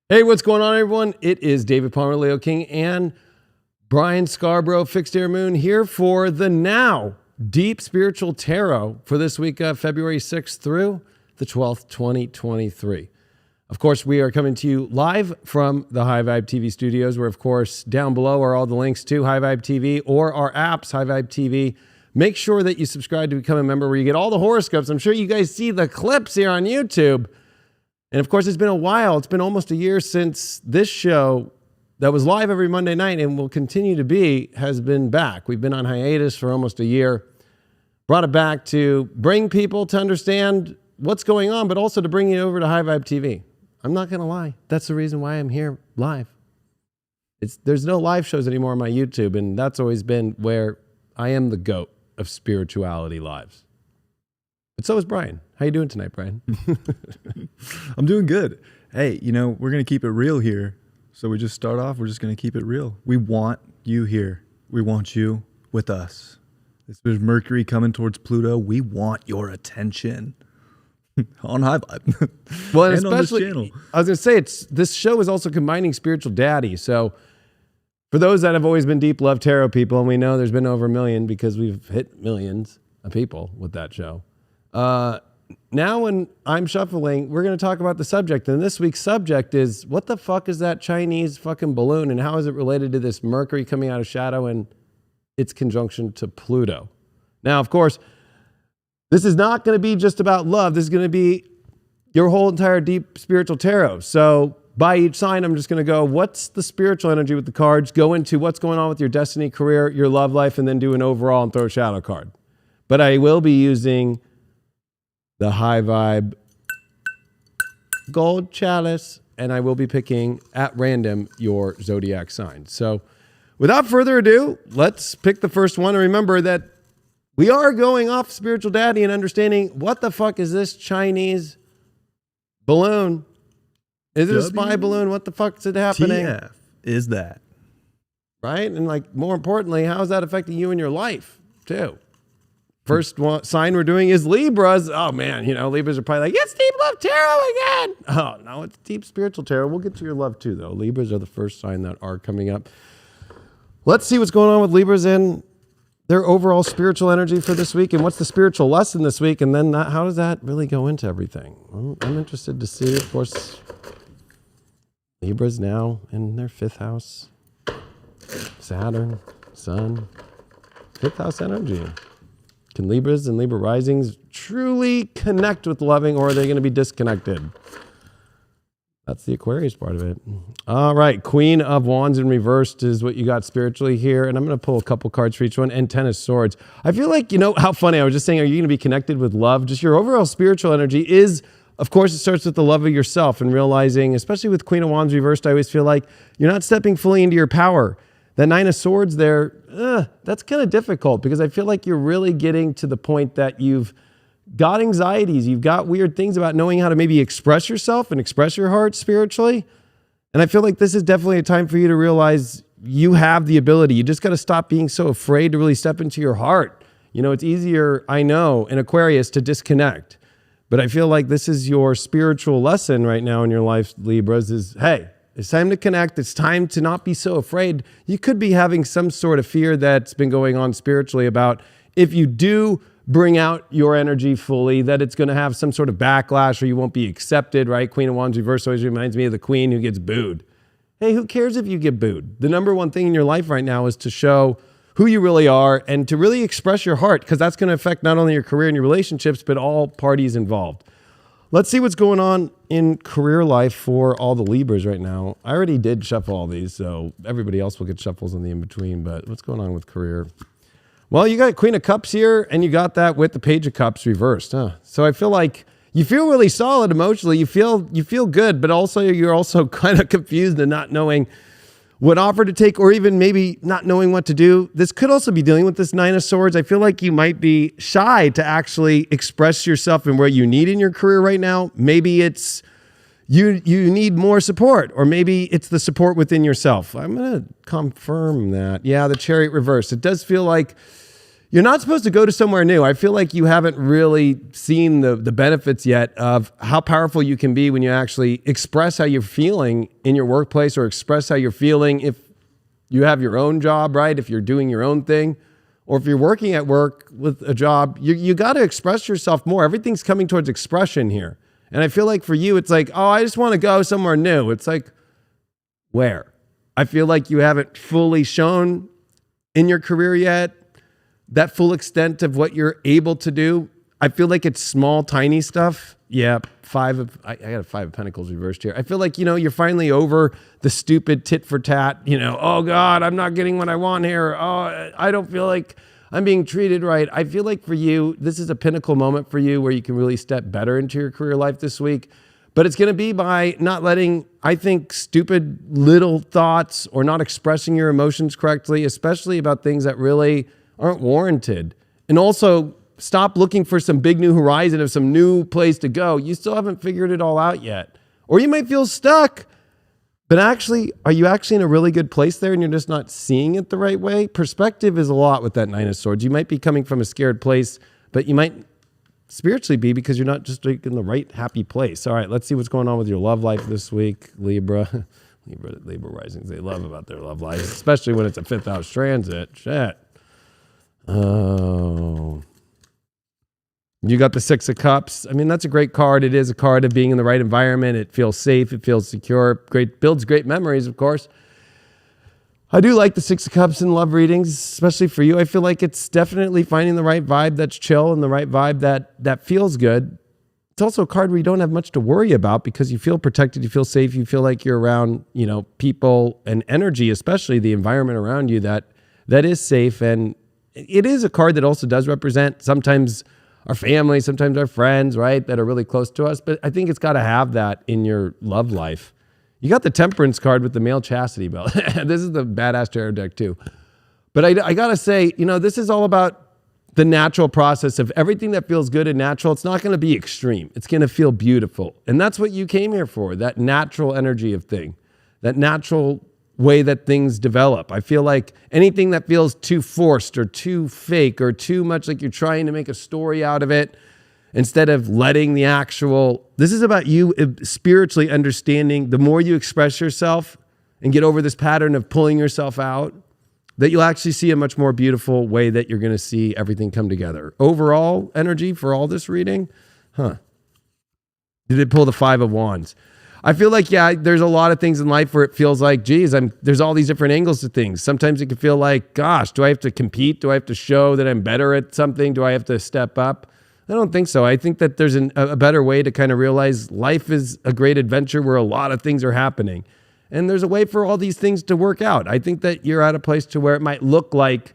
Hey, what's going on, everyone? It is David Palmer, Leo King, and Brian Scarborough, Fixed Air Moon, here for the Now Deep Spiritual Tarot for this week of February 6th through the 12th, 2023. Of course, we are coming to you live from the High Vibe TV studios, where, of course, down below are all the links to High Vibe TV or our apps, High Vibe TV. Make sure that you subscribe to become a member where you get all the horoscopes. I'm sure you guys see the clips here on YouTube. And of course, it's been a while. It's been almost a year since this show that was live every Monday night and will continue to be has been back. We've been on hiatus for almost a year. Brought it back to bring people to understand what's going on, but also to bring you over to High Vibe TV. I'm not going to lie. That's the reason why I'm here live. There's no live shows anymore on my YouTube, and that's always been where I am the GOAT of spirituality lives. But so is Brian. How you doing tonight, Brian? I'm doing good. Hey, we're going to keep it real here. So we just start off, we're just going to keep it real. We want you here. We want you with us. There's Mercury coming towards Pluto. We want your attention on High Vibe. Well, and especially, on this channel. I was going to say, this show is also combining spiritual daddy. So for those that have always been deep love tarot people, and we know there's been over 1 million because we've hit millions of people with that show. Now when I'm shuffling, we're going to talk about the subject. And this week's subject is, what the fuck is that Chinese fucking balloon? And how is it related to this Mercury coming out of shadow and its conjunction to Pluto? Now, of course, this is not going to be just about love. This is going to be your whole entire deep spiritual tarot. So by each sign, I'm just going to go, what's the spiritual energy with the cards? Go into what's going on with your destiny, career, your love life, and then do an overall and throw a shadow card. But I will be using the High Vibe Gold Chalice, and I will be picking at random your zodiac sign. So without further ado, let's pick the first one. And remember that we are going off spiritual daddy and understanding, what the fuck is this Chinese balloon? Is it a spy balloon? What the fuck is it happening? TF is that? Right? And more importantly, how is that affecting you in your life too? First sign we're doing is Libras. Oh, man, Libras are probably like, it's deep love tarot again. Oh, no, it's deep spiritual tarot. We'll get to your love, too, though. Libras are the first sign that are coming up. Let's see what's going on with Libras and their overall spiritual energy for this week, and what's the spiritual lesson this week, and then how does that really go into everything? Well, I'm interested to see, of course, Libras now in their 5th house. Saturn, Sun, 5th house energy. Can Libras and Libra risings truly connect with loving, or are they going to be disconnected? That's the Aquarius part of it. All right. Queen of Wands in reversed is what you got spiritually here. And I'm going to pull a couple cards for each one, and 10 of Swords. I feel like, how funny. I was just saying, are you going to be connected with love? Just your overall spiritual energy is, of course, it starts with the love of yourself and realizing, especially with Queen of Wands reversed, I always feel like you're not stepping fully into your power. That 9 of Swords there, that's kind of difficult, because I feel like you're really getting to the point that you've got anxieties. You've got weird things about knowing how to maybe express yourself and express your heart spiritually. And I feel like this is definitely a time for you to realize you have the ability. You just got to stop being so afraid to really step into your heart. It's easier, I know, in Aquarius to disconnect. But I feel like this is your spiritual lesson right now in your life, Libras, is, hey, it's time to connect. It's time to not be so afraid. You could be having some sort of fear that's been going on spiritually about, if you do bring out your energy fully, that it's going to have some sort of backlash, or you won't be accepted, right? Queen of Wands reverse always reminds me of the queen who gets booed. Hey, who cares if you get booed? The number one thing in your life right now is to show who you really are and to really express your heart, because that's going to affect not only your career and your relationships, but all parties involved. Let's see what's going on in career life for all the Libras right now. I already did shuffle all these, so everybody else will get shuffles in the in-between, but what's going on with career? Well, you got Queen of Cups here, and you got that with the Page of Cups reversed. So I feel like you feel really solid emotionally. You feel good, but also you're also kind of confused and not knowing what offer to take, or even maybe not knowing what to do. This could also be dealing with this 9 of Swords. I feel like you might be shy to actually express yourself and what you need in your career right now. Maybe it's you need more support, or maybe it's the support within yourself. I'm going to confirm that. Yeah, the Chariot reverse. It does feel like You're not supposed to go to somewhere new. I feel like you haven't really seen the benefits yet of how powerful you can be when you actually express how you're feeling in your workplace, or express how you're feeling if you have your own job, right? If you're doing your own thing, or if you're working at work with a job, you got to express yourself more. Everything's coming towards expression here. And I feel like for you, it's like, oh, I just want to go somewhere new. It's like, where? I feel like you haven't fully shown in your career yet that full extent of what you're able to do. I feel like it's small, tiny stuff. Yeah, I got a 5 of Pentacles reversed here. I feel like, you're finally over the stupid tit for tat, oh God, I'm not getting what I want here. Oh, I don't feel like I'm being treated right. I feel like for you, this is a pinnacle moment for you where you can really step better into your career life this week. But it's going to be by not letting, I think, stupid little thoughts or not expressing your emotions correctly, especially about things that really aren't warranted. And also stop looking for some big new horizon of some new place to go. You still haven't figured it all out yet. Or you might feel stuck. But actually, are you actually in a really good place there and you're just not seeing it the right way? Perspective is a lot with that 9 of Swords. You might be coming from a scared place, but you might spiritually be because you're not just like in the right happy place. All right, let's see what's going on with your love life this week, Libra. Libra risings, they love about their love life, especially when it's a 5th house transit. Shit. Oh. You got the 6 of Cups. I mean, that's a great card. It is a card of being in the right environment. It feels safe. It feels secure. Builds great memories, of course. I do like the 6 of Cups in love readings, especially for you. I feel like it's definitely finding the right vibe that's chill and the right vibe that feels good. It's also a card where you don't have much to worry about because you feel protected, you feel safe, you feel like you're around, people and energy, especially the environment around you that is safe. And it is a card that also does represent sometimes our family, sometimes our friends, right, that are really close to us. But I think it's got to have that in your love life. You got the Temperance card with the male chastity belt. This is the badass tarot deck too. But I got to say, this is all about the natural process of everything that feels good and natural. It's not going to be extreme. It's going to feel beautiful. And that's what you came here for, that natural energy of thing, that natural way that things develop. I feel like anything that feels too forced or too fake or too much like you're trying to make a story out of it instead of letting the actual, this is about you spiritually understanding the more you express yourself and get over this pattern of pulling yourself out, that you'll actually see a much more beautiful way that you're going to see everything come together. Overall energy for all this reading, Did it pull the 5 of Wands? I feel like, there's a lot of things in life where it feels like, geez, there's all these different angles to things. Sometimes it can feel like, gosh, do I have to compete? Do I have to show that I'm better at something? Do I have to step up? I don't think so. I think that there's a better way to kind of realize life is a great adventure where a lot of things are happening. And there's a way for all these things to work out. I think that you're at a place to where it might look like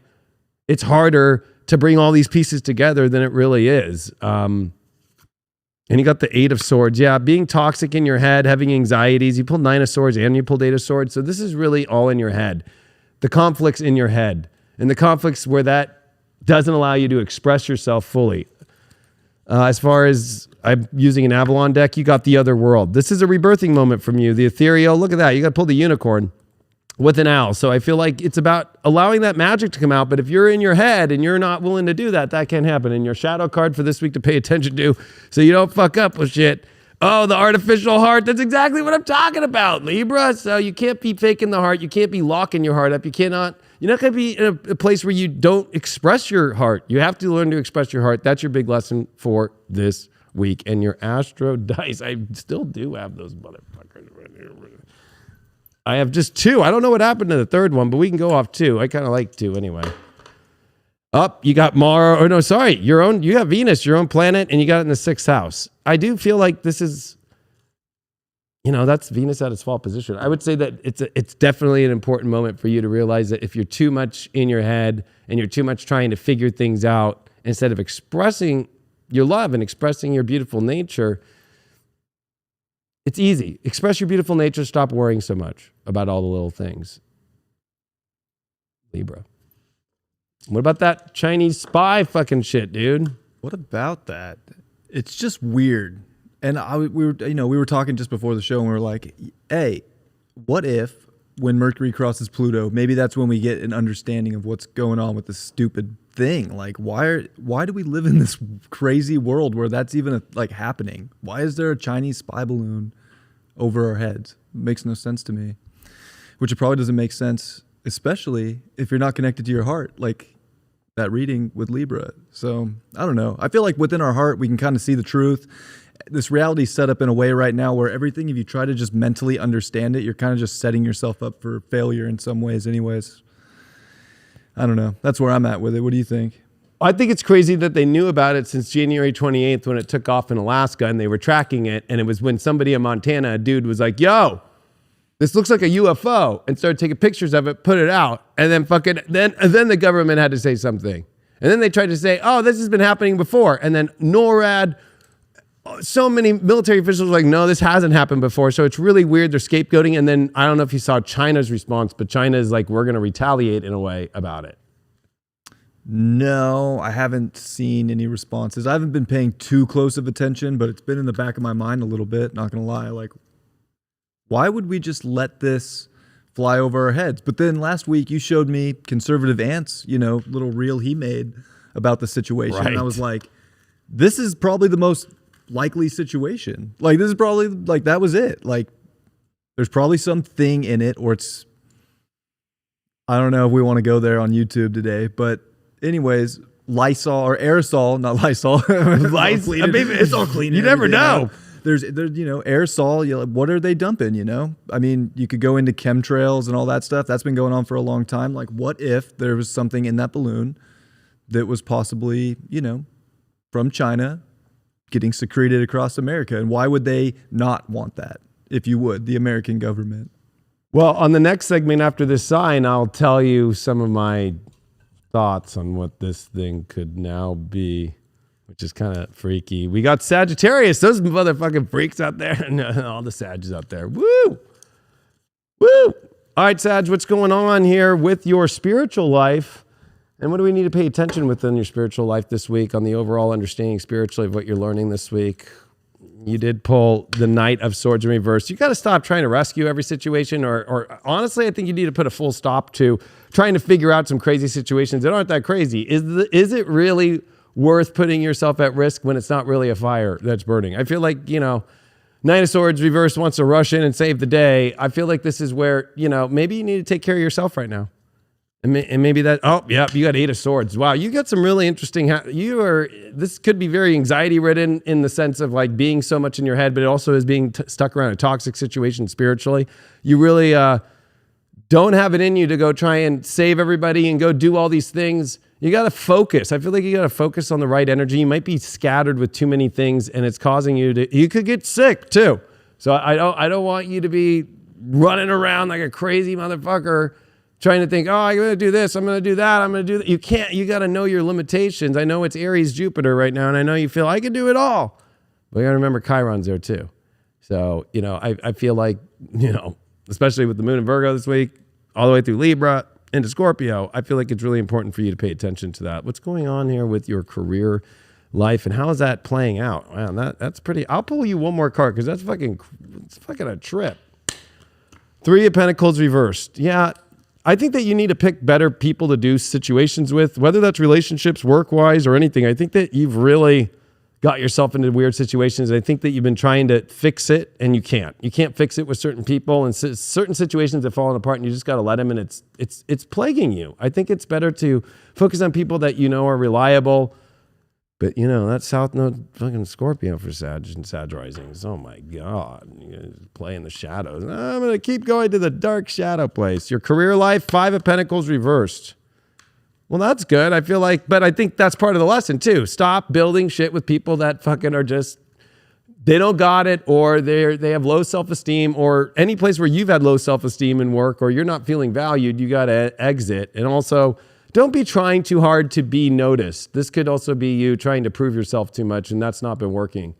it's harder to bring all these pieces together than it really is. And you got the 8 of Swords. Yeah, being toxic in your head, having anxieties. You pulled 9 of Swords and you pulled 8 of Swords. So this is really all in your head. The conflicts in your head. And the conflicts where that doesn't allow you to express yourself fully. As far as I'm using an Avalon deck, you got the Other World. This is a rebirthing moment from you. The ethereal, look at that. You got to pull the unicorn with an owl. So I feel like it's about allowing that magic to come out. But if you're in your head and you're not willing to do that, that can't happen. And your shadow card for this week to pay attention to so you don't fuck up with shit. Oh, the artificial heart. That's exactly what I'm talking about, Libra. So you can't be faking the heart. You can't be locking your heart up. You're not going to be in a place where you don't express your heart. You have to learn to express your heart. That's your big lesson for this week. And your Astro dice. I still do have those motherfuckers right here. I have just 2. I don't know what happened to the third one, but we can go off 2. I kind of like 2 anyway. You got Mars, you got Venus, your own planet, and you got it in the 6th house. I do feel like this is, that's Venus at its fall position. I would say that it's definitely an important moment for you to realize that if you're too much in your head and you're too much trying to figure things out instead of expressing your love and expressing your beautiful nature, it's easy. Express your beautiful nature. Stop worrying so much about all the little things. Libra. What about that Chinese spy fucking shit, dude? What about that? It's just weird. And we were talking just before the show and we were like, hey, what if when Mercury crosses Pluto, maybe that's when we get an understanding of what's going on with this stupid thing. Like, why do we live in this crazy world where that's even happening? Why is there a Chinese spy balloon over our heads? It makes no sense to me. Which it probably doesn't make sense, especially if you're not connected to your heart, like that reading with Libra. So I don't know. I feel like within our heart, we can kind of see the truth. This reality is set up in a way right now where everything, if you try to just mentally understand it, you're kind of just setting yourself up for failure in some ways anyways. I don't know. That's where I'm at with it. What do you think? I think it's crazy that they knew about it since January 28th when it took off in Alaska and they were tracking it. And it was when somebody in Montana, a dude was like, yo, this looks like a UFO, and started taking pictures of it, put it out. And then then the government had to say something. And then they tried to say, oh, this has been happening before. And then NORAD, so many military officials were like, no, this hasn't happened before. So it's really weird. They're scapegoating. And then I don't know if you saw China's response, but China is like, we're going to retaliate in a way about it. No, I haven't seen any responses. I haven't been paying too close of attention, but it's been in the back of my mind a little bit. Not going to lie. Like, why would we just let this fly over our heads? But then last week you showed me Conservative Ant's, little reel he made about the situation. Right. And I was like, this is probably the most likely situation. Like, this is probably that was it. Like, there's probably something in it, or it's, I don't know if we want to go there on YouTube today, but anyways, Lysol or aerosol, not Lysol. It's all clean. You never know. There's aerosol. What are they dumping? I mean, you could go into chemtrails and all that stuff. That's been going on for a long time. Like, what if there was something in that balloon that was possibly, from China getting secreted across America? And why would they not want that? If you would, the American government. Well, on the next segment after this sign, I'll tell you some of my thoughts on what this thing could now be, which is kind of freaky. We got Sagittarius, those motherfucking freaks out there, and all the Sags out there. Woo! Woo! All right, Sag, what's going on here with your spiritual life? And what do we need to pay attention within your spiritual life this week on the overall understanding spiritually of what you're learning this week? You did pull the Knight of Swords in reverse. You got to stop trying to rescue every situation, or honestly, I think you need to put a full stop to trying to figure out some crazy situations that aren't that crazy. Is it really worth putting yourself at risk when it's not really a fire that's burning? I feel like, Knight of Swords reverse wants to rush in and save the day. I feel like this is where, maybe you need to take care of yourself right now. And maybe that, you got 8 of Swords. Wow, you got some really interesting, this could be very anxiety ridden in the sense of like being so much in your head, but it also is being stuck around a toxic situation spiritually. You really don't have it in you to go try and save everybody and go do all these things. You got to focus. I feel like you got to focus on the right energy. You might be scattered with too many things and it's causing you could get sick too. So I don't want you to be running around like a crazy motherfucker trying to think, I'm going to do this, I'm going to do that, I'm going to do that. You can't. You got to know your limitations. I know it's Aries, Jupiter right now, and I know you feel I can do it all. But you got to remember Chiron's there too. So, I feel like, especially with the moon in Virgo this week, all the way through Libra into Scorpio, I feel like it's really important for you to pay attention to that. What's going on here with your career life, and how is that playing out? Man, that's pretty. I'll pull you one more card because it's fucking a trip. 3 of Pentacles reversed. Yeah. I think that you need to pick better people to do situations with, whether that's relationships, work-wise, or anything. I think that you've really got yourself into weird situations. I think that you've been trying to fix it, and you can't. You can't fix it with certain people, and certain situations have fallen apart, and you just got to let them, and it's plaguing you. I think it's better to focus on people that are reliable. But, that South Node fucking Scorpio for Sag and Sag risings. Oh, my God. You play in the shadows. I'm going to keep going to the dark shadow place. Your career life, 5 of Pentacles reversed. Well, that's good. I feel like, but I think that's part of the lesson, too. Stop building shit with people that fucking are just, they don't got it, or they have low self-esteem, or any place where you've had low self-esteem in work, or you're not feeling valued, you got to exit. And also, don't be trying too hard to be noticed. This could also be you trying to prove yourself too much, and that's not been working.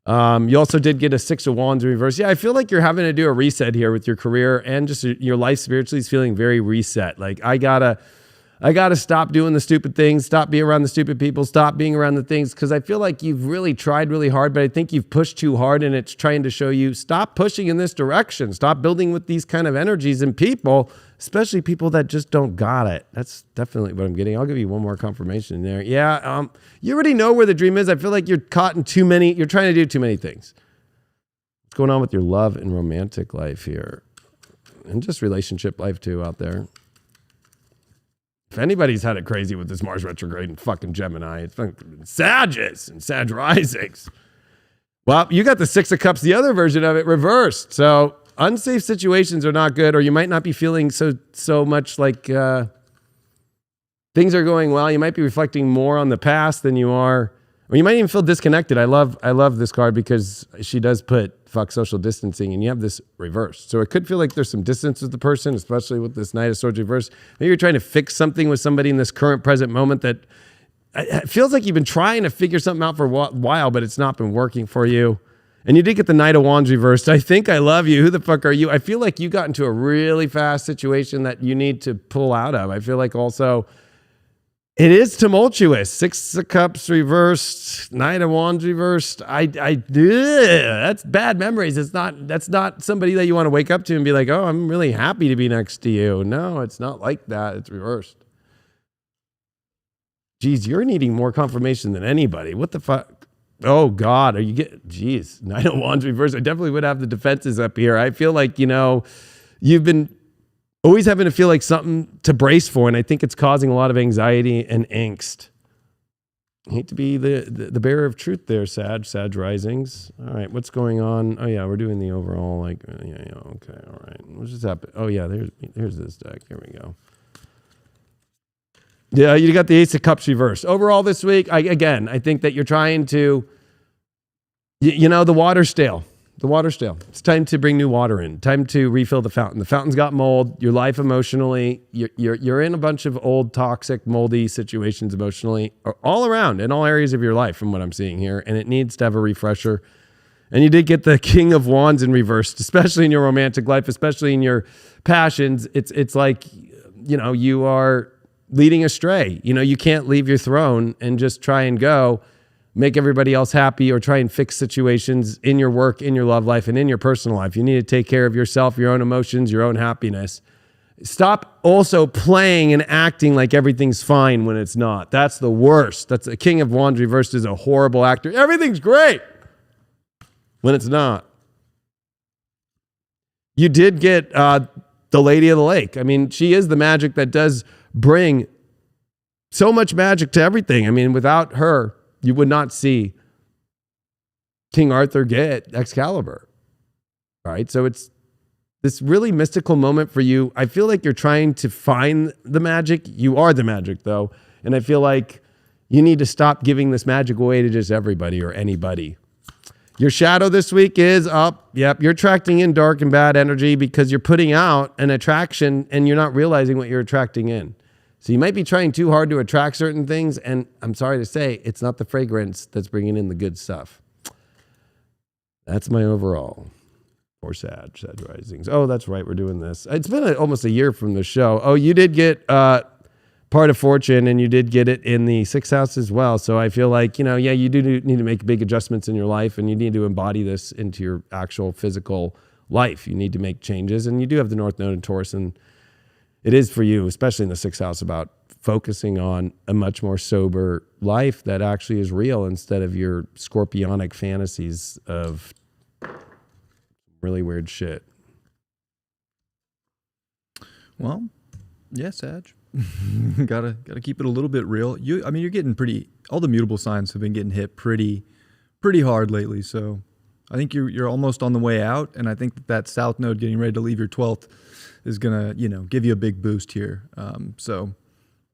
You also did get a 6 of Wands in reverse. Yeah, I feel like you're having to do a reset here with your career, and just your life spiritually is feeling very reset. Like, I I got to stop doing the stupid things, stop being around the stupid people, stop being around the things, because I feel like you've really tried really hard, but I think you've pushed too hard, and it's trying to show you, stop pushing in this direction. Stop building with these kind of energies and people, especially people that just don't got it. That's definitely what I'm getting. I'll give you one more confirmation in there. Yeah, you already know where the dream is. I feel like you're caught in you're trying to do too many things. What's going on with your love and romantic life here? And just relationship life too out there. If anybody's had it crazy with this Mars retrograde and fucking Gemini, it's fucking Sagittarius and Sag risings. Well, you got the Six of Cups, the other version of it, reversed. So unsafe situations are not good, or you might not be feeling so much like things are going well. You might be reflecting more on the past than you are, or you might even feel disconnected. I love this card because she does put fuck social distancing, and you have this reversed. So it could feel like there's some distance with the person, especially with this Knight of Swords reversed. Maybe you're trying to fix something with somebody in this current present moment that it feels like you've been trying to figure something out for a while, but it's not been working for you. And you did get the Knight of Wands reversed. I think I love you. Who the fuck are you? I feel like you got into a really fast situation that you need to pull out of. I feel like also it is tumultuous. Six of Cups reversed, Knight of Wands reversed. That's bad memories. That's not somebody that you want to wake up to and be like, oh, I'm really happy to be next to you. No, it's not like that. It's reversed. Geez, you're needing more confirmation than anybody. What the fuck? Oh God, are you geez, Knight of Wands reversed. I definitely would have the defenses up here. I feel like, you've been always having to feel like something to brace for, and I think it's causing a lot of anxiety and angst. I hate to be the bearer of truth there, Sag risings. All right, what's going on? Oh yeah, we're doing the overall, okay, all right. What's just happened? Oh yeah, here's this deck. Here we go. Yeah, you got the Ace of Cups reversed. Overall this week, I think that you're trying to, the water's stale. The water's stale. It's time to bring new water in. Time to refill the fountain. The fountain's got mold. Your life emotionally, you're in a bunch of old, toxic, moldy situations emotionally, all around, in all areas of your life from what I'm seeing here, and it needs to have a refresher. And you did get the King of Wands in reversed, especially in your romantic life, especially in your passions. It's like, you are leading astray. You can't leave your throne and just try and go make everybody else happy or try and fix situations in your work, in your love life, and in your personal life. You need to take care of yourself, your own emotions, your own happiness. Stop also playing and acting like everything's fine when it's not. That's the worst. That's a King of Wands reversed is a horrible actor. Everything's great when it's not. You did get the Lady of the Lake. I mean, she is the magic that does bring so much magic to everything. I mean, without her, you would not see King Arthur get Excalibur. All right. So it's this really mystical moment for you. I feel like you're trying to find the magic. You are the magic, though. And I feel like you need to stop giving this magic away to just everybody or anybody. Your shadow this week is up. Yep. You're attracting in dark and bad energy because you're putting out an attraction and you're not realizing what you're attracting in. So you might be trying too hard to attract certain things, and I'm sorry to say, it's not the fragrance that's bringing in the good stuff. That's my overall for Sag risings. Oh, that's right, we're doing this. It's been almost a year from the show. Oh, you did get part of fortune, and you did get it in the 6th house as well. So I feel like, you do need to make big adjustments in your life, and you need to embody this into your actual physical life. You need to make changes, and you do have the North Node in Taurus, and it is for you, especially in the 6th house, about focusing on a much more sober life that actually is real instead of your scorpionic fantasies of really weird shit. Well, yeah, Sag. gotta keep it a little bit real. You're getting all the mutable signs have been getting hit pretty hard lately. So I think you're almost on the way out. And I think that South Node getting ready to leave your 12th is gonna, give you a big boost here. So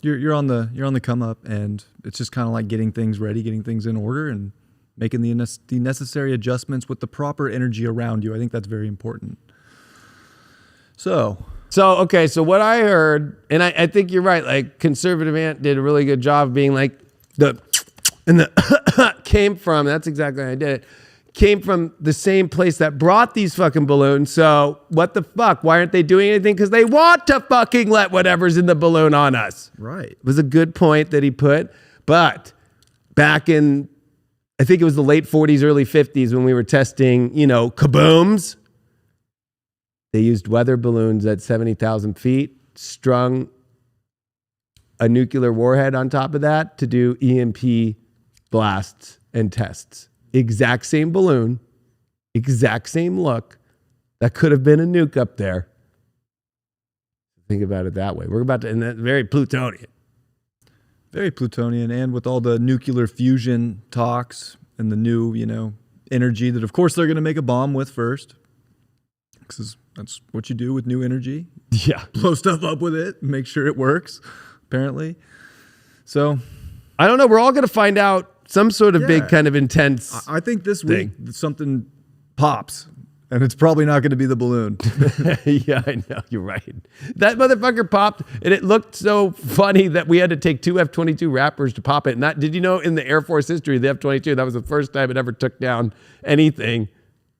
you're on the come up, and it's just kind of like getting things ready, getting things in order, and making the necessary adjustments with the proper energy around you. I think that's very important. So okay. So what I heard, and I think you're right. Like Conservative Ant did a really good job of being like the came from. That's exactly how I did it. came from the same place that brought these fucking balloons. So what the fuck? Why aren't they doing anything? Because they want to fucking let whatever's in the balloon on us. Right. It was a good point that he put. But back in, I think it was the late 40s, early 50s when we were testing, kabooms. They used weather balloons at 70,000 feet, strung a nuclear warhead on top of that to do EMP blasts and tests. Exact same balloon, exact same look. That could have been a nuke up there. Think about it that way. We're about to, and that's very Plutonian. Very Plutonian, and with all the nuclear fusion talks and the new, energy that, of course, they're going to make a bomb with first. Because that's what you do with new energy. Yeah. Blow stuff up with it, make sure it works, apparently. So, I don't know. We're all going to find out some sort of big kind of intense I think this week something pops, and it's probably not going to be the balloon. Yeah, I know. You're right. That motherfucker popped, and it looked so funny that we had to take 2 F-22 Raptors to pop it. And that, did you know in the Air Force history, the F-22, that was the first time it ever took down anything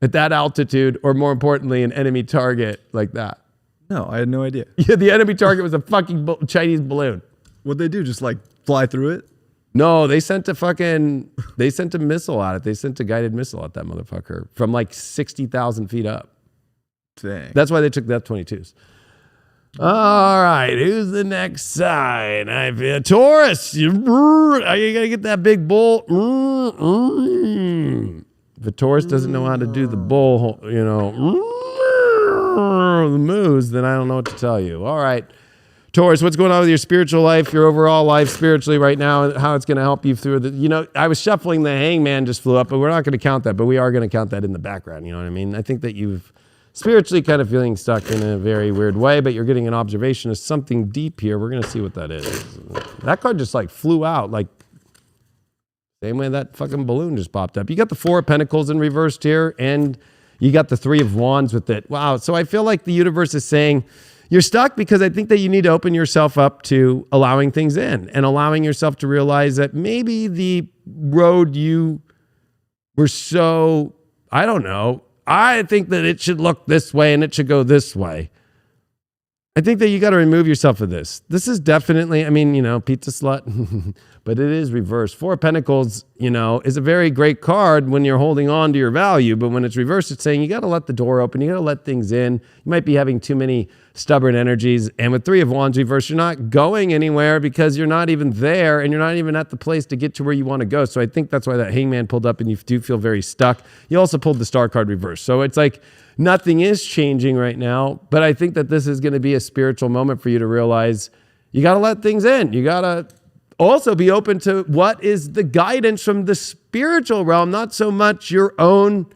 at that altitude, or more importantly, an enemy target like that. No, I had no idea. Yeah, the enemy target was a fucking Chinese balloon. What'd they do? Just like fly through it? No, they sent a missile at it. They sent a guided missile at that motherfucker from like 60,000 feet up. Dang. That's why they took the F-22s. All right, who's the next sign? I feel Taurus. You gotta get that big bull. If a Taurus doesn't know how to do the bull, the moves, then I don't know what to tell you. All right. Taurus, what's going on with your spiritual life, your overall life spiritually right now, and how it's going to help you through the, I was shuffling, the hangman just flew up, but we're not going to count that, but we are going to count that in the background. You know what I mean? I think that you've spiritually kind of feeling stuck in a very weird way, but you're getting an observation of something deep here. We're going to see what that is. That card just like flew out, like same way that fucking balloon just popped up. You got the 4 of Pentacles in reversed here, and you got the 3 of Wands with it. Wow. So I feel like the universe is saying, you're stuck because I think that you need to open yourself up to allowing things in and allowing yourself to realize that maybe the road you were so, I don't know, I think that it should look this way and it should go this way. I think that you got to remove yourself of this. This is definitely, pizza slut, but it is reversed. 4 of Pentacles, is a very great card when you're holding on to your value, but when it's reversed, it's saying you got to let the door open. You got to let things in. You might be having too many stubborn energies. And with 3 of Wands reversed, you're not going anywhere because you're not even there and you're not even at the place to get to where you want to go. So I think that's why that hangman pulled up and you do feel very stuck. You also pulled the star card reversed. So it's like, nothing is changing right now, but I think that this is going to be a spiritual moment for you to realize you got to let things in. You got to also be open to what is the guidance from the spiritual realm, not so much your own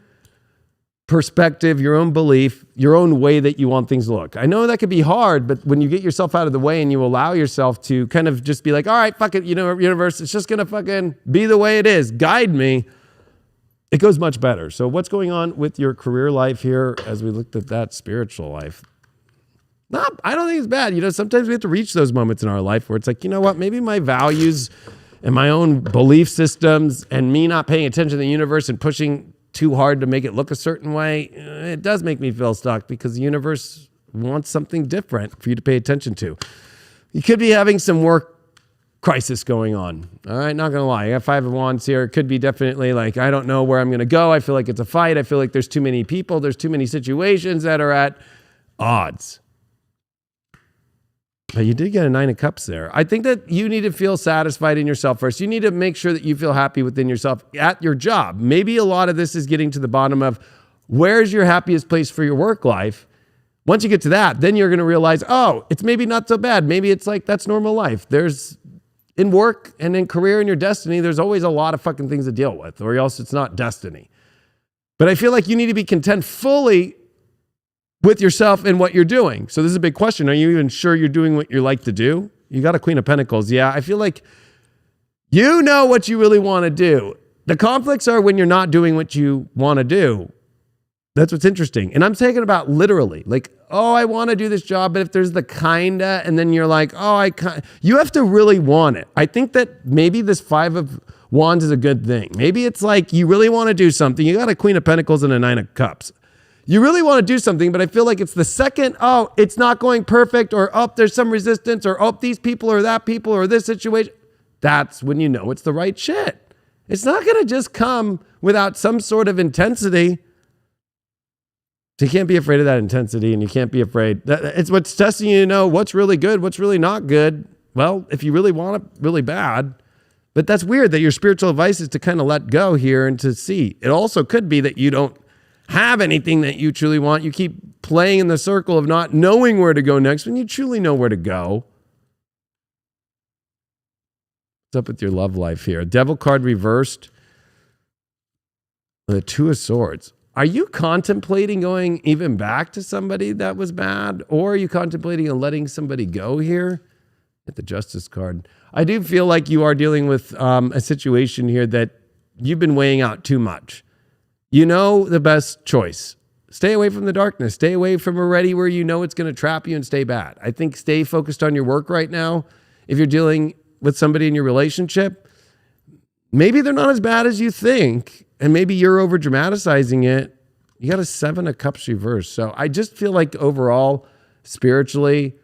perspective, your own belief, your own way that you want things to look. I know that could be hard, but when you get yourself out of the way and you allow yourself to kind of just be like, all right, fuck it, universe, it's just going to fucking be the way it is. Guide me. It goes much better. So what's going on with your career life here as we looked at that spiritual life? No, I don't think it's bad. Sometimes we have to reach those moments in our life where it's like, you know what, maybe my values and my own belief systems and me not paying attention to the universe and pushing too hard to make it look a certain way, it does make me feel stuck because the universe wants something different for you to pay attention to. You could be having some work crisis going on. All right, not going to lie. I got 5 of Wands here. It could be definitely like, I don't know where I'm going to go. I feel like it's a fight. I feel like there's too many people. There's too many situations that are at odds. But you did get a 9 of Cups there. I think that you need to feel satisfied in yourself first. You need to make sure that you feel happy within yourself at your job. Maybe a lot of this is getting to the bottom of where's your happiest place for your work life. Once you get to that, then you're going to realize, oh, it's maybe not so bad. Maybe it's like that's normal life. In work and in career and your destiny, there's always a lot of fucking things to deal with, or else it's not destiny. But I feel like you need to be content fully with yourself and what you're doing. So this is a big question. Are you even sure you're doing what you like to do? You got a Queen of Pentacles. Yeah, I feel like you know what you really want to do. The conflicts are when you're not doing what you want to do. That's what's interesting. And I'm talking about literally, like oh, I want to do this job, but if there's the kinda, and then you're like, oh, you have to really want it. I think that maybe this 5 of Wands is a good thing. Maybe it's like you really want to do something. You got a Queen of Pentacles and a 9 of Cups. You really want to do something, but I feel like it's the second, oh, it's not going perfect, or oh, there's some resistance, or oh, these people or that people or this situation. That's when you know it's the right shit. It's not going to just come without some sort of intensity. So you can't be afraid of that intensity, and you can't be afraid. It's what's testing you to know what's really good, what's really not good. Well, if you really want it really bad. But that's weird that your spiritual advice is to kind of let go here and to see. It also could be that you don't have anything that you truly want. You keep playing in the circle of not knowing where to go next when you truly know where to go. What's up with your love life here? Devil card reversed. The 2 of Swords. Are you contemplating going even back to somebody that was bad? Or are you contemplating on letting somebody go here? At the Justice card. I do feel like you are dealing with a situation here that you've been weighing out too much. You know the best choice. Stay away from the darkness. Stay away from already where you know it's going to trap you and stay bad. I think stay focused on your work right now. If you're dealing with somebody in your relationship, maybe they're not as bad as you think, and maybe you're over dramatizing it. You got a 7 of Cups reversed. So I just feel like overall, spiritually,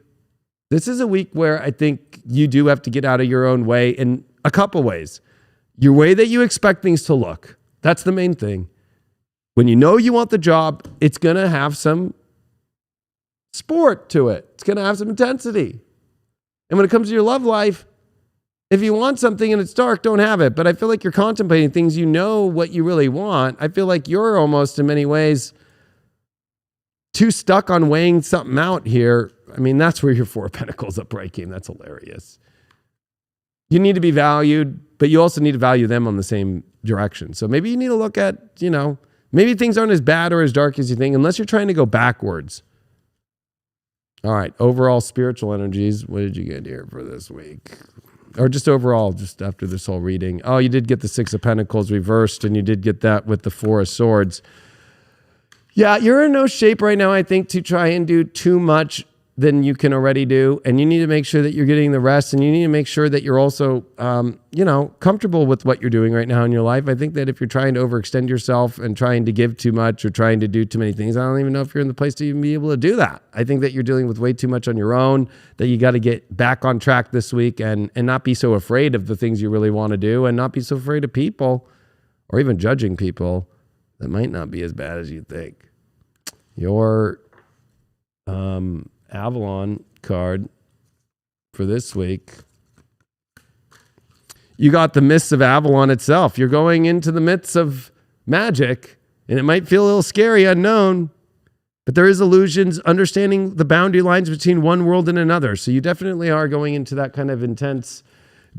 this is a week where I think you do have to get out of your own way in a couple ways. Your way that you expect things to look. That's the main thing. When you know you want the job, it's going to have some sport to it. It's going to have some intensity. And when it comes to your love life, if you want something and it's dark, don't have it. But I feel like you're contemplating things. You know what you really want. I feel like you're almost in many ways too stuck on weighing something out here. I mean, that's where your 4 of Pentacles up breaking. That's hilarious. You need to be valued, but you also need to value them on the same direction. So maybe you need to look at, maybe things aren't as bad or as dark as you think, unless you're trying to go backwards. All right. Overall spiritual energies. What did you get here for this week? Or just overall, just after this whole reading. Oh, you did get the 6 of Pentacles reversed, and you did get that with the 4 of Swords. Yeah, you're in no shape right now, I think, to try and do too much than you can already do. And you need to make sure that you're getting the rest, and you need to make sure that you're also, comfortable with what you're doing right now in your life. I think that if you're trying to overextend yourself and trying to give too much or trying to do too many things, I don't even know if you're in the place to even be able to do that. I think that you're dealing with way too much on your own, that you got to get back on track this week and not be so afraid of the things you really want to do, and not be so afraid of people or even judging people that might not be as bad as you think. Your Avalon card for this week. You got the mists of Avalon itself. You're going into the midst of magic, and it might feel a little scary, unknown, but there is illusions, understanding the boundary lines between one world and another. So you definitely are going into that kind of intense,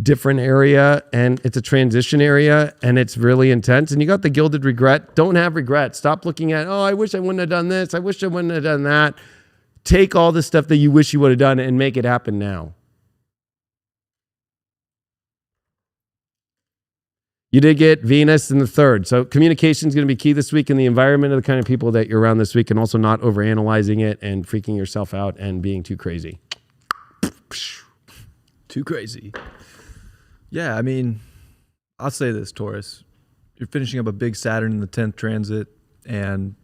different area, and it's a transition area, and it's really intense. And you got the gilded regret. Don't have regret. Stop looking at, oh, I wish I wouldn't have done this. I wish I wouldn't have done that. Take all the stuff that you wish you would have done and make it happen now. You did get Venus in the 3rd. So communication is going to be key this week, in the environment of the kind of people that you're around this week, and also not overanalyzing it and freaking yourself out and being too crazy. Too crazy. Yeah, I mean, I'll say this, Taurus. You're finishing up a big Saturn in the 10th transit, and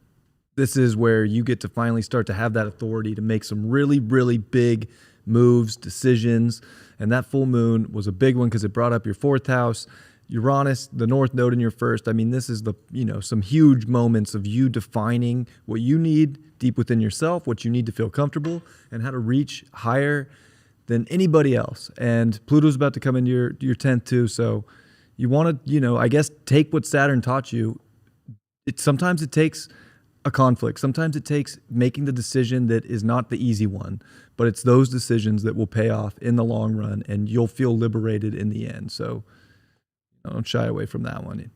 this is where you get to finally start to have that authority to make some really, really big moves, decisions. And that full moon was a big one because it brought up your 4th house, Uranus, the North Node in your 1st. I mean, this is some huge moments of you defining what you need deep within yourself, what you need to feel comfortable, and how to reach higher than anybody else. And Pluto's about to come into your 10th too. So you want to, I guess, take what Saturn taught you. Sometimes it takes a conflict. Sometimes it takes making the decision that is not the easy one, but it's those decisions that will pay off in the long run, and you'll feel liberated in the end. So don't shy away from that one.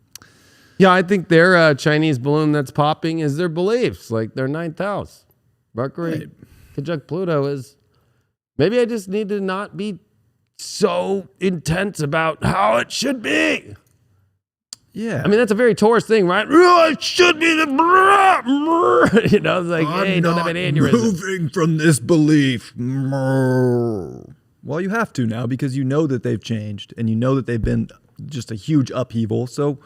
Yeah, I think their Chinese balloon that's popping is their beliefs, like their 9th house. Mercury conjunct Pluto is, maybe I just need to not be so intense about how it should be. Yeah. I mean, that's a very Taurus thing, right? Oh, it should be the, you know, it's like, hey, don't have an aneurysm. Moving from this belief. Well, you have to now because you know that they've changed and you know that they've been just a huge upheaval. So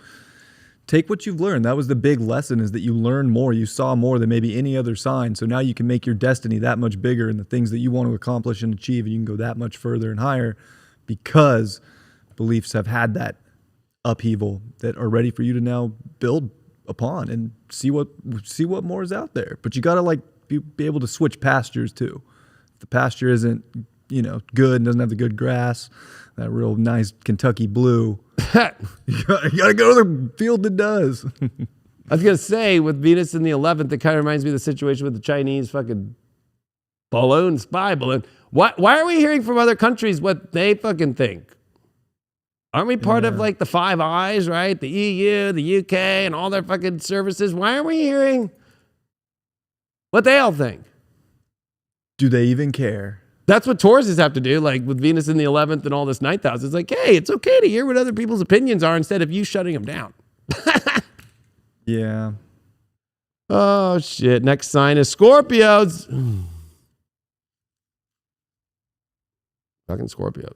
take what you've learned. That was the big lesson, is that you learned more. You saw more than maybe any other sign. So now you can make your destiny that much bigger and the things that you want to accomplish and achieve, and you can go that much further and higher because beliefs have had that upheaval that are ready for you to now build upon and see what more is out there. But you got to like be able to switch pastures too. If the pasture isn't, good and doesn't have the good grass, that real nice Kentucky blue, you gotta go to the field that does. I was gonna say, with Venus in the 11th, it kind of reminds me of the situation with the Chinese fucking spy balloon. Why are we hearing from other countries what they fucking think? Aren't we part of like the Five Eyes, right? The EU, the UK, and all their fucking services. Why aren't we hearing what they all think? Do they even care? That's what Tauruses have to do, like with Venus in the 11th and all this ninth house. It's like, hey, it's okay to hear what other people's opinions are instead of you shutting them down. Yeah. Oh, shit. Next sign is Scorpios. Fucking Scorpio.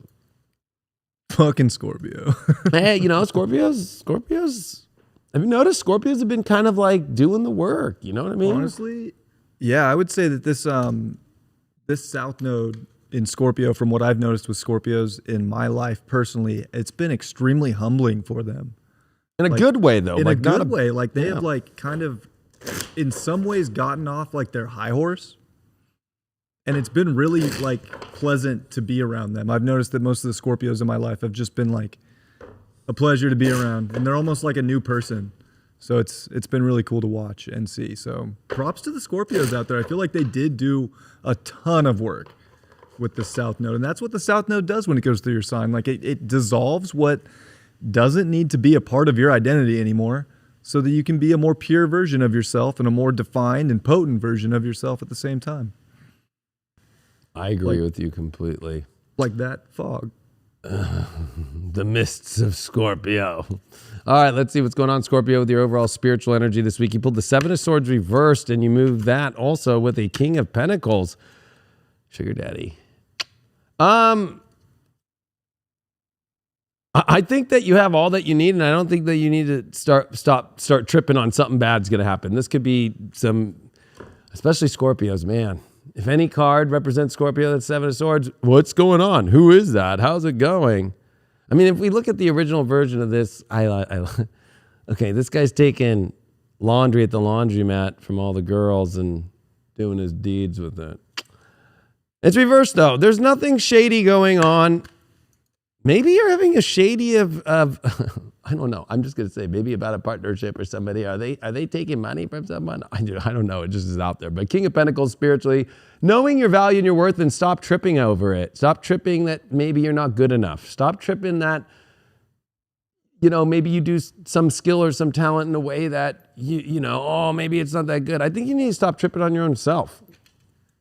Fucking Scorpio. Hey, Scorpios. Have you noticed Scorpios have been kind of like doing the work? You know what I mean? Honestly, yeah, I would say that this South Node in Scorpio, from what I've noticed with Scorpios in my life personally, it's been extremely humbling for them. In a good way, though. In a good way. Like they have like kind of, in some ways, gotten off like their high horse. And it's been really like pleasant to be around them. I've noticed that most of the Scorpios in my life have just been like a pleasure to be around, and they're almost like a new person. So it's been really cool to watch and see. So props to the Scorpios out there. I feel like they did do a ton of work with the South Node, and that's what the South Node does when it goes through your sign. Like it dissolves what doesn't need to be a part of your identity anymore, so that you can be a more pure version of yourself and a more defined and potent version of yourself at the same time. I agree with you completely. Like that fog. The mists of Scorpio. All right, let's see what's going on, Scorpio, with your overall spiritual energy this week. You pulled the Seven of Swords reversed, and you moved that also with a King of Pentacles. Sugar Daddy. I think that you have all that you need, and I don't think that you need to start tripping on something bad's going to happen. This could be especially Scorpios, man. If any card represents Scorpio, that's Seven of Swords, what's going on? Who is that? How's it going? I mean, if we look at the original version of this, okay, this guy's taking laundry at the laundromat from all the girls and doing his deeds with it. It's reversed, though. There's nothing shady going on. Maybe you're having a shady of I don't know. I'm just going to say maybe about a partnership or somebody. Are they taking money from someone? I don't know. It just is out there. But King of Pentacles spiritually, knowing your value and your worth, and stop tripping over it. Stop tripping that maybe you're not good enough. Stop tripping that, maybe you do some skill or some talent in a way that, maybe it's not that good. I think you need to stop tripping on your own self.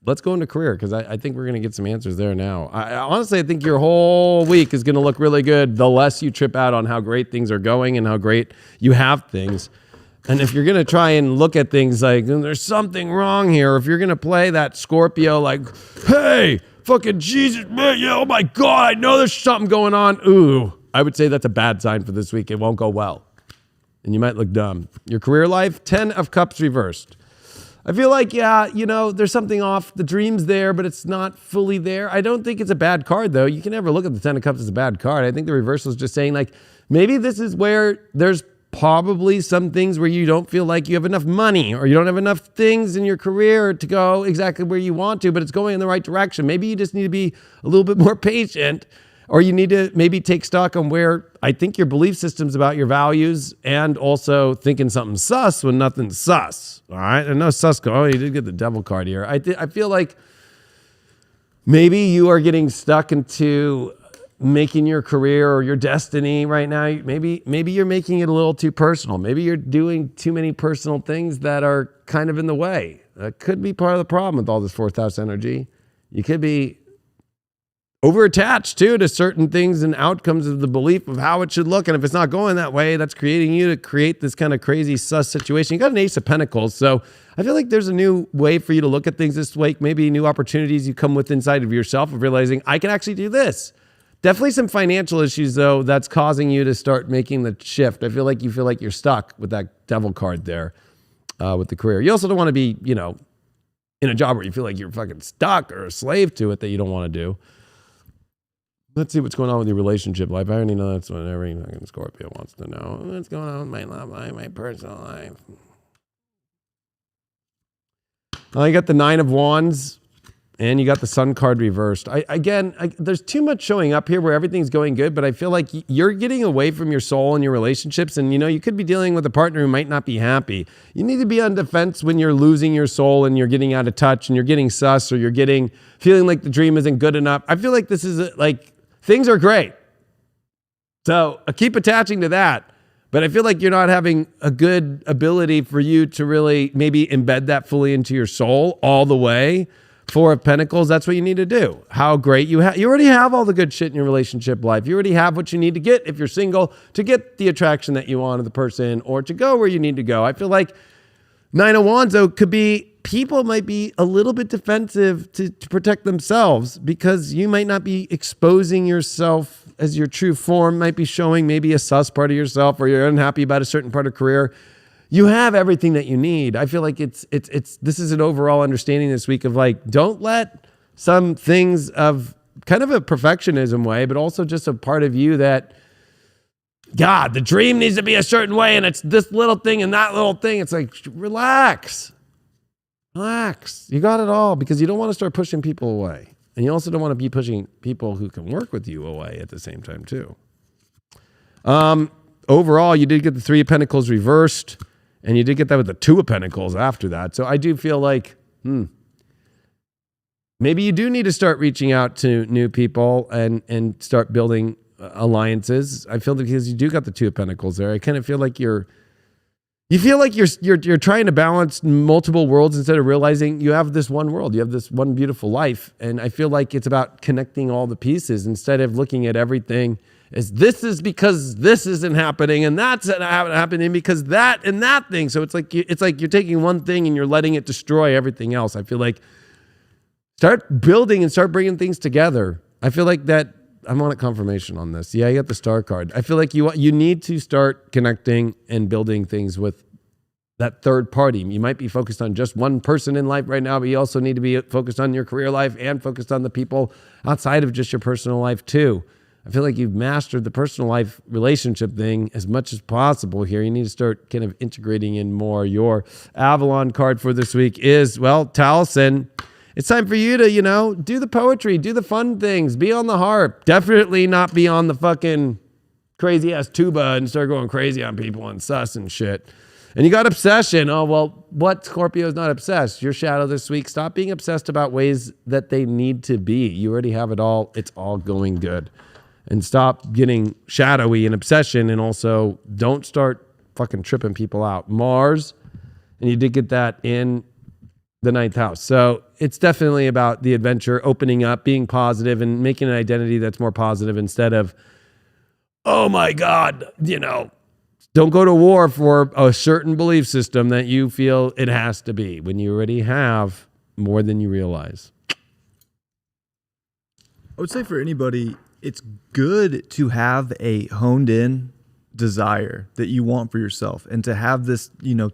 Let's go into career, because I think we're going to get some answers there now. Honestly, I think your whole week is going to look really good the less you trip out on how great things are going and how great you have things. And if you're going to try and look at things like, there's something wrong here, if you're going to play that Scorpio like, hey, fucking Jesus, man, yeah, oh my God, I know there's something going on. Ooh, I would say that's a bad sign for this week. It won't go well. And you might look dumb. Your career life, 10 of Cups reversed. I feel like, there's something off. The dream's there, but it's not fully there. I don't think it's a bad card, though. You can never look at the 10 of Cups as a bad card. I think the reversal is just saying, like, maybe this is where there's probably some things where you don't feel like you have enough money, or you don't have enough things in your career to go exactly where you want to, but it's going in the right direction. Maybe you just need to be a little bit more patient, or you need to maybe take stock on where I think your belief system's about your values, and also thinking something sus when nothing's sus. All right. And no sus. Oh, you did get the devil card here. I feel like maybe you are getting stuck into making your career or your destiny right now. Maybe you're making it a little too personal. Maybe you're doing too many personal things that are kind of in the way. That could be part of the problem with all this fourth house energy. You could be over attached too to certain things and outcomes of the belief of how it should look. And if it's not going that way, that's creating you to create this kind of crazy sus situation. You got an Ace of Pentacles. So I feel like there's a new way for you to look at things this week. Maybe new opportunities you come with inside of yourself of realizing I can actually do this. Definitely some financial issues though that's causing you to start making the shift. I feel like you feel like you're stuck with that devil card there with the career. You also don't want to be, you know, in a job where you feel like you're fucking stuck or a slave to it that you don't want to do. Let's see what's going on with your relationship life. I already know that's what every fucking Scorpio wants to know. What's going on with my love life, my personal life? You got the 9 of Wands, and you got the Sun card reversed. There's too much showing up here where everything's going good, but I feel like you're getting away from your soul and your relationships, and you know you could be dealing with a partner who might not be happy. You need to be on defense when you're losing your soul and you're getting out of touch and you're getting sus or you're getting feeling like the dream isn't good enough. I feel like this is like things are great. So I keep attaching to that. But I feel like you're not having a good ability for you to really maybe embed that fully into your soul all the way. 4 of Pentacles, that's what you need to do. How great you already have all the good shit in your relationship life. You already have what you need to get if you're single to get the attraction that you want of the person or to go where you need to go. I feel like 9 of Wands, though, could be people might be a little bit defensive to protect themselves because you might not be exposing yourself as your true form, might be showing maybe a sus part of yourself or you're unhappy about a certain part of career. You have everything that you need. I feel like this is an overall understanding this week of like, don't let some things of kind of a perfectionism way, but also just a part of you that, God, the dream needs to be a certain way and it's this little thing and that little thing. It's like, relax. You got it all because you don't want to start pushing people away. And you also don't want to be pushing people who can work with you away at the same time too. Overall, you did get the 3 of Pentacles reversed and you did get that with the 2 of Pentacles after that. So I do feel like, maybe you do need to start reaching out to new people and start building alliances. I feel that because you do got the 2 of Pentacles there, I kind of feel like you're trying to balance multiple worlds instead of realizing you have this one world. You have this one beautiful life. And I feel like it's about connecting all the pieces instead of looking at everything as this is because this isn't happening and that's not happening because that and that thing. So it's like you're taking one thing and you're letting it destroy everything else. I feel like start building and start bringing things together. I feel like that I'm on a confirmation on this. Yeah, you got the Star card. I feel like you need to start connecting and building things with that third party. You might be focused on just one person in life right now, but you also need to be focused on your career life and focused on the people outside of just your personal life too. I feel like you've mastered the personal life relationship thing as much as possible here. You need to start kind of integrating in more. Your Avalon card for this week is, well, Taliesin. It's time for you to, do the poetry, do the fun things, be on the harp. Definitely not be on the fucking crazy ass tuba and start going crazy on people and sus and shit. And you got obsession. Oh, well, what Scorpio is not obsessed? Your shadow this week. Stop being obsessed about ways that they need to be. You already have it all. It's all going good. And stop getting shadowy and obsession. And also don't start fucking tripping people out. Mars, and you did get that in the 9th house. So it's definitely about the adventure, opening up, being positive and making an identity that's more positive instead of, oh my God, don't go to war for a certain belief system that you feel it has to be when you already have more than you realize. I would say for anybody, it's good to have a honed in desire that you want for yourself and to have this,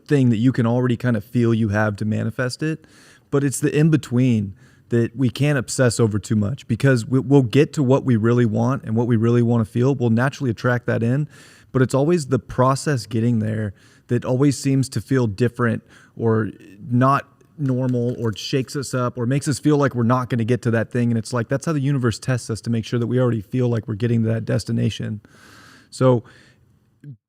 thing that you can already kind of feel you have to manifest it. But it's the in between that we can't obsess over too much because we'll get to what we really want and what we really want to feel. We'll naturally attract that in, but it's always the process getting there that always seems to feel different or not normal or shakes us up or makes us feel like we're not going to get to that thing. And it's like, that's how the universe tests us to make sure that we already feel like we're getting to that destination. So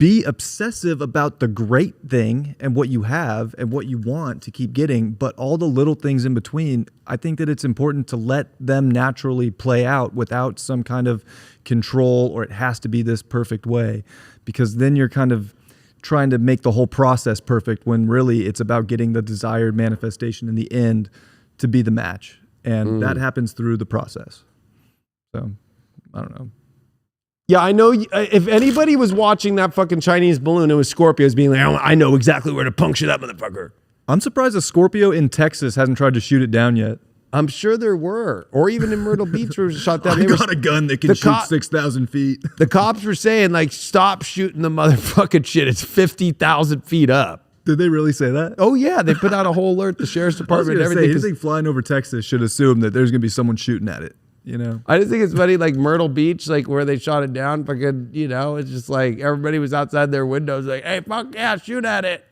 be obsessive about the great thing and what you have and what you want to keep getting, but all the little things in between, I think that it's important to let them naturally play out without some kind of control or it has to be this perfect way, because then you're kind of trying to make the whole process perfect when really it's about getting the desired manifestation in the end to be the match. And that happens through the process. So I don't know. Yeah, I know. If anybody was watching that fucking Chinese balloon, it was Scorpios being like, I know exactly where to puncture that motherfucker. I'm surprised a Scorpio in Texas hasn't tried to shoot it down yet. I'm sure there were. Or even in Myrtle Beach where it was shot down. I got a gun that can shoot 6,000 feet. The cops were saying, like, stop shooting the motherfucking shit. It's 50,000 feet up. Did they really say that? Oh, yeah. They put out a whole alert, the sheriff's department and everything. Anything flying over Texas should assume that there's going to be someone shooting at it, you know? I just think it's funny, like Myrtle Beach, like where they shot it down, fucking, you know, it's just like everybody was outside their windows like, hey, fuck yeah, shoot at it.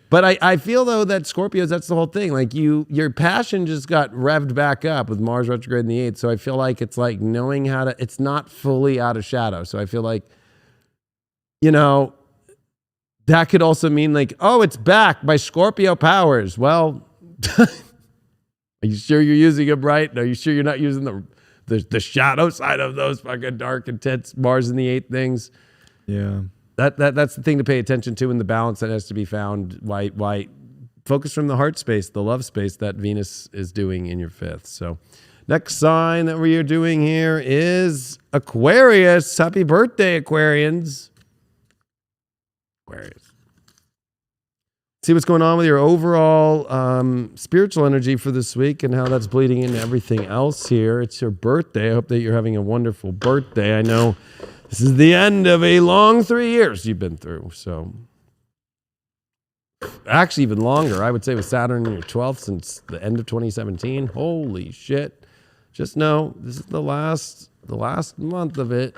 But I feel, though, that Scorpios, that's the whole thing. Like, your passion just got revved back up with Mars retrograde in the 8th. So I feel like it's like knowing how to, it's not fully out of shadow. So I feel like, you know, that could also mean like, oh, it's back by Scorpio powers. Well, are you sure you're using them right? Are you sure you're not using the shadow side of those fucking dark, intense Mars in the 8th things? Yeah. That's the thing to pay attention to, in the balance that has to be found. Why focus from the heart space, the love space that Venus is doing in your 5th. So next sign that we are doing here is Aquarius. Happy birthday, Aquarians. Aquarius. See what's going on with your overall spiritual energy for this week and how that's bleeding into everything else here. It's your birthday. I hope that you're having a wonderful birthday. I know this is the end of a long 3 years you've been through. So actually even longer, I would say, with Saturn in your 12th since the end of 2017. Holy shit. Just know this is the last month of it.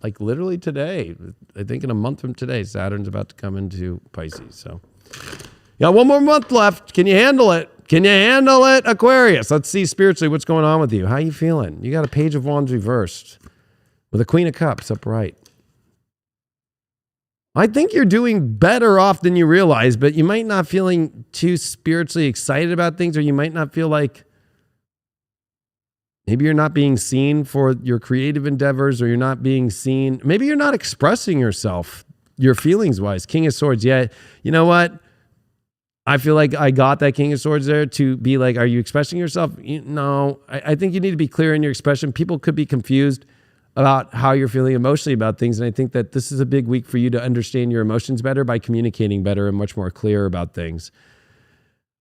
Like literally today. I think in a month from today, Saturn's about to come into Pisces. So you got one more month left. Can you handle it? Can you handle it, Aquarius? Let's see spiritually what's going on with you. How you feeling? You got a Page of Wands reversed with a Queen of Cups upright. I think you're doing better off than you realize, but you might not feeling too spiritually excited about things, or you might not feel like maybe you're not being seen for your creative endeavors, or you're not being seen. Maybe you're not expressing yourself, your feelings wise. King of Swords. Yeah. You know what? I feel like I got that King of Swords there to be like, are you expressing yourself? No, I think you need to be clear in your expression. People could be confused about how you're feeling emotionally about things. And I think that this is a big week for you to understand your emotions better by communicating better and much more clear about things.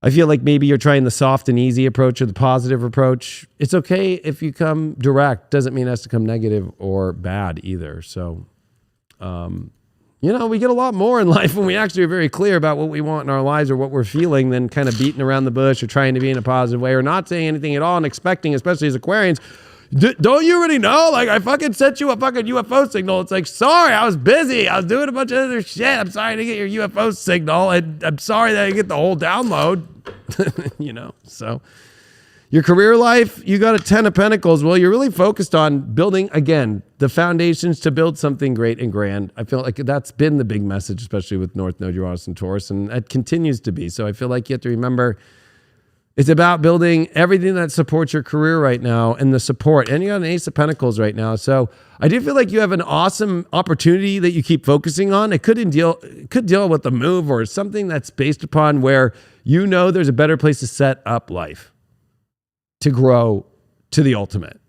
I feel like maybe you're trying the soft and easy approach or the positive approach. It's okay if you come direct. Doesn't mean it has to come negative or bad either. So, you know, we get a lot more in life when we actually are very clear about what we want in our lives or what we're feeling than kind of beating around the bush or trying to be in a positive way or not saying anything at all and expecting, especially as Aquarians, don't you already know? Like, I fucking sent you a fucking UFO signal. It's like, sorry, I was busy. I was doing a bunch of other shit. I'm sorry to get your UFO signal. And I'm sorry that I get the whole download. You know, so your career life, you got a 10 of Pentacles. Well, you're really focused on building, again, the foundations to build something great and grand. I feel like that's been the big message, especially with North Node, Uranus, and Taurus. And it continues to be. So I feel like you have to remember, it's about building everything that supports your career right now and the support. And you got an Ace of Pentacles right now. So I do feel like you have an awesome opportunity that you keep focusing on. It could deal with the move or something that's based upon where you know there's a better place to set up life to grow to the ultimate.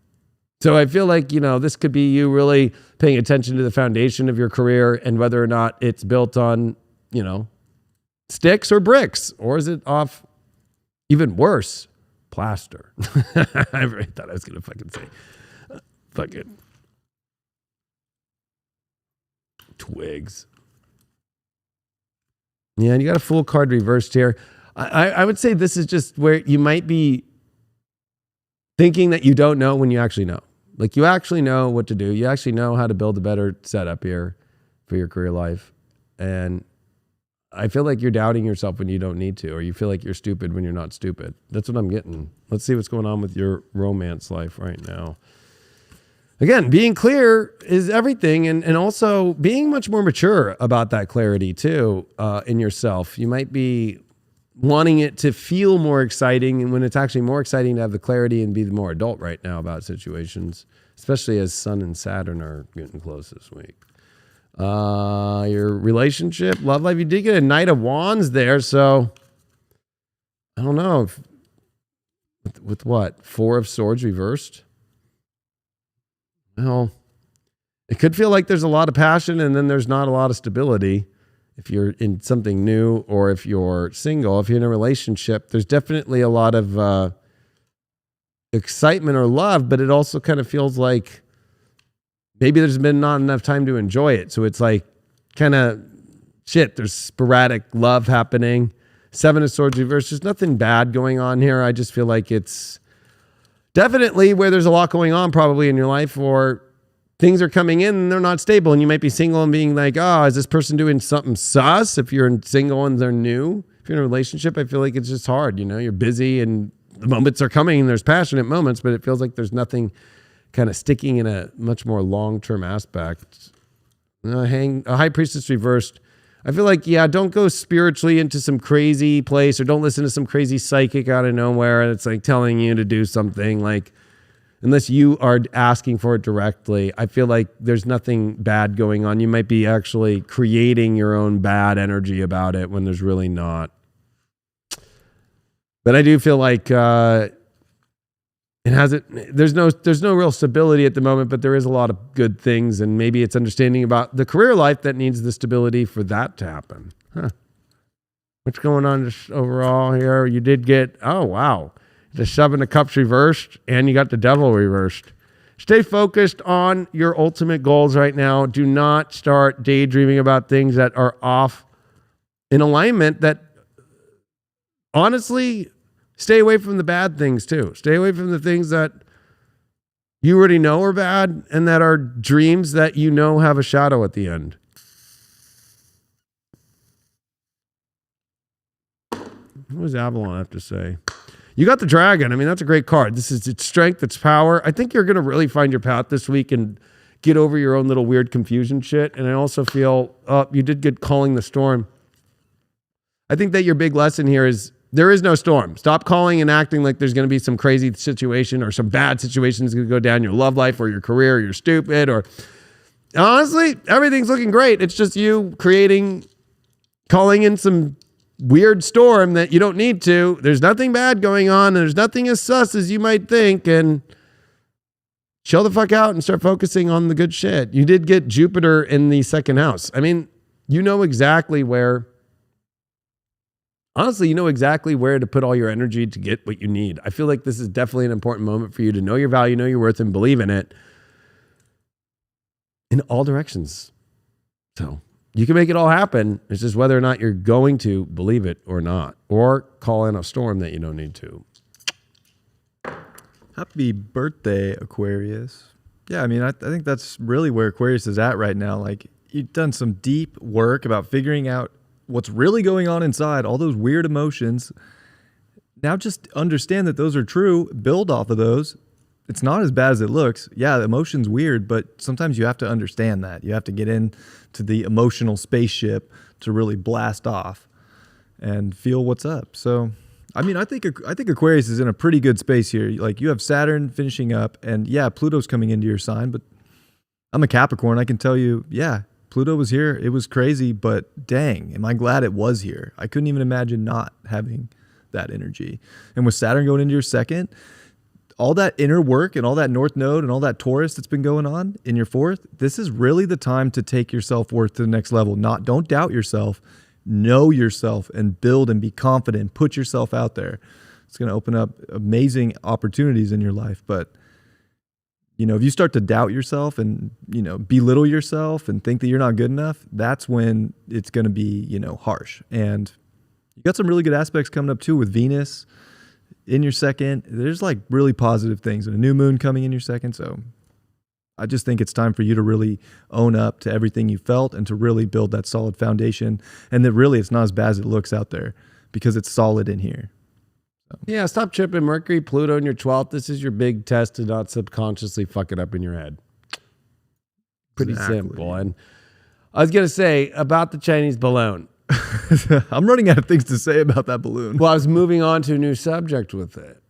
So I feel like, you know, this could be you really paying attention to the foundation of your career and whether or not it's built on, you know, sticks or bricks, or is it off, even worse, plaster. I really thought I was going to fucking say fucking twigs. Yeah, and you got a Fool card reversed here. I would say this is just where you might be thinking that you don't know when you actually know. Like, you actually know what to do. You actually know how to build a better setup here for your career life. And I feel like you're doubting yourself when you don't need to, or you feel like you're stupid when you're not stupid. That's what I'm getting. Let's see what's going on with your romance life right now. Again, being clear is everything, and also being much more mature about that clarity too in yourself. You might be wanting it to feel more exciting, and when it's actually more exciting to have the clarity and be the more adult right now about situations, especially as Sun and Saturn are getting close this week. Your relationship, love life, you did get a Knight of Wands there, so I don't know with what, Four of Swords reversed. Well, it could feel like there's a lot of passion and then there's not a lot of stability. If you're in something new or if you're single, if you're in a relationship, there's definitely a lot of excitement or love, but it also kind of feels like maybe there's been not enough time to enjoy it. So it's like kind of shit. There's sporadic love happening. 7 of Swords reversed. There's nothing bad going on here. I just feel like it's definitely where there's a lot going on probably in your life, or things are coming in and they're not stable. And you might be single and being like, oh, is this person doing something sus? If you're single and they're new, if you're in a relationship, I feel like it's just hard. You know, you're busy and the moments are coming and there's passionate moments, but it feels like there's nothing kind of sticking in a much more long-term aspect. A High Priestess reversed. I feel like, yeah, don't go spiritually into some crazy place, or don't listen to some crazy psychic out of nowhere. And it's like telling you to do something, like, unless you are asking for it directly. I feel like there's nothing bad going on. You might be actually creating your own bad energy about it when there's really not. But I do feel like there's no real stability at the moment, but there is a lot of good things, and maybe it's understanding about the career life that needs the stability for that to happen. What's going on just overall here? You did get, oh wow, the 7 of Cups reversed, and you got the Devil reversed. Stay focused on your ultimate goals right now. Do not start daydreaming about things that are off in alignment. That, honestly, stay away from the bad things too. Stay away from the things that you already know are bad and that are dreams that you know have a shadow at the end. What does Avalon have to say? You got the Dragon. I mean, that's a great card. This is its strength, its power. I think you're going to really find your path this week and get over your own little weird confusion shit. And I also feel you did get Calling the Storm. I think that your big lesson here is there is no storm. Stop calling and acting like there's going to be some crazy situation or some bad situation is going to go down in your love life or your career, or you're stupid, or honestly, everything's looking great. It's just you calling in some weird storm that you don't need to. There's nothing bad going on. There's nothing as sus as you might think, and chill the fuck out and start focusing on the good shit. You did get Jupiter in the 2nd house. I mean, you know exactly where to put all your energy to get what you need. I feel like this is definitely an important moment for you to know your value, know your worth, and believe in it in all directions. So you can make it all happen. It's just whether or not you're going to believe it or not, or call in a storm that you don't need to. Happy birthday, Aquarius. Yeah, I mean, I think that's really where Aquarius is at right now. Like, you've done some deep work about figuring out what's really going on inside, all those weird emotions. Now just understand that those are true, build off of those. It's not as bad as it looks. Yeah, the emotion's weird, but sometimes you have to understand that. You have to get into the emotional spaceship to really blast off and feel what's up. So, I mean, I think Aquarius is in a pretty good space here. Like, you have Saturn finishing up, and yeah, Pluto's coming into your sign, but I'm a Capricorn. I can tell you, yeah, Pluto was here. It was crazy, but dang, am I glad it was here. I couldn't even imagine not having that energy. And with Saturn going into your 2nd, all that inner work and all that North Node and all that Taurus that's been going on in your 4th, this is really the time to take your self-worth to the next level. Don't doubt yourself, know yourself and build and be confident, put yourself out there. It's going to open up amazing opportunities in your life. But you know, if you start to doubt yourself and, you know, belittle yourself and think that you're not good enough, that's when it's going to be, you know, harsh. And you got some really good aspects coming up too with Venus in your 2nd. There's like really positive things and a new moon coming in your 2nd. So I just think it's time for you to really own up to everything you felt and to really build that solid foundation. And that really it's not as bad as it looks out there because it's solid in here. So. Yeah, stop tripping Mercury, Pluto in your 12th. This is your big test to not subconsciously fuck it up in your head. Pretty simple. And I was going to say about the Chinese balloon. I'm running out of things to say about that balloon. Well, I was moving on to a new subject with it.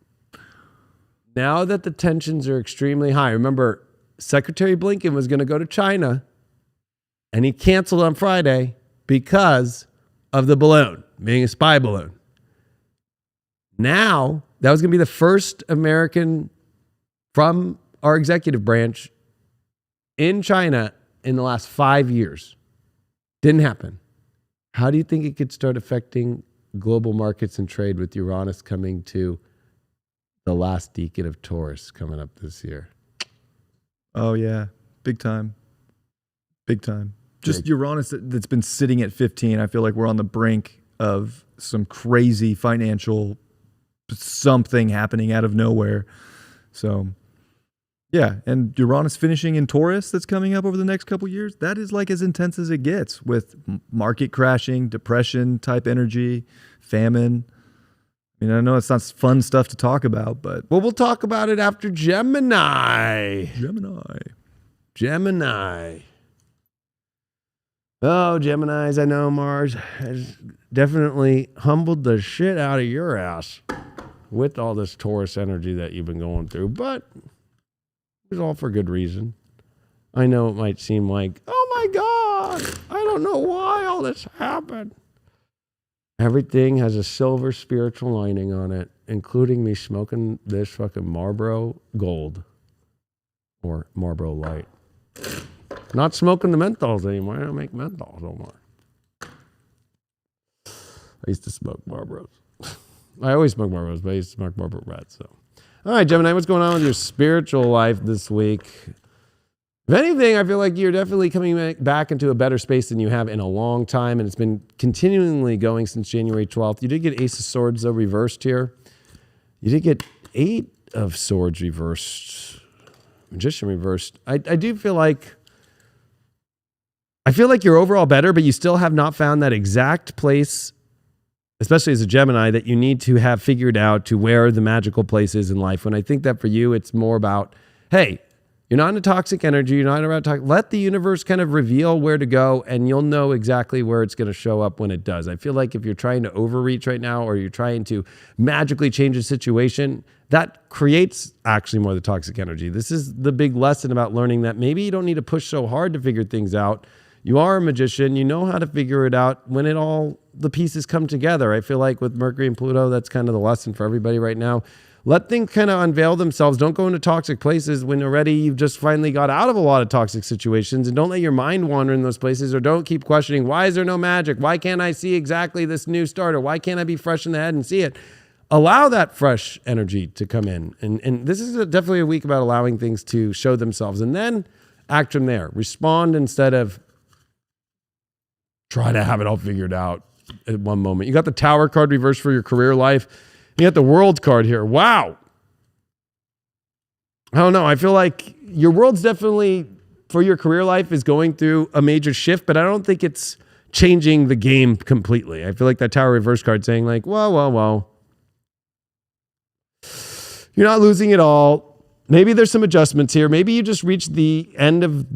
Now that the tensions are extremely high, remember, Secretary Blinken was going to go to China, and he canceled on Friday because of the balloon being a spy balloon. Now, that was going to be the first American from our executive branch in China in the last 5 years. Didn't happen. How do you think it could start affecting global markets and trade with Uranus coming to the last decan of Taurus coming up this year? Oh, yeah. Big time. Big time. Just Uranus that's been sitting at 15. I feel like we're on the brink of some crazy financial something happening out of nowhere. So, yeah. And Uranus finishing in Taurus that's coming up over the next couple years, that is like as intense as it gets with market crashing, depression type energy, famine. I mean, I know it's not fun stuff to talk about, but... Well, we'll talk about it after Gemini. Gemini. Oh, Geminis, I know Mars has definitely humbled the shit out of your ass with all this Taurus energy that you've been going through, but it's all for good reason. I know it might seem like, oh my God, I don't know why all this happened. Everything has a silver spiritual lining on it, including me smoking this fucking Marlboro Gold or Marlboro Light. Not smoking the menthols anymore. I don't make menthols no more. I used to smoke Marlboros. I always smoke Marlboros, but I used to smoke Marlboro Reds. So, all right, Gemini, what's going on with your spiritual life this week? If anything, I feel like you're definitely coming back into a better space than you have in a long time, and it's been continually going since January 12th. You did get Ace of Swords, though, reversed here. You did get 8 of Swords reversed. Magician reversed. I do feel like... I feel like you're overall better, but you still have not found that exact place, especially as a Gemini, that you need to have figured out to where the magical place is in life. When I think that for you, it's more about, hey, you're not in a toxic energy. You're not around toxic. Let the universe kind of reveal where to go, and you'll know exactly where it's going to show up when it does. I feel like if you're trying to overreach right now, or you're trying to magically change a situation, that creates actually more of the toxic energy. This is the big lesson about learning that maybe you don't need to push so hard to figure things out. You are a magician. You know how to figure it out when it all, the pieces come together. I feel like with Mercury and Pluto, that's kind of the lesson for everybody right now. Let things kind of unveil themselves. Don't go into toxic places when already you've just finally got out of a lot of toxic situations, and don't let your mind wander in those places, or don't keep questioning, why is there no magic? Why can't I see exactly this new start? Or why can't I be fresh in the head and see it? Allow that fresh energy to come in. And this is definitely a week about allowing things to show themselves, and then act from there. Respond instead of try to have it all figured out at one moment. You got the Tower card reversed for your career life. You got the World card here. Wow. I don't know. I feel like your world's definitely, for your career life, is going through a major shift, but I don't think it's changing the game completely. I feel like that Tower reverse card saying like, whoa. You're not losing it all. Maybe there's some adjustments here. Maybe you just reached the end of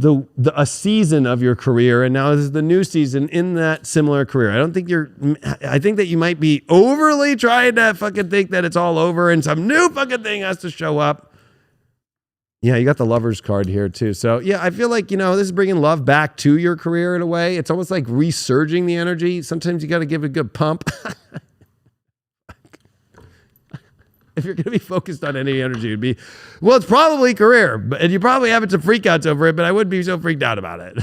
a season of your career, and now this is the new season in that similar career. I think that you might be overly trying to fucking think that it's all over and some new fucking thing has to show up. Yeah, you got the Lovers card here too. So yeah, I feel like, this is bringing love back to your career in a way. It's almost like resurging the energy. Sometimes you got to give it a good pump. If you're going to be focused on any energy, it'd be, well, it's probably career, and you're probably having some freakouts over it, but I wouldn't be so freaked out about it.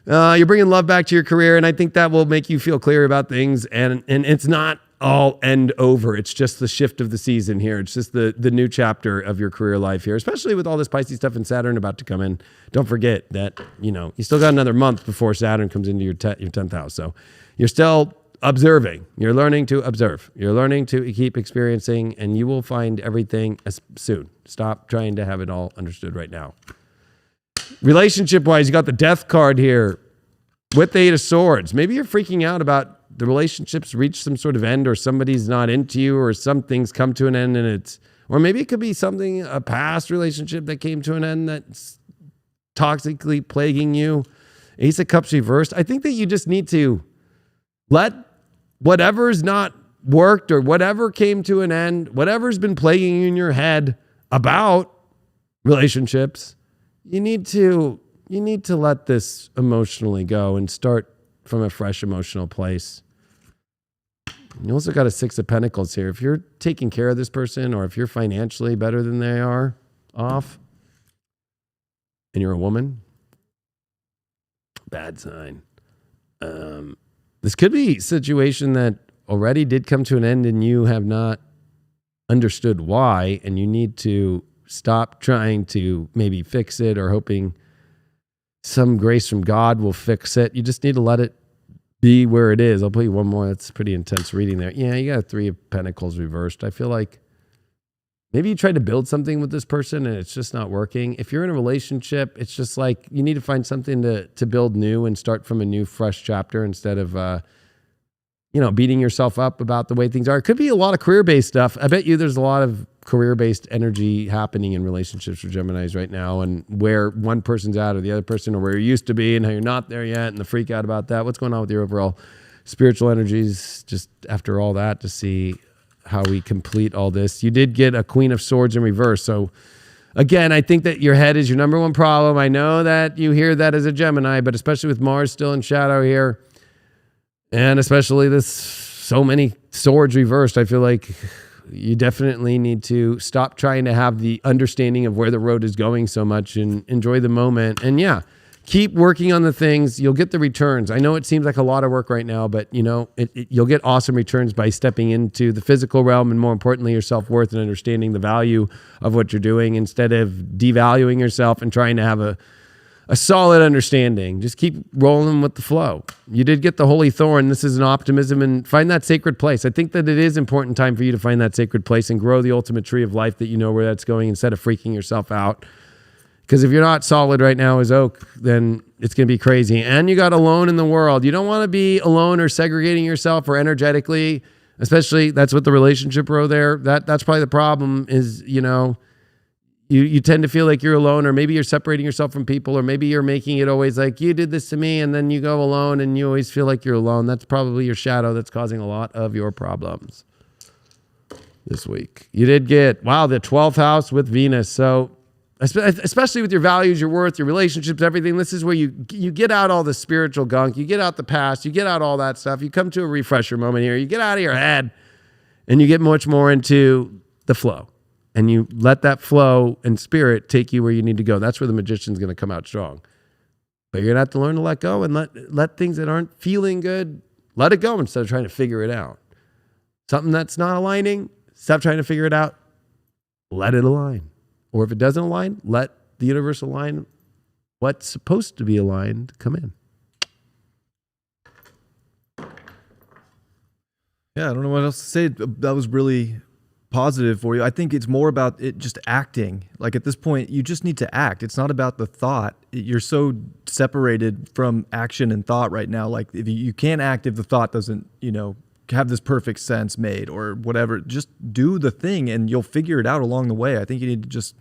You're bringing love back to your career, and I think that will make you feel clear about things, and it's not all end over. It's just the shift of the season here. It's just the new chapter of your career life here, especially with all this Pisces stuff and Saturn about to come in. Don't forget that, you still got another month before Saturn comes into your 10th house, so you're still observing. You're learning to observe. You're learning to keep experiencing, and you will find everything soon. Stop trying to have it all understood right now. Relationship-wise, you got the Death card here with the 8 of Swords. Maybe you're freaking out about the relationships reach some sort of end, or somebody's not into you, or something's come to an end, and or maybe it could be a past relationship that came to an end that's toxically plaguing you. Ace of Cups reversed. I think that you just need to let whatever's not worked, or whatever came to an end, whatever's been plaguing you in your head about relationships, you need to let this emotionally go and start from a fresh emotional place. You also got a 6 of Pentacles here. If you're taking care of this person, or if you're financially better than they are off, and you're a woman, bad sign. This could be a situation that already did come to an end and you have not understood why, and you need to stop trying to maybe fix it or hoping some grace from God will fix it. You just need to let it be where it is. I'll put you one more. That's pretty intense reading there. Yeah, you got a 3 of Pentacles reversed. I feel like maybe you tried to build something with this person and it's just not working. If you're in a relationship, it's just like you need to find something to build new and start from a new, fresh chapter instead of, beating yourself up about the way things are. It could be a lot of career-based stuff. I bet you there's a lot of career-based energy happening in relationships for Geminis right now, and where one person's at or the other person, or where you used to be and how you're not there yet, and the freak out about that. What's going on with your overall spiritual energies just after all that, to see how we complete all this. You did get a Queen of Swords in reverse. So again, I think that your head is your number one problem. I know that you hear that as a Gemini, but especially with Mars still in shadow here, and especially this so many swords reversed, I feel like you definitely need to stop trying to have the understanding of where the road is going so much and enjoy the moment. And yeah, keep working on the things. You'll get the returns. I know it seems like a lot of work right now, but you'll get awesome returns by stepping into the physical realm, and more importantly, your self-worth and understanding the value of what you're doing instead of devaluing yourself and trying to have a solid understanding. Just keep rolling with the flow. You did get the Holy Thorn. This is an optimism, and find that sacred place. I think that it is important time for you to find that sacred place and grow the ultimate tree of life that you know where that's going, instead of freaking yourself out. Because if you're not solid right now as oak, then it's going to be crazy. And you got alone in the world. You don't want to be alone or segregating yourself or energetically, especially that's what the relationship row there. That's probably the problem is, you tend to feel like you're alone, or maybe you're separating yourself from people, or maybe you're making it always like you did this to me, and then you go alone and you always feel like you're alone. That's probably your shadow that's causing a lot of your problems this week. You did get, the 12th house with Venus. So especially with your values, your worth, your relationships, everything, this is where you get out all the spiritual gunk, you get out the past, you get out all that stuff. You come to a refresher moment here. You get out of your head and you get much more into the flow. And you let that flow and spirit take you where you need to go. That's where the magician's going to come out strong. But you're going to have to learn to let go and let things that aren't feeling good, let it go instead of trying to figure it out. Something that's not aligning, stop trying to figure it out. Let it align. Or if it doesn't align, let the universe align what's supposed to be aligned come in. Yeah, I don't know what else to say. That was really positive for you. I think it's more about it just acting. Like at this point, you just need to act. It's not about the thought. You're so separated from action and thought right now. Like if you can't act if the thought doesn't, have this perfect sense made or whatever. Just do the thing and you'll figure it out along the way. I think you need to just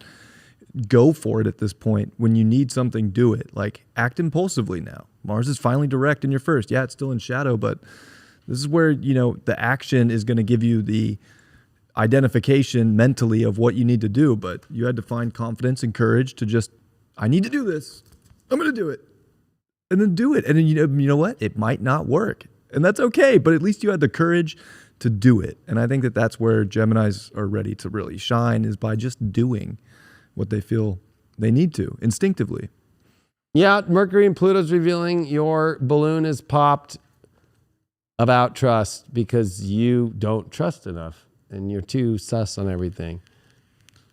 go for it at this point. When you need something, do it. Like act impulsively now. Mars is finally direct in your first. Yeah, it's still in shadow, but this is where, the action is going to give you the identification mentally of what you need to do, but you had to find confidence and courage to just, I need to do this. I'm going to do it. And then do it. And then, you know what? It might not work. And that's okay, but at least you had the courage to do it. And I think that that's where Geminis are ready to really shine, is by just doing what they feel they need to instinctively. Yeah, Mercury and Pluto's revealing your balloon is popped about trust because you don't trust enough. And you're too sus on everything.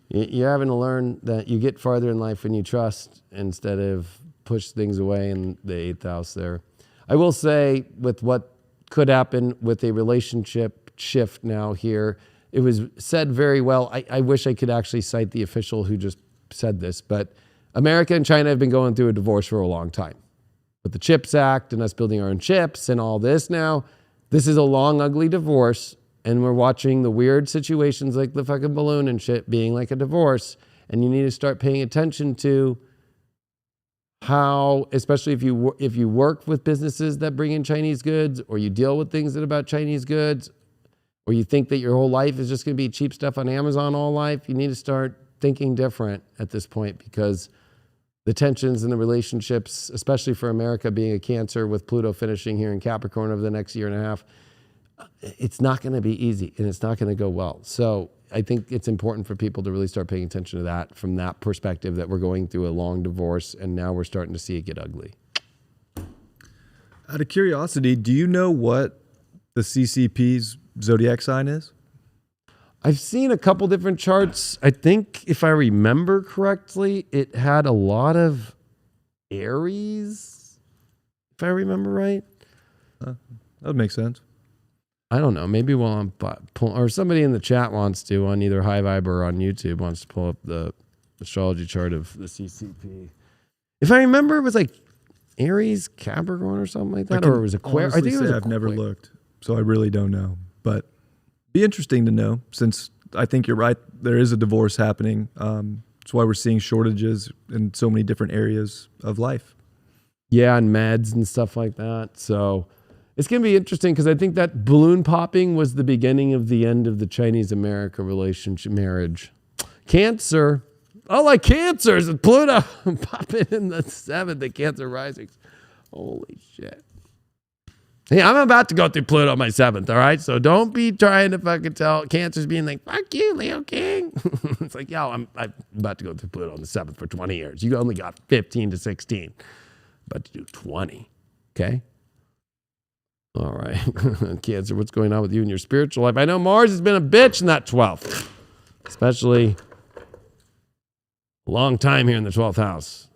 You're having to learn that you get farther in life when you trust instead of push things away in the 8th house there. I will say, with what could happen with a relationship shift now here, it was said very well. I wish I could actually cite the official who just said this, but America and China have been going through a divorce for a long time. With the CHIPS Act and us building our own chips and all this now, this is a long, ugly divorce. And we're watching the weird situations like the fucking balloon and shit being like a divorce. And you need to start paying attention to how, especially if you work with businesses that bring in Chinese goods, or you deal with things that are about Chinese goods, or you think that your whole life is just going to be cheap stuff on Amazon all life, you need to start thinking different at this point, because the tensions in the relationships, especially for America being a Cancer with Pluto finishing here in Capricorn over the next year and a half, it's not going to be easy and it's not going to go well. So I think it's important for people to really start paying attention to that from that perspective, that we're going through a long divorce and now we're starting to see it get ugly. Out of curiosity, do you know what the CCP's zodiac sign is? I've seen a couple different charts. I think if I remember correctly, it had a lot of Aries, if I remember right. That would make sense. I don't know. Maybe while I'm or somebody in the chat wants to, on either High Vibe or on YouTube, wants to pull up the astrology chart of the CCP. If I remember, it was like Aries, Capricorn, or something like that, or it was Aquarius. I think it was. I've never looked, so I really don't know. But be interesting to know, since I think you're right. There is a divorce happening. That's why we're seeing shortages in so many different areas of life. Yeah, and meds and stuff like that. So it's going to be interesting, because I think that balloon popping was the beginning of the end of the Chinese-America relationship marriage. Cancer. Oh, like Cancers with Pluto popping in the 7th, the Cancer risings. Holy shit. Hey, I'm about to go through Pluto on my 7th, all right? So don't be trying to fucking tell Cancers being like, fuck you, Leo King. It's like, yo, I'm about to go through Pluto on the 7th for 20 years. You only got 15 to 16. About to do 20, okay? All right. Cancer, what's going on with you in your spiritual life? I know Mars has been a bitch in that 12th, especially a long time here in the 12th house.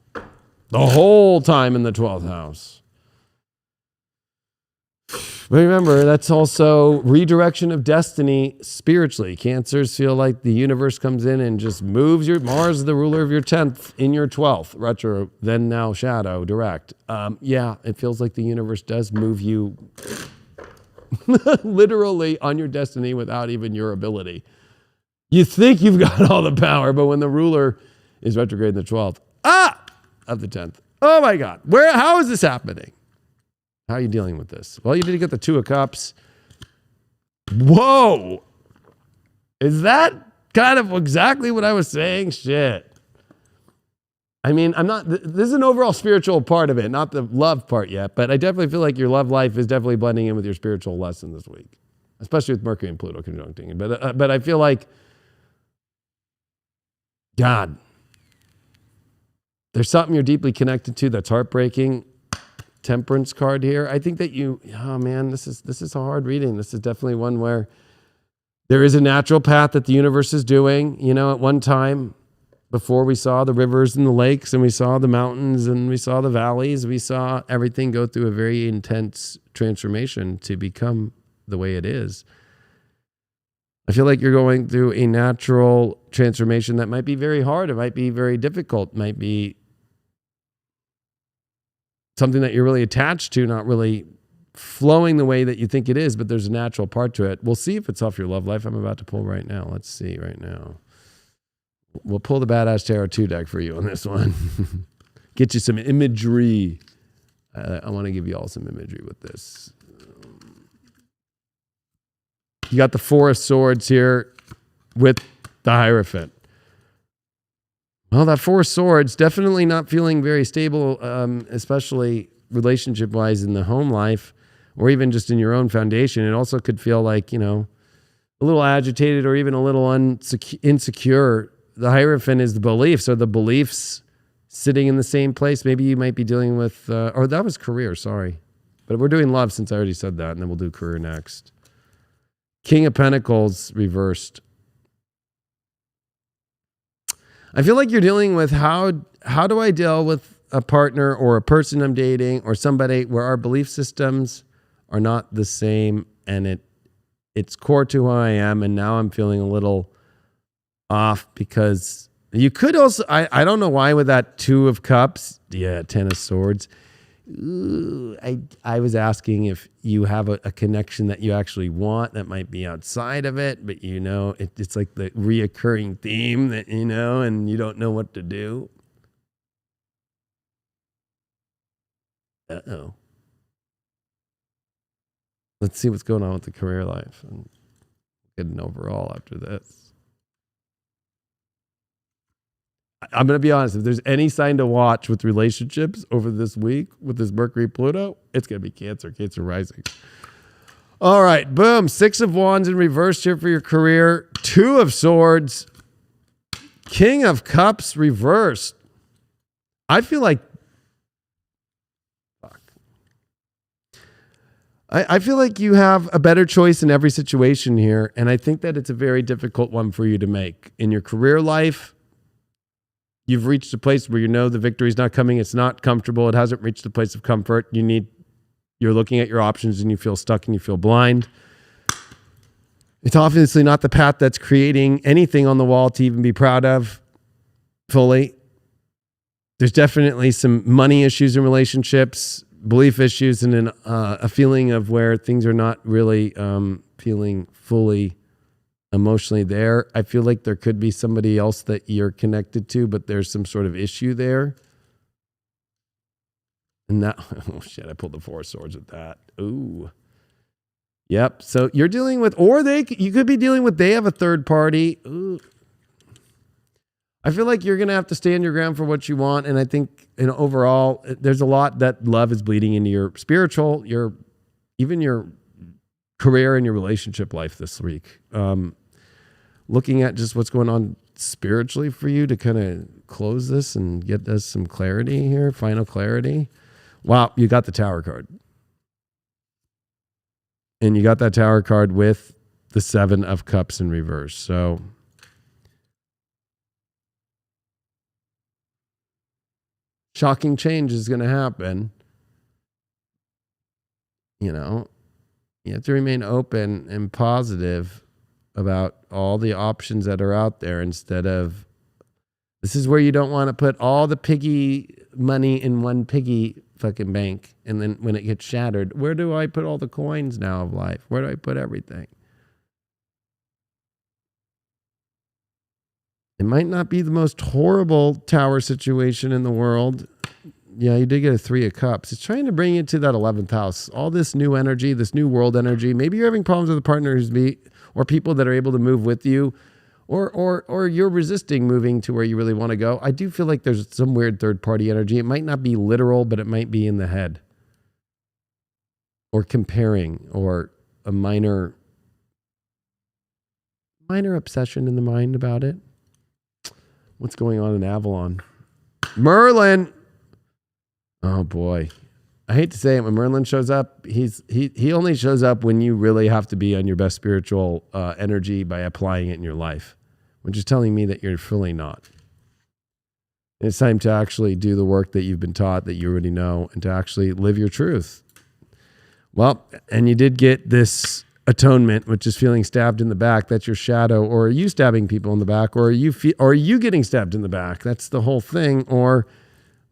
The whole time in the 12th house. But remember, that's also redirection of destiny spiritually. Cancers feel like the universe comes in and just moves your Mars, the ruler of your 10th, in your 12th, retro, then now shadow, direct. Yeah, it feels like the universe does move you literally on your destiny without even your ability. You think you've got all the power, but when the ruler is retrograde in the 12th, of the 10th. Oh my God. How is this happening? How are you dealing with this? Well, you did get the 2 of Cups. Whoa. Is that kind of exactly what I was saying? Shit. I mean, this is an overall spiritual part of it, not the love part yet, but I definitely feel like your love life is definitely blending in with your spiritual lesson this week, especially with Mercury and Pluto conjuncting. But I feel like, God, there's something you're deeply connected to that's heartbreaking. Temperance card here. I think that oh man, this is a hard reading. This is definitely one where there is a natural path that the universe is doing. You know, at one time, before we saw the rivers and the lakes, and we saw the mountains and we saw the valleys, we saw everything go through a very intense transformation to become the way it is. I feel like you're going through a natural transformation that might be very hard. It might be very difficult. It might be something that you're really attached to, not really flowing the way that you think it is, but there's a natural part to it. We'll see if it's off your love life. I'm about to pull right now. Let's see right now. We'll pull the Badass Tarot 2 deck for you on this one. Get you some imagery. I want to give you all some imagery with this. You got the 4 of Swords here with the Hierophant. Well, that 4 of Swords, definitely not feeling very stable, especially relationship-wise in the home life, or even just in your own foundation. It also could feel like, a little agitated or even a little insecure. The Hierophant is the belief, so the beliefs sitting in the same place. Maybe you might be dealing with, or that was career, sorry. But we're doing love since I already said that, and then we'll do career next. King of Pentacles reversed. I feel like you're dealing with how do I deal with a partner or a person I'm dating or somebody where our belief systems are not the same, and it's core to who I am, and now I'm feeling a little off because you could also, I don't know why with that 2 of Cups, 10 of Swords. Ooh, I was asking if you have a connection that you actually want that might be outside of it, but it's like the reoccurring theme that and you don't know what to do. Uh-oh. Let's see what's going on with the career life and get an overall after this. I'm going to be honest, if there's any sign to watch with relationships over this week with this Mercury Pluto, it's going to be Cancer rising. All right, boom. 6 of Wands in reverse here for your career. 2 of Swords. King of Cups reversed. I feel like, I feel like you have a better choice in every situation here. And I think that it's a very difficult one for you to make. In your career life, you've reached a place where you know the victory's not coming. It's not comfortable. It hasn't reached a place of comfort. You're looking at your options and you feel stuck and you feel blind. It's obviously not the path that's creating anything on the wall to even be proud of fully. There's definitely some money issues in relationships, belief issues, and a feeling of where things are not really feeling fully emotionally there. I feel like there could be somebody else that you're connected to, but there's some sort of issue there. And that, oh shit, I pulled the 4 of Swords with that. Ooh. Yep. So you're dealing with, you could be dealing with, they have a third party. Ooh. I feel like you're going to have to stand your ground for what you want. And I think, overall, there's a lot that love is bleeding into your spiritual, even your career and your relationship life this week. Looking at just what's going on spiritually for you to kind of close this and get us some clarity here, final clarity. Wow, you got the Tower card. And you got that Tower card with the 7 of Cups in reverse. So shocking change is going to happen. You have to remain open and positive about all the options that are out there instead of, this is where you don't want to put all the piggy money in one piggy fucking bank. And then when it gets shattered, where do I put all the coins now of life? Where do I put everything? It might not be the most horrible Tower situation in the world. Yeah, you did get a 3 of Cups. It's trying to bring you to that 11th house. All this new energy, this new world energy. Maybe you're having problems with a partner or people that are able to move with you, or you're resisting moving to where you really want to go. I do feel like there's some weird third party energy. It might not be literal, but it might be in the head, or comparing, or a minor obsession in the mind about it. What's going on in Avalon? Merlin. Oh boy. I hate to say it, when Merlin shows up, he only shows up when you really have to be on your best spiritual energy by applying it in your life, which is telling me that you're fully not. And it's time to actually do the work that you've been taught, that you already know, and to actually live your truth. Well, and you did get this atonement, which is feeling stabbed in the back. That's your shadow. Or are you stabbing people in the back? Or are you getting stabbed in the back? That's the whole thing. Or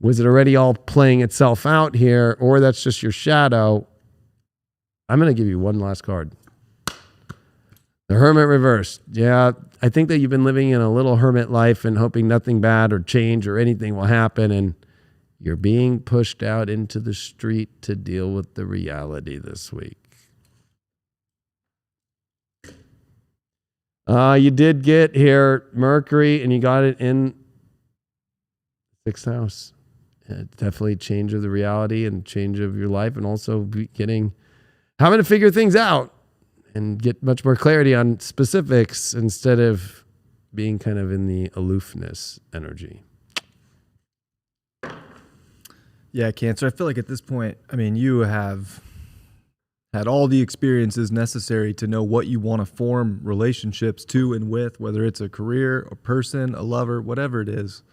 was it already all playing itself out here? Or that's just your shadow? I'm going to give you one last card. The Hermit reversed. Yeah, I think that you've been living in a little hermit life and hoping nothing bad or change or anything will happen. And you're being pushed out into the street to deal with the reality this week. You did get here Mercury, and you got it in 6th house. Definitely change of the reality and change of your life, and also having to figure things out and get much more clarity on specifics instead of being kind of in the aloofness energy. Yeah, Cancer. I feel like at this point, you have had all the experiences necessary to know what you want to form relationships to and with, whether it's a career, a person, a lover, whatever it is.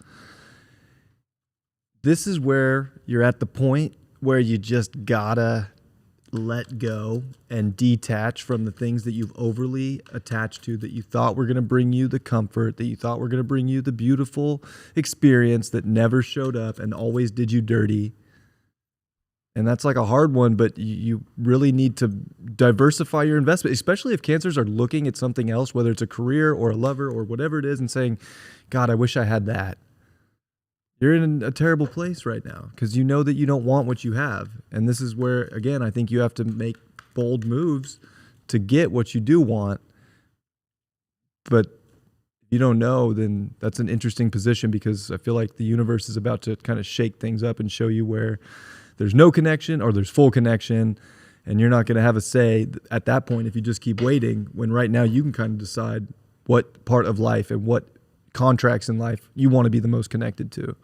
This is where you're at the point where you just gotta let go and detach from the things that you've overly attached to, that you thought were going to bring you the comfort, that you thought were going to bring you the beautiful experience that never showed up and always did you dirty. And that's like a hard one, but you really need to diversify your investment, especially if Cancers are looking at something else, whether it's a career or a lover or whatever it is, and saying, God, I wish I had that. You're in a terrible place right now because you know that you don't want what you have. And this is where, again, I think you have to make bold moves to get what you do want. But if you don't know, then that's an interesting position, because I feel like the universe is about to kind of shake things up and show you where there's no connection or there's full connection. And you're not going to have a say at that point if you just keep waiting, when right now you can kind of decide what part of life and what contracts in life you want to be the most connected to.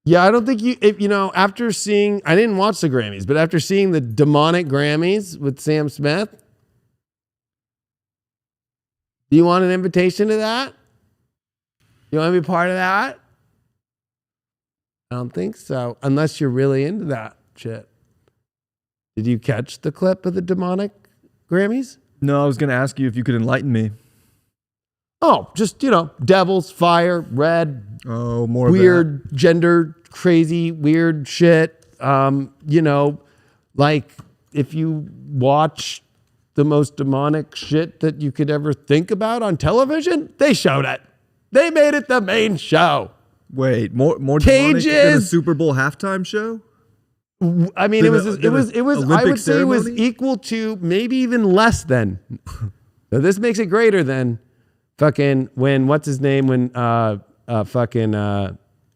Yeah, I don't think after seeing, I didn't watch the Grammys, but after seeing the demonic Grammys with Sam Smith, do you want an invitation to that? You want to be part of that? I don't think so, unless you're really into that shit. Did you catch the clip of the demonic Grammys? No, I was going to ask you if you could enlighten me. Oh, just, devils, fire, red. Oh, more weird, gender, crazy, weird shit. Like if you watch the most demonic shit that you could ever think about on television, they showed it. They made it the main show. Wait, more Cages. Demonic than a Super Bowl halftime show? I mean, it was. I would say it was equal to, maybe even less than. So this makes it greater than fucking when what's his name when The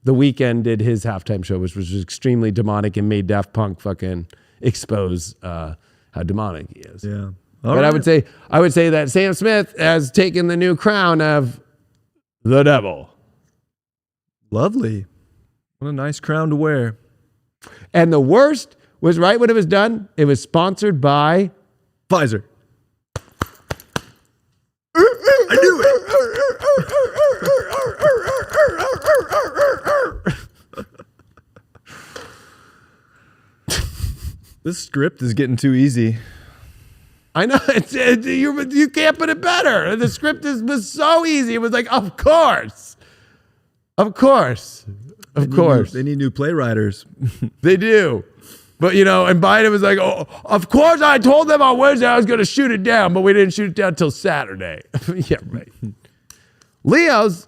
Weeknd did his halftime show, which was extremely demonic and made Daft Punk fucking expose how demonic he is. Yeah, but I would say that Sam Smith has taken the new crown of the devil. Lovely, what a nice crown to wear. And the worst was right when it was done. It was sponsored by Pfizer. I knew it. This script is getting too easy. I know. You can't put it better. The script was so easy. It was like, of course. Of course. Of course. They need new playwriters. They do. But, and Biden was like, oh, of course I told them on Wednesday I was going to shoot it down, but we didn't shoot it down until Saturday. Yeah, right. Leo's.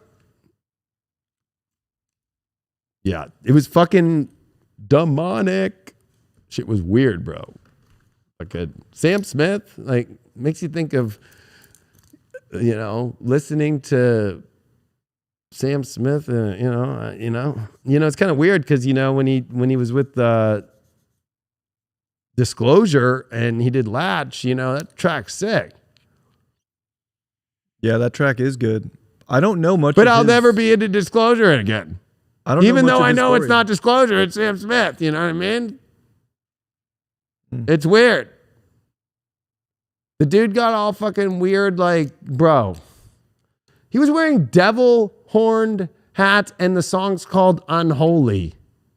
Yeah, it was fucking demonic. Shit was weird, bro. Like Sam Smith, makes you think of, listening to Sam Smith, it's kind of weird because when he was with Disclosure and he did Latch, that track's sick. Yeah, that track is good. I don't know much, but I'll never be into Disclosure again. I don't, even though I know it's not Disclosure, it's Sam Smith. You know what I mean? It's weird. The dude got all fucking weird, bro. He was wearing devil horned hats, and the song's called Unholy.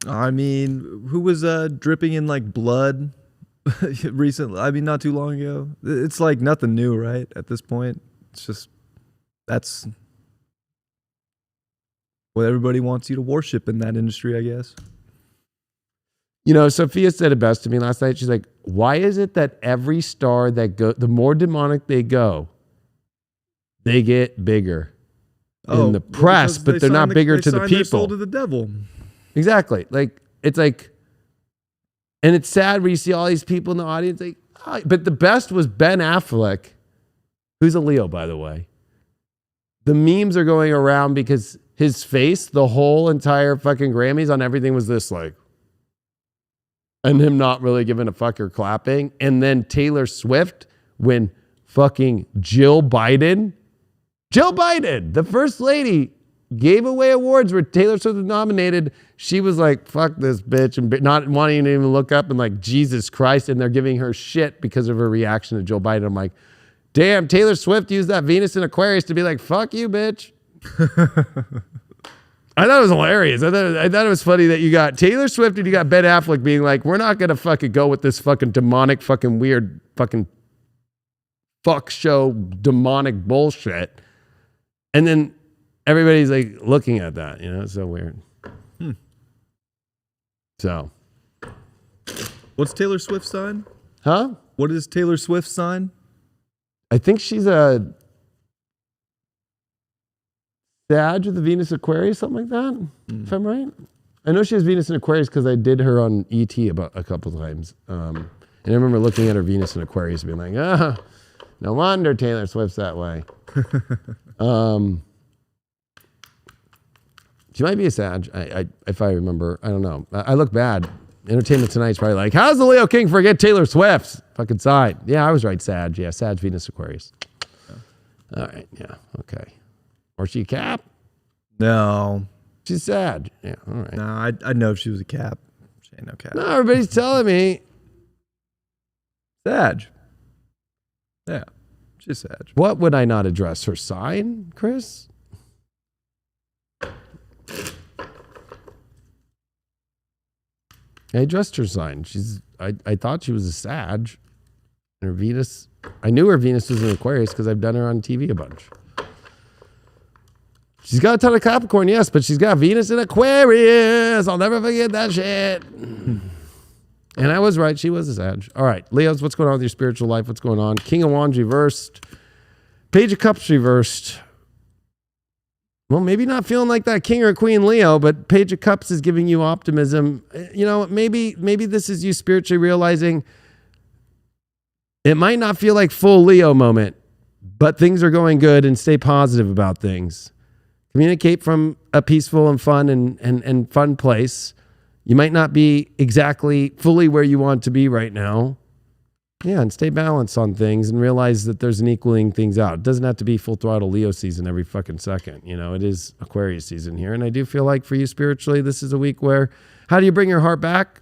I mean, who was dripping in blood recently? I mean, not too long ago. It's nothing new, right? At this point, it's just that's what everybody wants you to worship in that industry, I guess. Sophia said it best to me last night. She's like, "Why is it that every star that the more demonic they go, they get bigger?" In the press, but they're not bigger to the people. Their soul to the devil. Exactly. It's and it's sad where you see all these people in the audience. But the best was Ben Affleck, who's a Leo, by the way. The memes are going around because his face, the whole entire fucking Grammys on everything was this and him not really giving a fuck or clapping. And then Taylor Swift, when fucking Jill Biden, the first lady, gave away awards where Taylor Swift was nominated. She was like, fuck this bitch, and not wanting to even look up and Jesus Christ. And they're giving her shit because of her reaction to Joe Biden. I'm like, damn, Taylor Swift used that Venus in Aquarius to be like, fuck you, bitch. I thought it was hilarious. I thought it was funny that you got Taylor Swift and you got Ben Affleck being like, we're not going to fucking go with this fucking demonic, fucking weird, fucking fuck show, demonic bullshit. And then everybody's looking at that, it's so weird. So. What's Taylor Swift's sign? Huh? What is Taylor Swift's sign? I think she's a Sag with the Venus Aquarius, something like that, if I'm right. I know she has Venus in Aquarius because I did her on ET about a couple times. And I remember looking at her Venus in Aquarius and being like, no wonder Taylor Swift's that way. She might be a Sag, if I remember. I don't know. I look bad. Entertainment Tonight's probably like, how's the Leo King forget Taylor Swift's fucking sign? Yeah, I was right, Sag. Yeah, Sag, Venus, Aquarius. All right, yeah, okay. Or she a Cap? No. She's Sag. Yeah, all right. No, I'd know if she was a Cap. She ain't no Cap. No, everybody's telling me. Sag. Yeah, she's Sag. What would I not address? Her sign, Chris? I addressed her sign. I thought she was a Sag. And her Venus, I knew her Venus was in Aquarius because I've done her on TV a bunch. She's got a ton of Capricorn, yes, but she's got Venus in Aquarius. I'll never forget that shit. And I was right. She was a Sag. All right, Leos, what's going on with your spiritual life? What's going on? King of Wands reversed. Page of Cups reversed. Well, maybe not feeling like that King or Queen Leo, but Page of Cups is giving you optimism. You know, maybe this is you spiritually realizing it might not feel like full Leo moment, but things are going good, and stay positive about things. Communicate from a peaceful and fun and fun place. You might not be exactly fully where you want to be right now. Yeah, and stay balanced on things and realize that there's an equaling things out. It doesn't have to be full throttle Leo season every fucking second. You know, it is Aquarius season here. And I do feel like for you spiritually, this is a week where, how do you bring your heart back?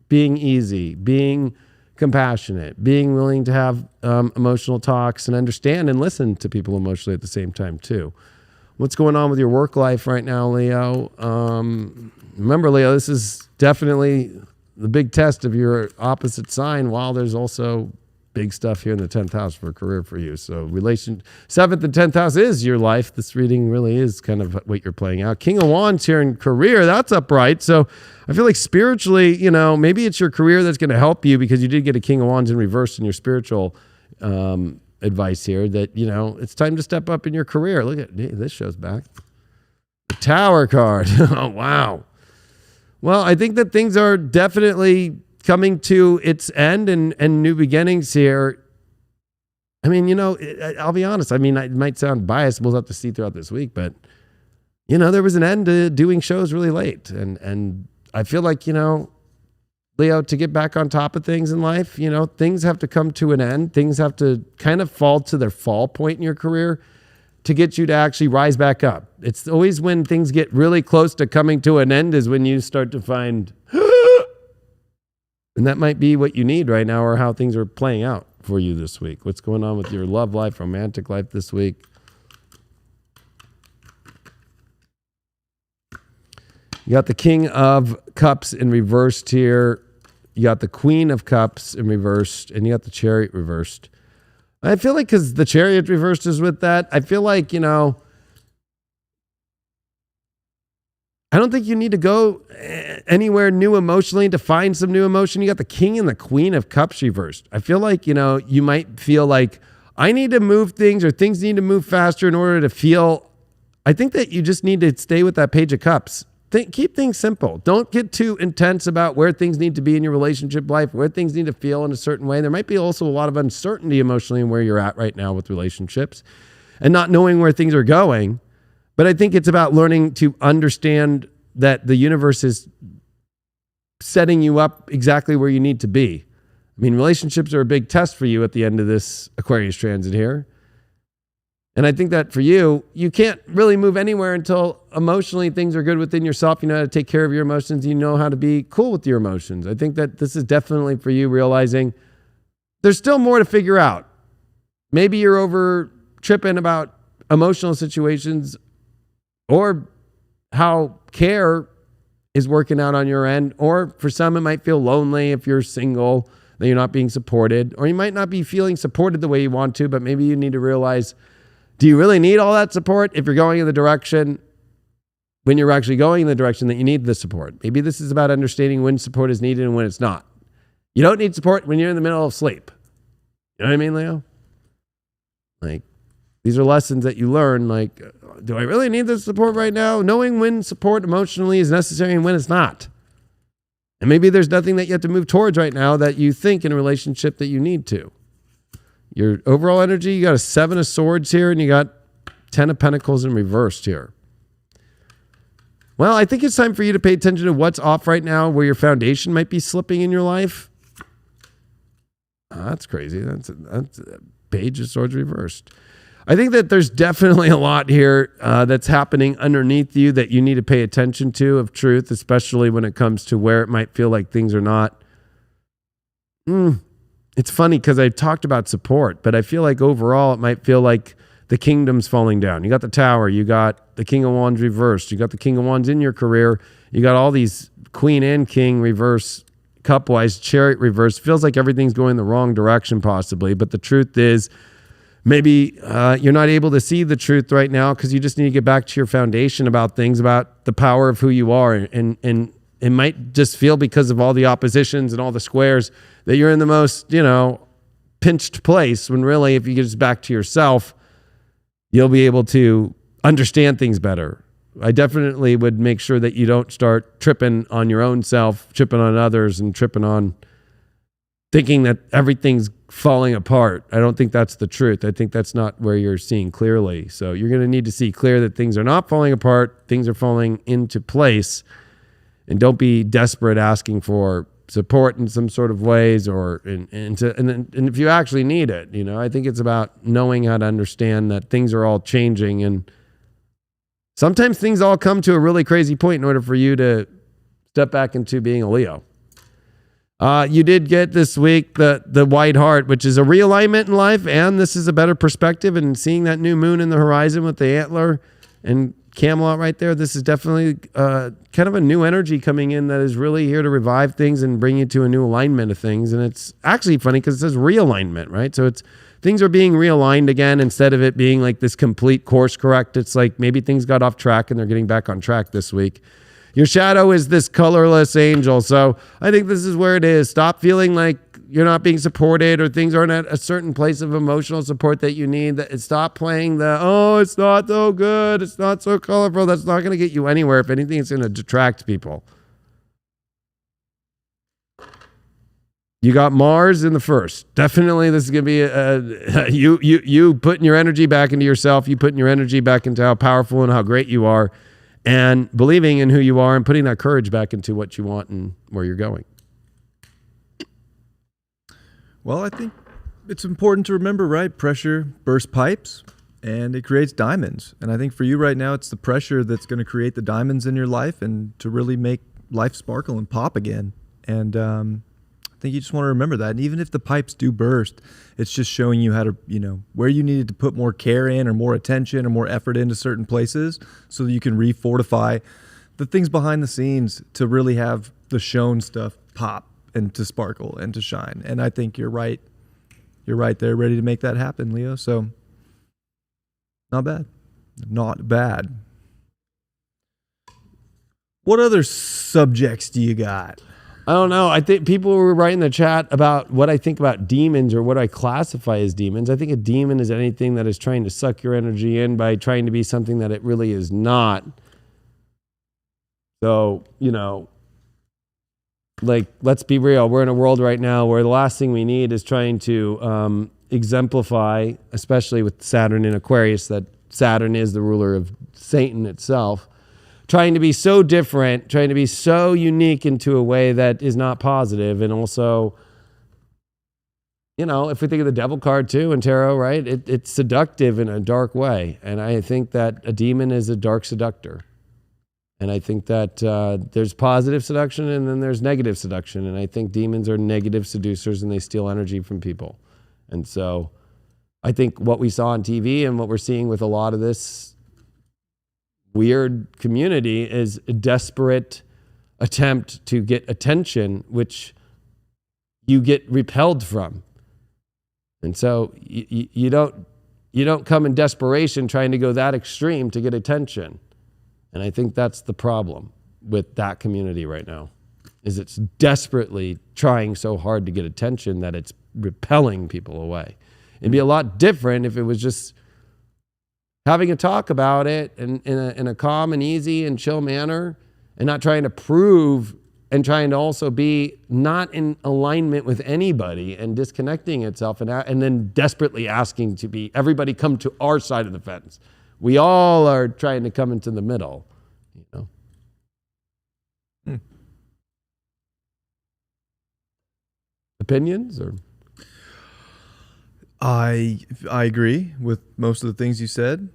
Being easy, being compassionate, being willing to have emotional talks and understand and listen to people emotionally at the same time too. What's going on with your work life right now, Leo? Remember, Leo, this is definitely the big test of your opposite sign, while there's also big stuff here in the 10th house for career for you. So 7th and 10th house is your life. This reading really is kind of what you're playing out. King of Wands here in career, that's upright. So I feel like spiritually, you know, maybe it's your career that's going to help you, because you did get a King of Wands in reverse in your spiritual advice here, that, you know, it's time to step up in your career. Look at this, shows back. The Tower card. Oh, wow. Well, I think that things are definitely coming to its end and new beginnings here. I mean, you know, I'll be honest. I mean, it might sound biased. We'll have to see throughout this week, but, you know, there was an end to doing shows really late. And I feel like, you know, Leo, to get back on top of things in life, you know, things have to come to an end. Things have to kind of fall to their fall point in your career to get you to actually rise back up. It's always when things get really close to coming to an end is when you start to find, and that might be what you need right now, or how things are playing out for you this week. What's going on with your love life, romantic life this week? You got the King of Cups in reversed here. You got the Queen of Cups in reversed, and you got the Chariot reversed. I feel like, because the Chariot reversed is with that, I feel like, you know, I don't think you need to go anywhere new emotionally to find some new emotion. You got the King and the Queen of Cups reversed. I feel like, you know, you might feel like, I need to move things, or things need to move faster in order to feel. I think that you just need to stay with that Page of Cups. Keep things simple. Don't get too intense about where things need to be in your relationship life, where things need to feel in a certain way. There might be also a lot of uncertainty emotionally in where you're at right now with relationships and not knowing where things are going. But I think it's about learning to understand that the universe is setting you up exactly where you need to be. I mean, relationships are a big test for you at the end of this Aquarius transit here. And I think that for you, you can't really move anywhere until emotionally things are good within yourself. You know how to take care of your emotions. You know how to be cool with your emotions. I think that this is definitely for you, realizing there's still more to figure out. Maybe you're over tripping about emotional situations, or how care is working out on your end. Or for some, it might feel lonely if you're single, that you're not being supported. Or you might not be feeling supported the way you want to, but maybe you need to realize, do you really need all that support if you're going in the direction, when you're actually going in the direction that you need the support? Maybe this is about understanding when support is needed and when it's not. You don't need support when you're in the middle of sleep. You know what I mean, Leo? Like, these are lessons that you learn. Like, do I really need this support right now? Knowing when support emotionally is necessary and when it's not. And maybe there's nothing that you have to move towards right now that you think in a relationship that you need to. Your overall energy, you got a 7 of Swords here, and you got 10 of Pentacles in reversed here. Well, I think it's time for you to pay attention to what's off right now, where your foundation might be slipping in your life. Oh, that's crazy. That's a page of swords reversed. I think that there's definitely a lot here that's happening underneath you that you need to pay attention to of truth, especially when it comes to where it might feel like things are not. It's funny because I talked about support, but I feel like overall it might feel like the kingdom's falling down. You got the Tower, you got the King of Wands reversed, you got the King of Wands in your career, you got all these Queen and King reverse, cup-wise, Chariot reverse. Feels like everything's going the wrong direction possibly, but the truth is maybe you're not able to see the truth right now because you just need to get back to your foundation about things, about the power of who you are. And it might just feel because of all the oppositions and all the squares that you're in the most, pinched place, when really if you get just back to yourself, you'll be able to understand things better. I definitely would make sure that you don't start tripping on your own self, tripping on others, and tripping on thinking that everything's falling apart. I don't think that's the truth. I think that's not where you're seeing clearly. So you're going to need to see clear that things are not falling apart, things are falling into place, and don't be desperate asking for support in some sort of ways, or and if you actually need it, I think it's about knowing how to understand that things are all changing, and sometimes things all come to a really crazy point in order for you to step back into being a Leo. You did get this week the white heart, which is a realignment in life, and this is a better perspective, and seeing that new moon in the horizon with the antler and Camelot right there. This is definitely kind of a new energy coming in that is really here to revive things and bring you to a new alignment of things. And it's actually funny because it says realignment, right? So it's things are being realigned again instead of it being like this complete course correct. It's like maybe things got off track and they're getting back on track this week. Your shadow is this colorless angel. So I think this is where it is. Stop feeling like you're not being supported or things aren't at a certain place of emotional support that you need. Stop playing it's not so good, it's not so colorful. That's not going to get you anywhere. If anything, it's going to detract people. You got Mars in the first. Definitely this is going to be you putting your energy back into yourself, you putting your energy back into how powerful and how great you are, and believing in who you are and putting that courage back into what you want and where you're going. Well, I think it's important to remember, right? Pressure bursts pipes and it creates diamonds. And I think for you right now, it's the pressure that's going to create the diamonds in your life and to really make life sparkle and pop again. And I think you just want to remember that. And even if the pipes do burst, it's just showing you how to, where you needed to put more care in or more attention or more effort into certain places so that you can refortify the things behind the scenes to really have the shown stuff pop and to sparkle and to shine. And I think you're right. You're right there, ready to make that happen, Leo. So not bad. Not bad. What other subjects do you got? I don't know. I think people were writing in the chat about what I think about demons or what I classify as demons. I think a demon is anything that is trying to suck your energy in by trying to be something that it really is not. So, let's be real. We're in a world right now where the last thing we need is trying to exemplify, especially with Saturn in Aquarius, that Saturn is the ruler of Satan itself, trying to be so different, trying to be so unique into a way that is not positive. And also, if we think of the devil card too in tarot, right, it's seductive in a dark way. And I think that a demon is a dark seductor. And I think that there's positive seduction and then there's negative seduction. And I think demons are negative seducers and they steal energy from people. And so I think what we saw on TV and what we're seeing with a lot of this weird community is a desperate attempt to get attention, which you get repelled from. And so you don't come in desperation trying to go that extreme to get attention. And I think that's the problem with that community right now, is it's desperately trying so hard to get attention that it's repelling people away. It'd be a lot different if it was just having a talk about it in a calm and easy and chill manner and not trying to prove and trying to also be not in alignment with anybody and disconnecting itself and then desperately asking to be everybody come to our side of the fence. We all are trying to come into the middle, Opinions or? I agree with most of the things you said.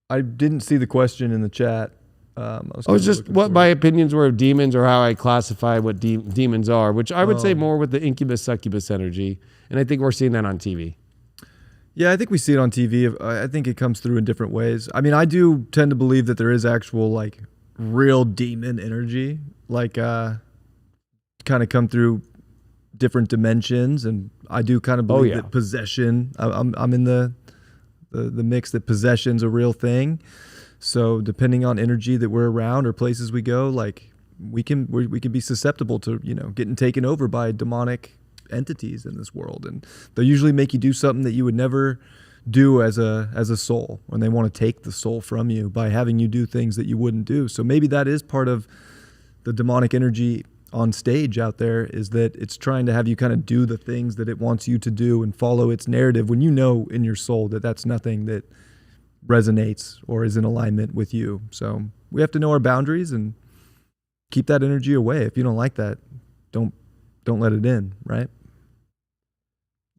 I didn't see the question in the chat. I was just what my opinions were of demons or how I classify what demons are, which I would say more with the incubus succubus energy, and I think we're seeing that on TV. Yeah, I think we see it on TV. I think it comes through in different ways. I mean, I do tend to believe that there is actual, like, real demon energy, like, kind of come through different dimensions, and I do kind of believe that possession. I'm in the mix that possession's a real thing. So depending on energy that we're around or places we go, like, we can be susceptible to, you know, getting taken over by demonic entities in this world, and they'll usually make you do something that you would never do as a soul, when they want to take the soul from you by having you do things that you wouldn't do. So maybe that is part of the demonic energy on stage out there, is that it's trying to have you kind of do the things that it wants you to do and follow its narrative, when you know in your soul that that's nothing that resonates or is in alignment with you. So we have to know our boundaries and keep that energy away. If you don't like that, don't let it in, right?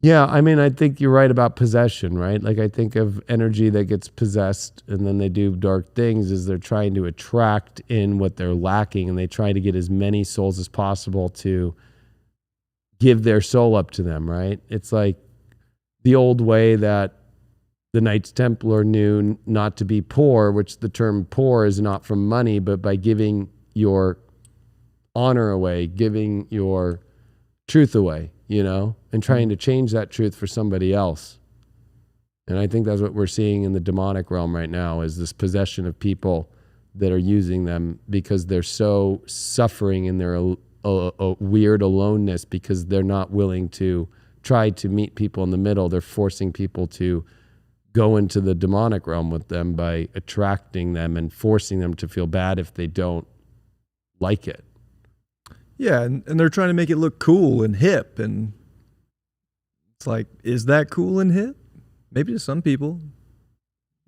Yeah, I mean, I think you're right about possession, right? Like, I think of energy that gets possessed and then they do dark things is they're trying to attract in what they're lacking, and they try to get as many souls as possible to give their soul up to them, right? It's like the old way that the Knights Templar knew not to be poor, which the term poor is not from money, but by giving your honor away, giving your truth away, you know, and trying to change that truth for somebody else. And I think that's what we're seeing in the demonic realm right now, is this possession of people that are using them because they're so suffering in their a weird aloneness, because they're not willing to try to meet people in the middle. They're forcing people to go into the demonic realm with them by attracting them and forcing them to feel bad if they don't like it. Yeah, and they're trying to make it look cool and hip, and it's like, is that cool and hip? Maybe to some people.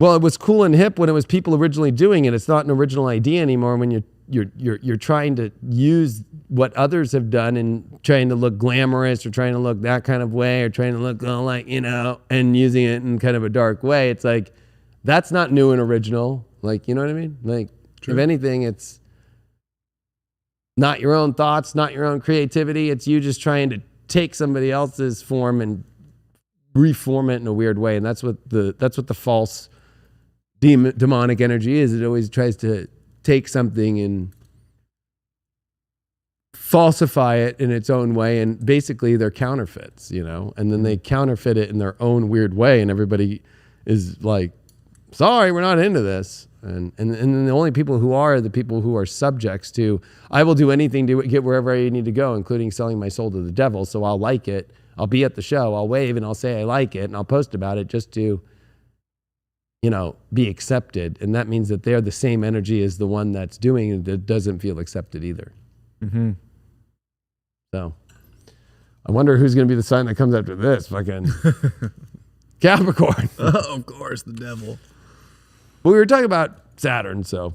Well, it was cool and hip when it was people originally doing it. It's not an original idea anymore when you're trying to use what others have done and trying to look glamorous or trying to look that kind of way or trying to look like, you know, and using it in kind of a dark way. It's like, that's not new and original. Like, you know what I mean? Like, True. If anything, it's not your own thoughts, not your own creativity. It's you just trying to take somebody else's form and reform it in a weird way. And that's what the false demonic energy is. It always tries to take something and falsify it in its own way. And basically they're counterfeits, you know, and then they counterfeit it in their own weird way. And everybody is like, sorry, we're not into this. And the only people who are the people who are subjects to, I will do anything to get wherever I need to go, including selling my soul to the devil. So I'll like it. I'll be at the show. I'll wave and I'll say I like it, and I'll post about it just to, you know, be accepted. And that means that they're the same energy as the one that's doing it that doesn't feel accepted either. Mm-hmm. So I wonder who's going to be the sign that comes after this. Fucking Capricorn. Oh, of course, the devil. Well, we were talking about Saturn, so.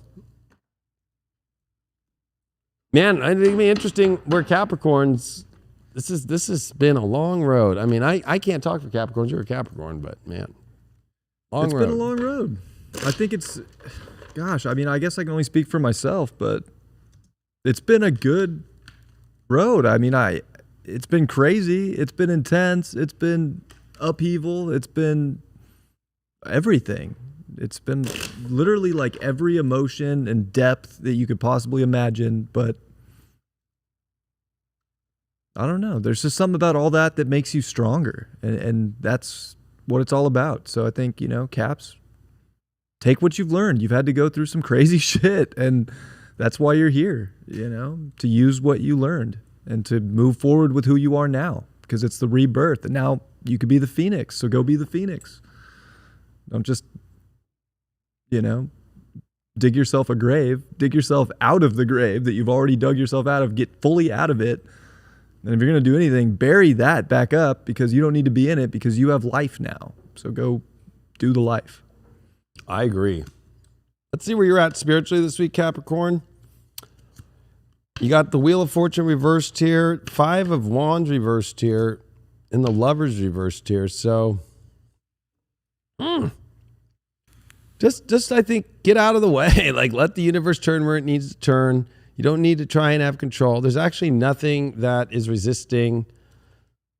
Man, I think it'd be interesting where Capricorns, this has been a long road. I mean, I can't talk for Capricorns. You're a Capricorn, but man, it's been a long road. I think gosh, I mean, I guess I can only speak for myself, but it's been a good road. I mean, it's been crazy. It's been intense. It's been upheaval. It's been everything. It's been literally like every emotion and depth that you could possibly imagine, but I don't know. There's just something about all that makes you stronger, and that's what it's all about. So I think, you know, Caps, take what you've learned. You've had to go through some crazy shit, and that's why you're here, you know, to use what you learned and to move forward with who you are now, because it's the rebirth. And now you could be the Phoenix, so go be the Phoenix. Don't just, you know, dig yourself a grave, dig yourself out of the grave that you've already dug yourself out of, get fully out of it. And if you're going to do anything, bury that back up, because you don't need to be in it, because you have life now. So go do the life. I agree. Let's see where you're at spiritually this week, Capricorn. You got the Wheel of Fortune reversed here, 5 of Wands reversed here, and the Lovers reversed here. So, just I think get out of the way. Like, let the universe turn where it needs to turn. You don't need to try and have control. There's actually nothing that is resisting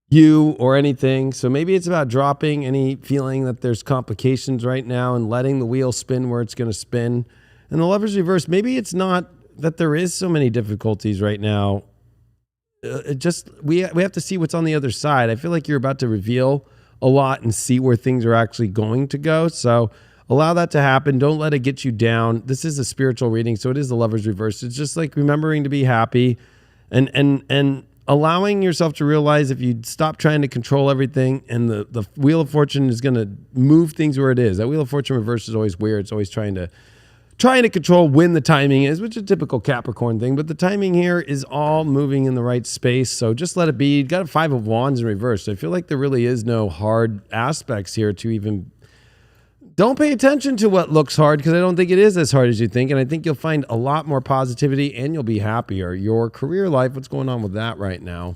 you or anything. So maybe it's about dropping any feeling that there's complications right now and letting the wheel spin where it's going to spin. And the Lovers reverse, maybe it's not that there is so many difficulties right now. We have to see what's on the other side. I feel like you're about to reveal a lot and see where things are actually going to go. So allow that to happen. Don't let it get you down. This is a spiritual reading, so it is the Lovers reverse. It's just like remembering to be happy and allowing yourself to realize if you stop trying to control everything, and the Wheel of Fortune is going to move things where it is. That Wheel of Fortune reverse is always weird. It's always trying to control when the timing is, which is a typical Capricorn thing. But the timing here is all moving in the right space. So just let it be. You got a 5 of Wands in reverse. So I feel like there really is no hard aspects here to even. Don't pay attention to what looks hard, because I don't think it is as hard as you think. And I think you'll find a lot more positivity and you'll be happier. Your career life, what's going on with that right now?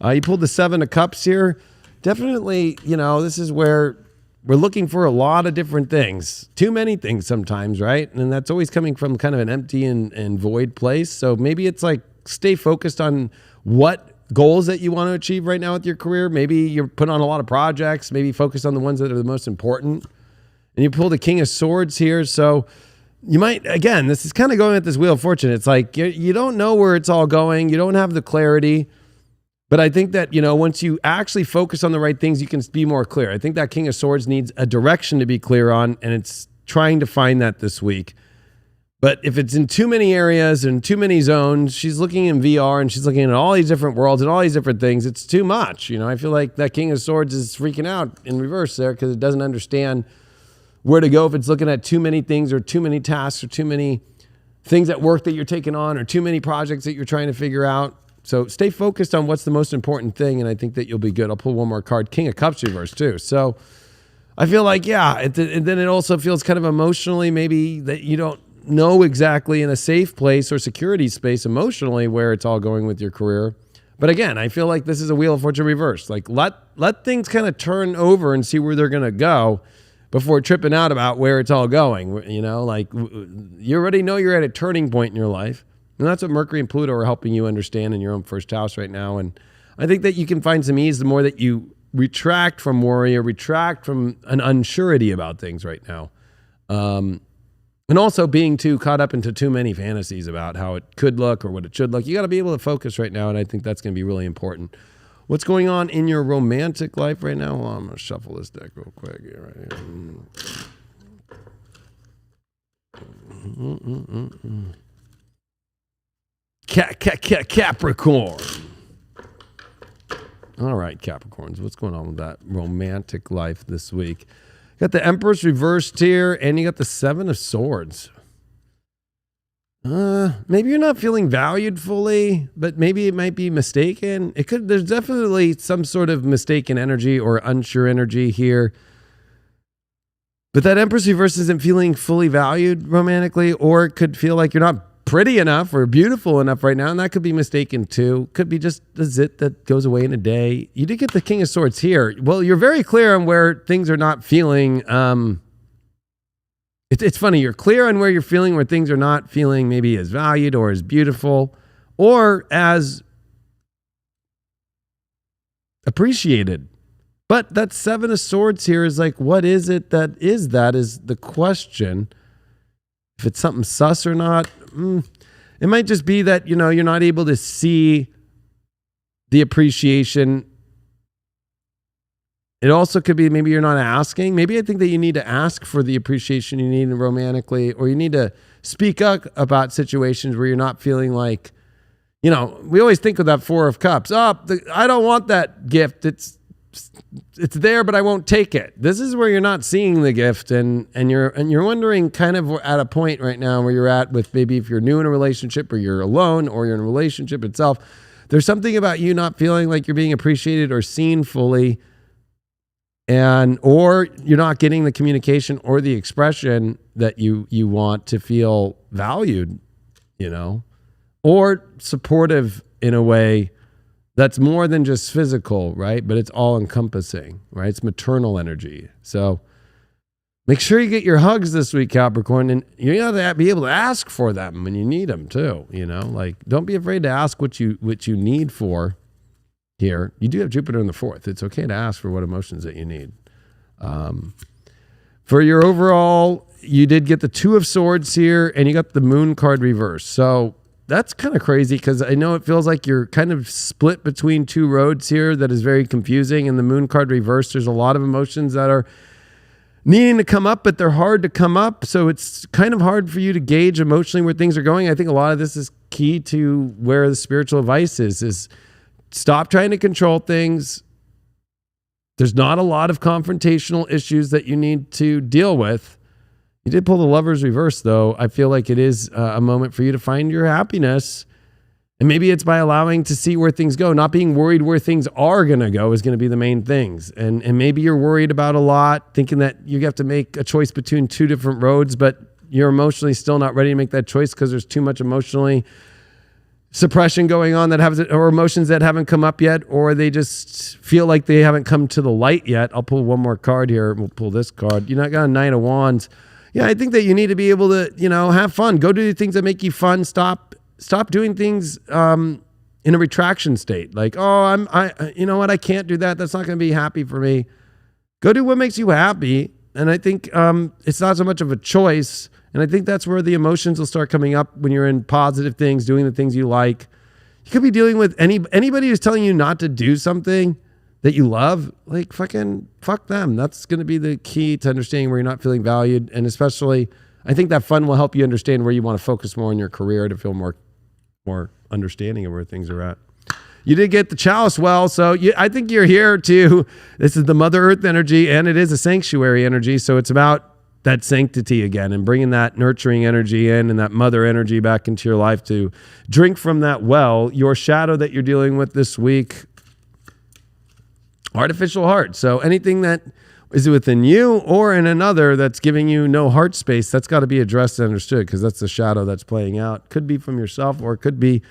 You pulled the 7 of Cups here. Definitely, this is where we're looking for a lot of different things. Too many things sometimes, right? And that's always coming from kind of an empty and void place. So maybe it's like stay focused on what goals that you want to achieve right now with your career. Maybe you're putting on a lot of projects. Maybe focus on the ones that are the most important. And you pull the King of Swords here. So you might, again, this is kind of going at this Wheel of Fortune. It's like you don't know where it's all going. You don't have the clarity. But I think that, once you actually focus on the right things, you can be more clear. I think that King of Swords needs a direction to be clear on, and it's trying to find that this week. But if it's in too many areas and too many zones, she's looking in VR and she's looking at all these different worlds and all these different things. It's too much. I feel like that King of Swords is freaking out in reverse there because it doesn't understand where to go if it's looking at too many things or too many tasks or too many things at work that you're taking on or too many projects that you're trying to figure out. So stay focused on what's the most important thing, and I think that you'll be good. I'll pull one more card. King of Cups reverse too. So I feel like, and then it also feels kind of emotionally maybe that you don't know exactly in a safe place or security space emotionally where it's all going with your career. But again, I feel like this is a Wheel of Fortune reverse. Like let things kind of turn over and see where they're going to go before tripping out about where it's all going. Like you already know you're at a turning point in your life. And that's what Mercury and Pluto are helping you understand in your own first house right now. And I think that you can find some ease the more that you retract from worry or retract from an unsurety about things right now. And also being too caught up into too many fantasies about how it could look or what it should look. You got to be able to focus right now. And I think that's going to be really important. What's going on in your romantic life right now? Well, I'm going to shuffle this deck real quick here, right here. Capricorn. All right, Capricorns. What's going on with that romantic life this week? Got the Empress reversed here, and you got the 7 of Swords. Maybe you're not feeling valued fully, but maybe it might be mistaken. There's definitely some sort of mistaken energy or unsure energy here. But that Empress reverse isn't feeling fully valued romantically, or it could feel like you're not pretty enough or beautiful enough right now, and that could be mistaken too. Could be just a zit that goes away in a day. You did get the King of Swords here. Well, you're very clear on where things are not feeling It's funny, you're clear on where you're feeling, where things are not feeling maybe as valued or as beautiful or as appreciated. But that 7 of Swords here is like, what is it that is the question. If it's something sus or not, it might just be that, you're not able to see the appreciation. It also could be maybe you're not asking. Maybe I think that you need to ask for the appreciation you need romantically, or you need to speak up about situations where you're not feeling like, we always think of that 4 of Cups. I don't want that gift. It's there, but I won't take it. This is where you're not seeing the gift, and you're wondering kind of at a point right now where you're at with maybe if you're new in a relationship or you're alone or you're in a relationship itself. There's something about you not feeling like you're being appreciated or seen fully. Or you're not getting the communication or the expression that you want to feel valued, or supportive in a way that's more than just physical, right? But it's all encompassing, right? It's maternal energy. So make sure you get your hugs this week, Capricorn, and you got to be able to ask for them when you need them too. You know, like don't be afraid to ask what you need for here. You do have Jupiter in the 4th. It's okay to ask for what emotions that you need. For your overall, you did get the 2 of Swords here, and you got the Moon card reverse. So that's kind of crazy because I know it feels like you're kind of split between 2 roads here. That is very confusing. And the Moon card reverse, there's a lot of emotions that are needing to come up, but they're hard to come up. So it's kind of hard for you to gauge emotionally where things are going. I think a lot of this is key to where the spiritual advice is stop trying to control things. There's not a lot of confrontational issues that you need to deal with. You did pull the Lovers reverse, though. I feel like it is a moment for you to find your happiness. And maybe it's by allowing to see where things go. Not being worried where things are going to go is going to be the main things. And maybe you're worried about a lot, thinking that you have to make a choice between 2 different roads, but you're emotionally still not ready to make that choice because there's too much emotionally suppression going on that haven't, or emotions that haven't come up yet, or they just feel like they haven't come to the light yet. I'll pull one more card here. We'll pull this card. You know, I got a 9 of Wands. Yeah, I think that you need to be able to, you know, have fun. Go do things that make you fun. Stop doing things in a retraction state. Like, you know what? I can't do that. That's not going to be happy for me. Go do what makes you happy. And I think it's not so much of a choice. And I think that's where the emotions will start coming up when you're in positive things, doing the things you like. You could be dealing with anybody who's telling you not to do something that you love, like fuck them. That's going to be the key to understanding where you're not feeling valued. And especially, I think that fun will help you understand where you want to focus more on your career to feel more understanding of where things are at. You did get the Chalice well, so I think you're here to, this is the Mother Earth energy, and it is a sanctuary energy, so it's about that sanctity again and bringing that nurturing energy in and that mother energy back into your life to drink from that well. Your shadow that you're dealing with this week, artificial heart. So anything that is within you or in another that's giving you no heart space, that's got to be addressed and understood because that's the shadow that's playing out. Could be from yourself or it could be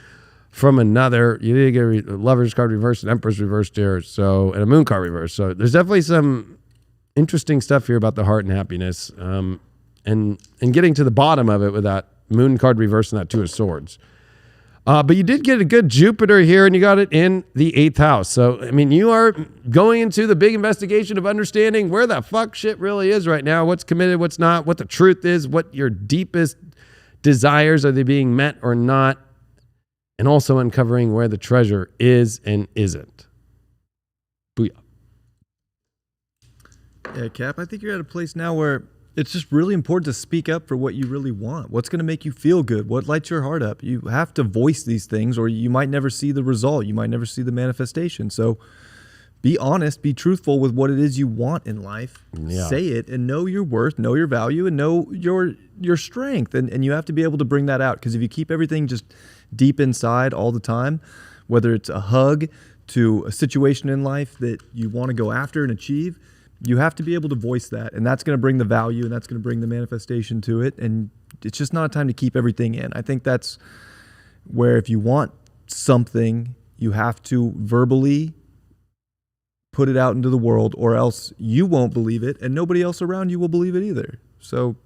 from another. You did get a Lover's card reversed, an Empress reversed here, so, and a Moon card reversed. So there's definitely some interesting stuff here about the heart and happiness, and getting to the bottom of it with that Moon card reverse and that 2 of Swords. But you did get a good Jupiter here, and you got it in the 8th house. So, I mean, you are going into the big investigation of understanding where the fuck shit really is right now, what's committed, what's not, what the truth is, what your deepest desires, are they being met or not, and also uncovering where the treasure is and isn't. Booyah. Yeah, Cap, I think you're at a place now where it's just really important to speak up for what you really want. What's going to make you feel good? What lights your heart up? You have to voice these things or you might never see the result. You might never see the manifestation. So be honest, be truthful with what it is you want in life. Yeah. Say it and know your worth, know your value, and know your strength. And you have to be able to bring that out, because if you keep everything just deep inside all the time, whether it's a hug to a situation in life that you want to go after and achieve, you have to be able to voice that, and that's going to bring the value and that's going to bring the manifestation to it. And it's just not a time to keep everything in. I think that's where if you want something, you have to verbally put it out into the world, or else you won't believe it and nobody else around you will believe it either. So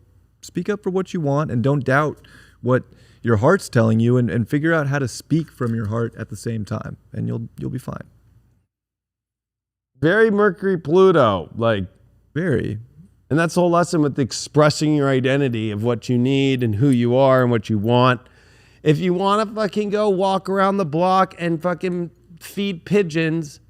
speak up for what you want and don't doubt what your heart's telling you, and figure out how to speak from your heart at the same time, and you'll be fine. Very Mercury Pluto, like very. And that's the whole lesson with expressing your identity of what you need and who you are and what you want. If you want to fucking go walk around the block and fucking feed pigeons,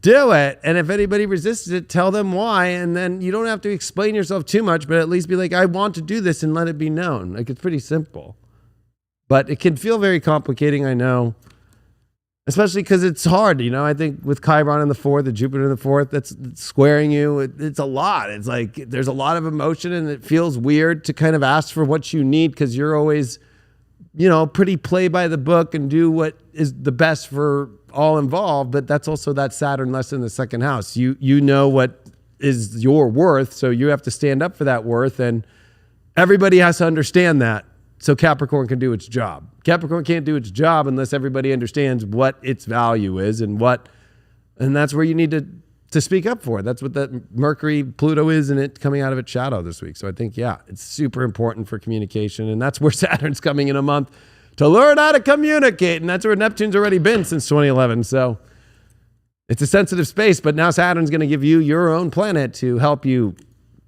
do it. And if anybody resists it, tell them why. And then you don't have to explain yourself too much, but at least be like, I want to do this, and let it be known. Like, it's pretty simple. But it can feel very complicating, I know. Especially because it's hard, you know. I think with Chiron in the 4th, the Jupiter in the 4th, that's squaring you. It's a lot. It's like there's a lot of emotion, and it feels weird to kind of ask for what you need, because you're always, you know, pretty play by the book and do what is the best for all involved. But that's also that Saturn lesson in the 2nd house. You know what is your worth, so you have to stand up for that worth, and everybody has to understand that. so Capricorn can do its job. Capricorn can't do its job unless everybody understands what its value is and that's where you need to speak up for it. That's what that Mercury Pluto is, and it coming out of its shadow this week. So I think, yeah, it's super important for communication, and that's where Saturn's coming in a month to learn how to communicate, and that's where Neptune's already been since 2011. So it's a sensitive space, but now Saturn's going to give you your own planet to help you,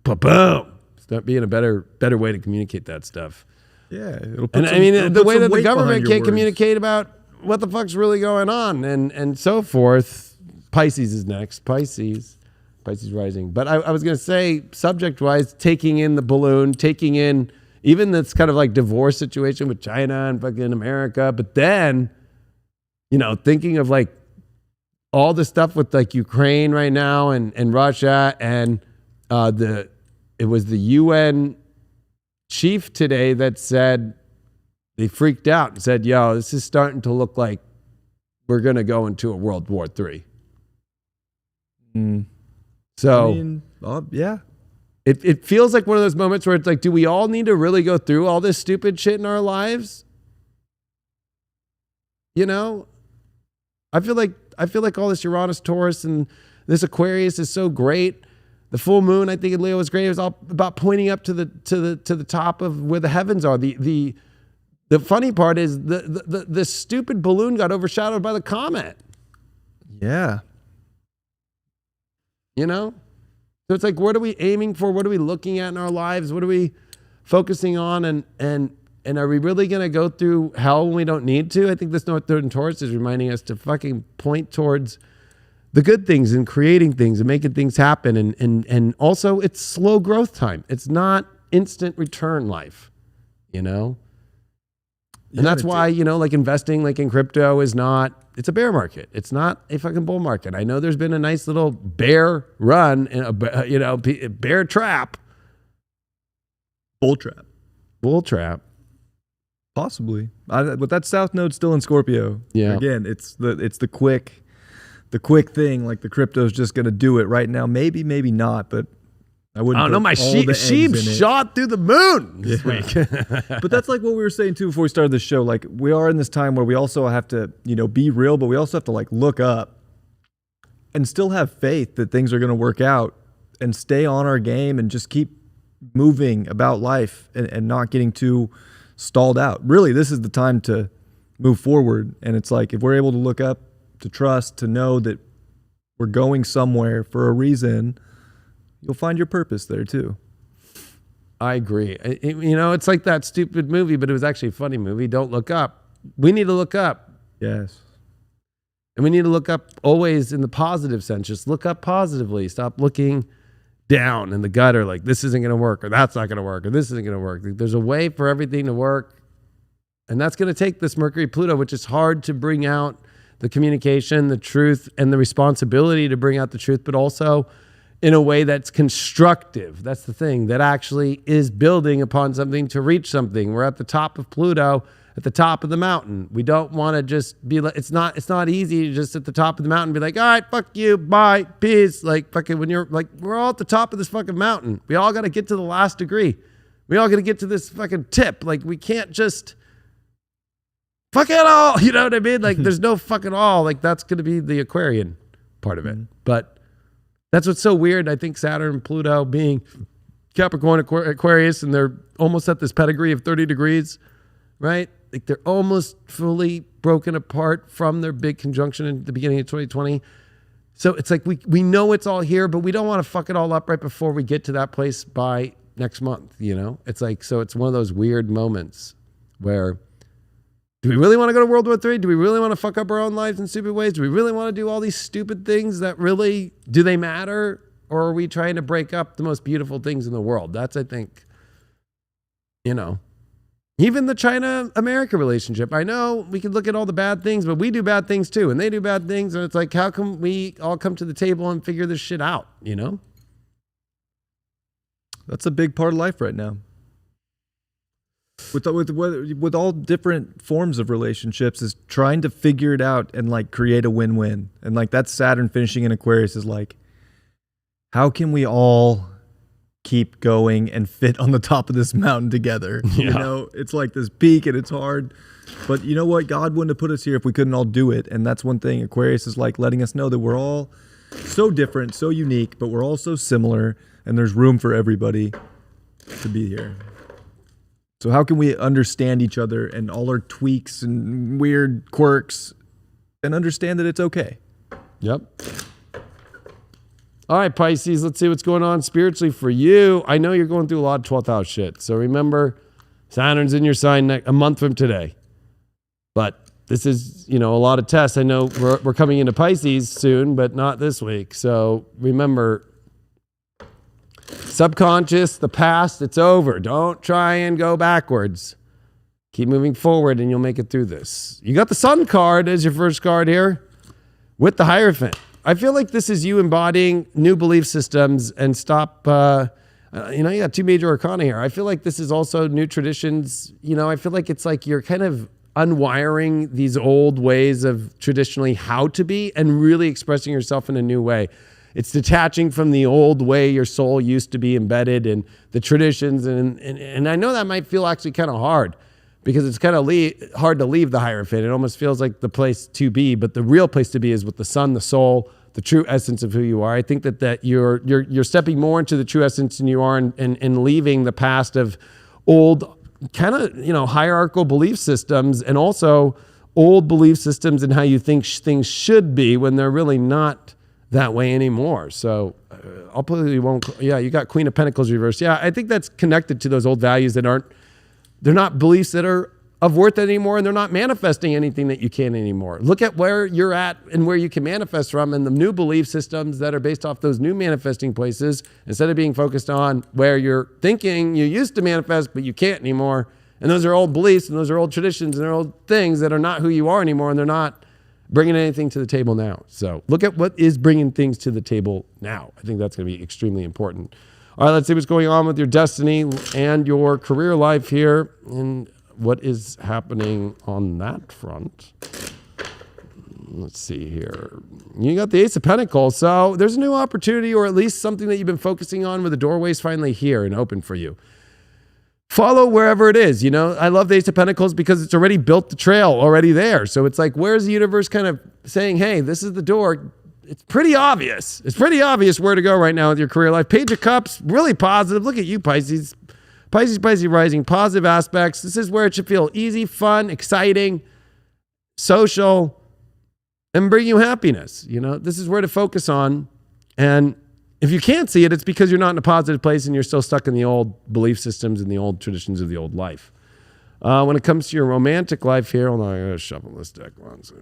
boom, start being a better way to communicate that stuff. Yeah, the way that the government can't communicate about what the fuck's really going on and so forth. Pisces is next. Pisces rising. But I was going to say, subject-wise, taking in the balloon, taking in even this kind of like divorce situation with China and fucking America, but then, thinking of like all the stuff with like Ukraine right now and Russia and it was the UN chief today that said they freaked out and said, yo, this is starting to look like we're going to go into a World War III. So, yeah. It feels like one of those moments where it's like, do we all need to really go through all this stupid shit in our lives? I feel like all this Uranus, Taurus, and this Aquarius is so great. The full moon, I think in Leo is great. It was all about pointing up to the top of where the heavens are. The funny part is the stupid balloon got overshadowed by the comet. Yeah. So it's like, what are we aiming for? What are we looking at in our lives? What are we focusing on? And are we really going to go through hell when we don't need to? I think this North Node in Taurus is reminding us to fucking point towards the good things and creating things and making things happen. And also it's slow growth time. It's not instant return life, And that's why, like investing like in crypto is not, it's a bear market. It's not a fucking bull market. I know there's been a nice little bear run, bear trap. Bull trap. Bull trap. Possibly. But that South Node still in Scorpio. Yeah. Again, it's the quick thing. Like the crypto's just going to do it right now. Maybe not, but I wouldn't. I don't know. My sheep shot through the moon this week. But that's like what we were saying too before we started the show. Like we are in this time where we also have to, be real, but we also have to like look up and still have faith that things are going to work out and stay on our game and just keep moving about life and not getting too stalled out. Really, this is the time to move forward. And it's like, if we're able to look up, to trust, to know that we're going somewhere for a reason, you'll find your purpose there too. I agree. It's like that stupid movie, but it was actually a funny movie. Don't Look Up. We need to look up. Yes. And we need to look up always in the positive sense. Just look up positively. Stop looking down in the gutter like this isn't going to work or that's not going to work or this isn't going to work. There's a way for everything to work. And that's going to take this Mercury Pluto, which is hard to bring out the communication, the truth, and the responsibility to bring out the truth, but also in a way that's constructive. That's the thing, that actually is building upon something to reach something. We're at the top of Pluto, at the top of the mountain. We don't want to just be like, it's not easy to just at the top of the mountain be like, all right, fuck you, bye, peace. Like fucking when you're like, we're all at the top of this fucking mountain. We all got to get to the last degree. We all got to get to this fucking tip. Like we can't just fuck it all. You know what I mean? Like there's no fucking all. Like that's going to be the Aquarian part of it. But that's what's so weird. I think Saturn and Pluto being Capricorn, Aquarius, and they're almost at this pedigree of 30 degrees, right? Like they're almost fully broken apart from their big conjunction in the beginning of 2020. So it's like we know it's all here, but we don't want to fuck it all up right before we get to that place by next month, It's like, so it's one of those weird moments where do we really want to go to World War III? Do we really want to fuck up our own lives in stupid ways? Do we really want to do all these stupid things that really, do they matter? Or are we trying to break up the most beautiful things in the world? That's, I think, even the China-America relationship. I know we can look at all the bad things, but we do bad things too. And they do bad things. And it's like, how come we all come to the table and figure this shit out, That's a big part of life right now. With all different forms of relationships is trying to figure it out and like create a win-win. And like that's Saturn finishing in Aquarius is like, how can we all keep going and fit on the top of this mountain together. Yeah. You know, it's like this peak and it's hard. But you know what? God wouldn't have put us here if we couldn't all do it. And that's one thing Aquarius is like, letting us know that we're all so different, so unique, but we're all so similar, and there's room for everybody to be here. So how can we understand each other and all our tweaks and weird quirks and understand that it's okay? Yep. All right, Pisces, let's see what's going on spiritually for you. I know you're going through a lot of 12th house shit. So remember, Saturn's in your sign a month from today. But this is, a lot of tests. I know we're coming into Pisces soon, but not this week. So remember, subconscious, the past, it's over. Don't try and go backwards. Keep moving forward and you'll make it through this. You got the Sun card as your first card here with the Hierophant. I feel like this is you embodying new belief systems and stop, you got two major arcana here. I feel like this is also new traditions. I feel like it's like you're kind of unwiring these old ways of traditionally how to be and really expressing yourself in a new way. It's detaching from the old way your soul used to be embedded in the traditions. And I know that might feel actually kind of hard because it's kind of hard to leave the Hierophant. It almost feels like the place to be, but the real place to be is with the sun, the soul, the true essence of who you are. I think that you're stepping more into the true essence than you are and leaving the past of old kind of, hierarchical belief systems and also old belief systems and how you think things should be when they're really not that way anymore. So I'll probably won't. Yeah, you got Queen of Pentacles reversed. Yeah, I think that's connected to those old values that they're not beliefs that are of worth anymore, and they're not manifesting anything that you can anymore. Look at where you're at and where you can manifest from, and the new belief systems that are based off those new manifesting places, instead of being focused on where you're thinking you used to manifest, but you can't anymore. And those are old beliefs, and those are old traditions, and they're old things that are not who you are anymore, and they're not bringing anything to the table now. So look at what is bringing things to the table now. I think that's going to be extremely important. All right, let's see what's going on with your destiny and your career life here, and what is happening on that front. Let's see here. You got the Ace of Pentacles. So there's a new opportunity, or at least something that you've been focusing on, where the doorway's finally here and open for you. Follow wherever it is. I love the Ace of Pentacles because it's already built the trail already there. So it's like, where's the universe kind of saying, hey, this is the door. It's pretty obvious. It's pretty obvious where to go right now with your career life. Page of Cups, really positive. Look at you, Pisces. Pisces rising, positive aspects. This is where it should feel easy, fun, exciting, social, and bring you happiness. This is where to focus on. And if you can't see it, it's because you're not in a positive place and you're still stuck in the old belief systems and the old traditions of the old life. When it comes to your romantic life here, hold on, I gotta shuffle this deck once.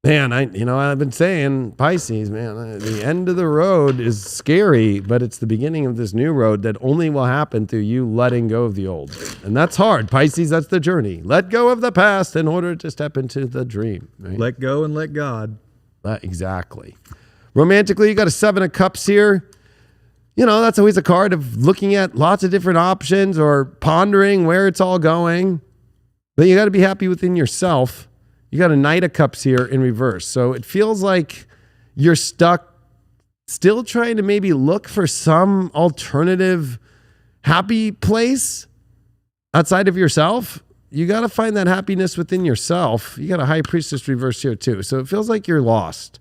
Man, I've been saying, Pisces, man, the end of the road is scary, but it's the beginning of this new road that only will happen through you letting go of the old. And that's hard. Pisces, that's the journey. Let go of the past in order to step into the dream. Right? Let go and let God. Exactly. Romantically, you got a Seven of Cups here. That's always a card of looking at lots of different options or pondering where it's all going. But you got to be happy within yourself. You got a Knight of Cups here in reverse. So it feels like you're stuck still trying to maybe look for some alternative happy place outside of yourself. You got to find that happiness within yourself. You got a High Priestess reverse here too. So it feels like you're lost.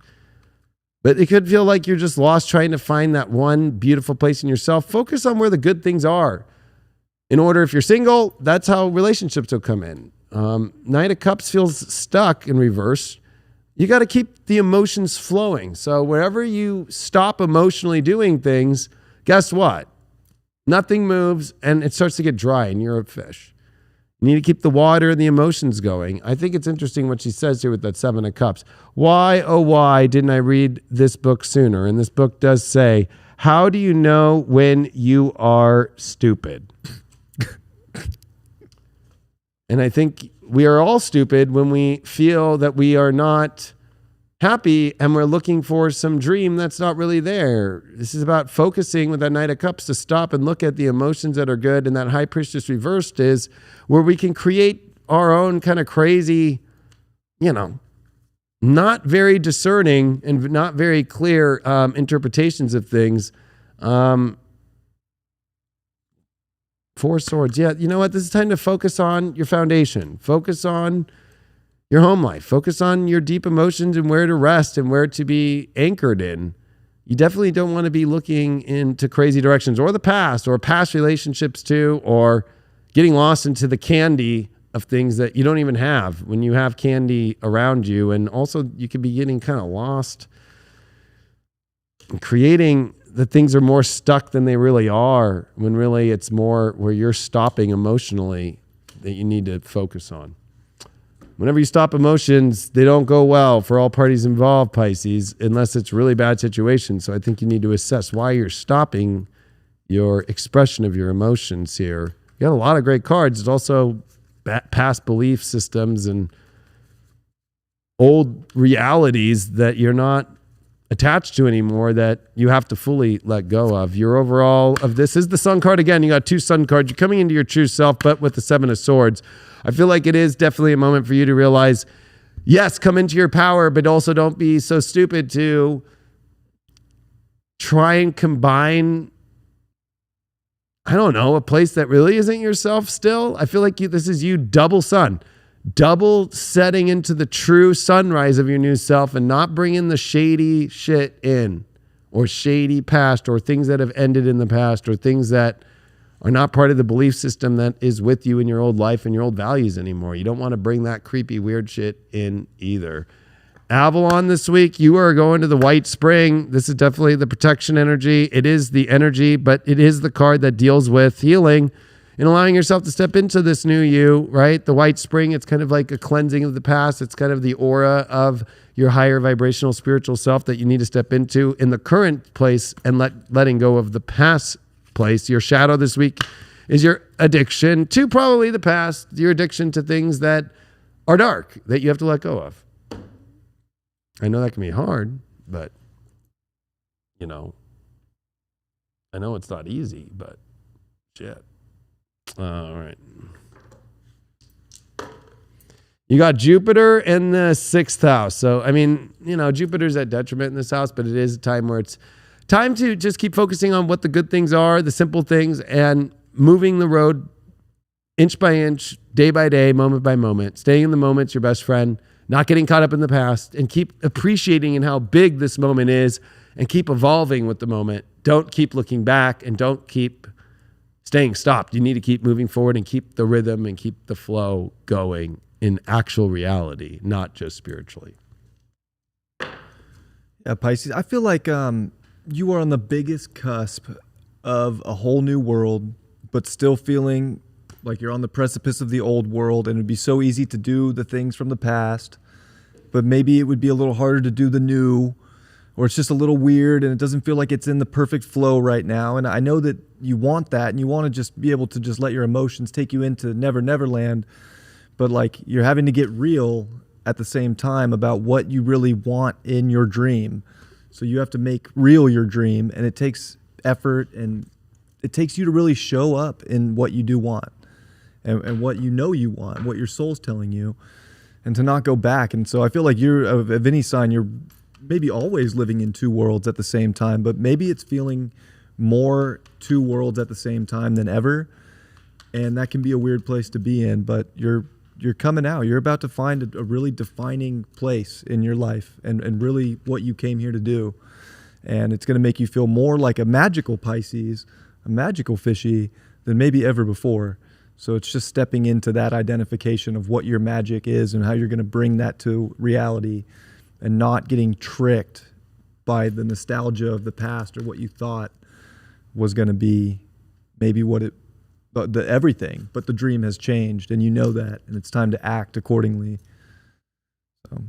But it could feel like you're just lost trying to find that one beautiful place in yourself. Focus on where the good things are. In order, if you're single, that's how relationships will come in. Knight of Cups feels stuck in reverse. You got to keep the emotions flowing. So wherever you stop emotionally doing things, guess what? Nothing moves and it starts to get dry and you're a fish. You need to keep the water and the emotions going. I think it's interesting what she says here with that Seven of Cups. Why, oh why didn't I read this book sooner? And this book does say, how do you know when you are stupid? And I think we are all stupid when we feel that we are not happy and we're looking for some dream that's not really there. This is about focusing with that Knight of Cups to stop and look at the emotions that are good. And that High Priestess reversed is where we can create our own kind of crazy not very discerning and not very clear interpretations of things. Four Swords. Yeah, you know what? This is time to focus on your foundation. Focus on your home life. Focus on your deep emotions and where to rest and where to be anchored in. You definitely don't want to be looking into crazy directions or the past or past relationships too, or getting lost into the candy of things that you don't even have when you have candy around you. And also you could be getting kind of lost and creating that things are more stuck than they really are, when really it's more where you're stopping emotionally that you need to focus on. Whenever you stop emotions, they don't go well for all parties involved, Pisces, unless it's a really bad situation. So I think you need to assess why you're stopping your expression of your emotions here. You got a lot of great cards. It's also past belief systems and old realities that you're not attached to anymore that you have to fully let go of. Your overall of this is the Sun card again. You got two Sun cards. You're coming into your true self, but with the Seven of Swords. I feel like it is definitely a moment for you to realize, yes, come into your power, but also don't be so stupid to try and combine, I don't know, a place that really isn't yourself still. I feel like this is you double sun. Double setting into the true sunrise of your new self and not bringing the shady shit in, or shady past, or things that have ended in the past, or things that are not part of the belief system that is with you in your old life and your old values anymore. You don't want to bring that creepy, weird shit in either. Avalon this week, you are going to the White Spring. This is definitely the protection energy. It is the energy, but it is the card that deals with healing and allowing yourself to step into this new you, right? The White Spring, it's kind of like a cleansing of the past. It's kind of the aura of your higher vibrational spiritual self that you need to step into in the current place and letting go of the past place. Your shadow this week is your addiction to probably the past, your addiction to things that are dark that you have to let go of. I know that can be hard, but I know it's not easy, but shit. All right. You got Jupiter in the 6th house. So, Jupiter's at detriment in this house, but it is a time where it's time to just keep focusing on what the good things are, the simple things, and moving the road inch by inch, day by day, moment by moment. Staying in the moment's your best friend, not getting caught up in the past, and keep appreciating in how big this moment is, and keep evolving with the moment. Don't keep looking back, and don't keep staying stopped. You need to keep moving forward and keep the rhythm and keep the flow going in actual reality, not just spiritually. Yeah, Pisces, I feel like you are on the biggest cusp of a whole new world, but still feeling like you're on the precipice of the old world, and it'd be so easy to do the things from the past, but maybe it would be a little harder to do the new, or it's just a little weird and it doesn't feel like it's in the perfect flow right now. And I know that you want that, and you want to just be able to just let your emotions take you into Never Never Land, but like you're having to get real at the same time about what you really want in your dream. So you have to make real your dream, and it takes effort, and it takes you to really show up in what you do want, and what you want, what your soul's telling you, and to not go back. And so I feel like you're of any sign, you're maybe always living in two worlds at the same time, but maybe it's feeling more two worlds at the same time than ever. And that can be a weird place to be in, but you're coming out. You're about to find a really defining place in your life, and really what you came here to do. And it's going to make you feel more like a magical Pisces, a magical fishy, than maybe ever before. So it's just stepping into that identification of what your magic is and how you're going to bring that to reality, and not getting tricked by the nostalgia of the past or what you thought was going to be maybe what it the everything, but the dream has changed, and you know that, and it's time to act accordingly. So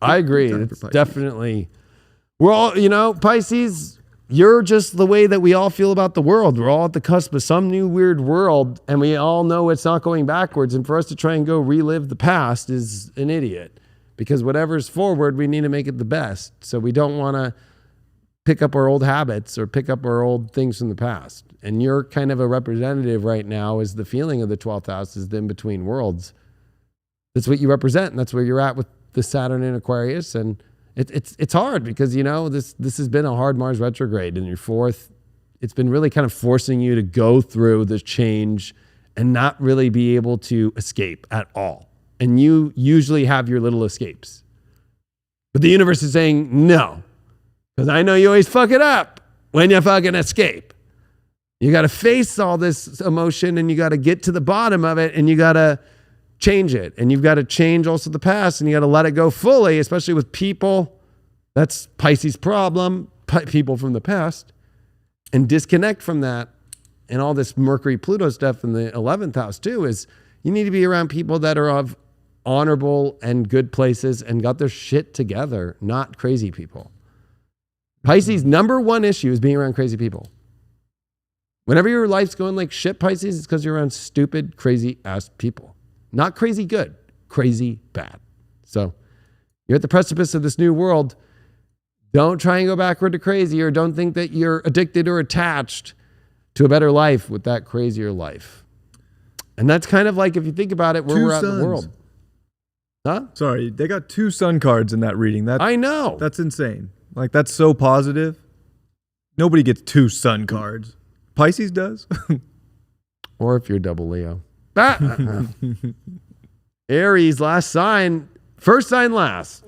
I agree. It's definitely, we're all, Pisces, you're just the way that we all feel about the world. We're all at the cusp of some new weird world, and we all know it's not going backwards. And for us to try and go relive the past is an idiot, because whatever's forward, we need to make it the best. So we don't want to pick up our old habits or pick up our old things from the past. And you're kind of a representative right now, is the feeling of the 12th house is the in-between worlds. That's what you represent, and that's where you're at with the Saturn in Aquarius, and it's hard because, this has been a hard Mars retrograde in your fourth. It's been really kind of forcing you to go through the change and not really be able to escape at all. And you usually have your little escapes. But the universe is saying no, because I know you always fuck it up when you fucking escape. You got to face all this emotion, and you got to get to the bottom of it, and you got to change it. And you've got to change also the past, and you got to let it go fully, especially with people. That's Pisces' problem, people from the past, and disconnect from that. And all this Mercury Pluto stuff in the 11th house too is you need to be around people that are of honorable and good places and got their shit together, not crazy people. Pisces' number one issue is being around crazy people. Whenever your life's going like shit, Pisces, it's because you're around stupid, crazy ass people. Not crazy good, crazy bad. So you're at the precipice of this new world. Don't try and go backward to crazy, or don't think that you're addicted or attached to a better life with that crazier life. And that's kind of like, if you think about it, where we're at in the world. Huh? Sorry, they got 2 sun cards in that reading. I know. That's insane. Like, that's so positive. Nobody gets 2 sun cards. Pisces does. Or if you're double Leo. Aries, last sign. First sign last.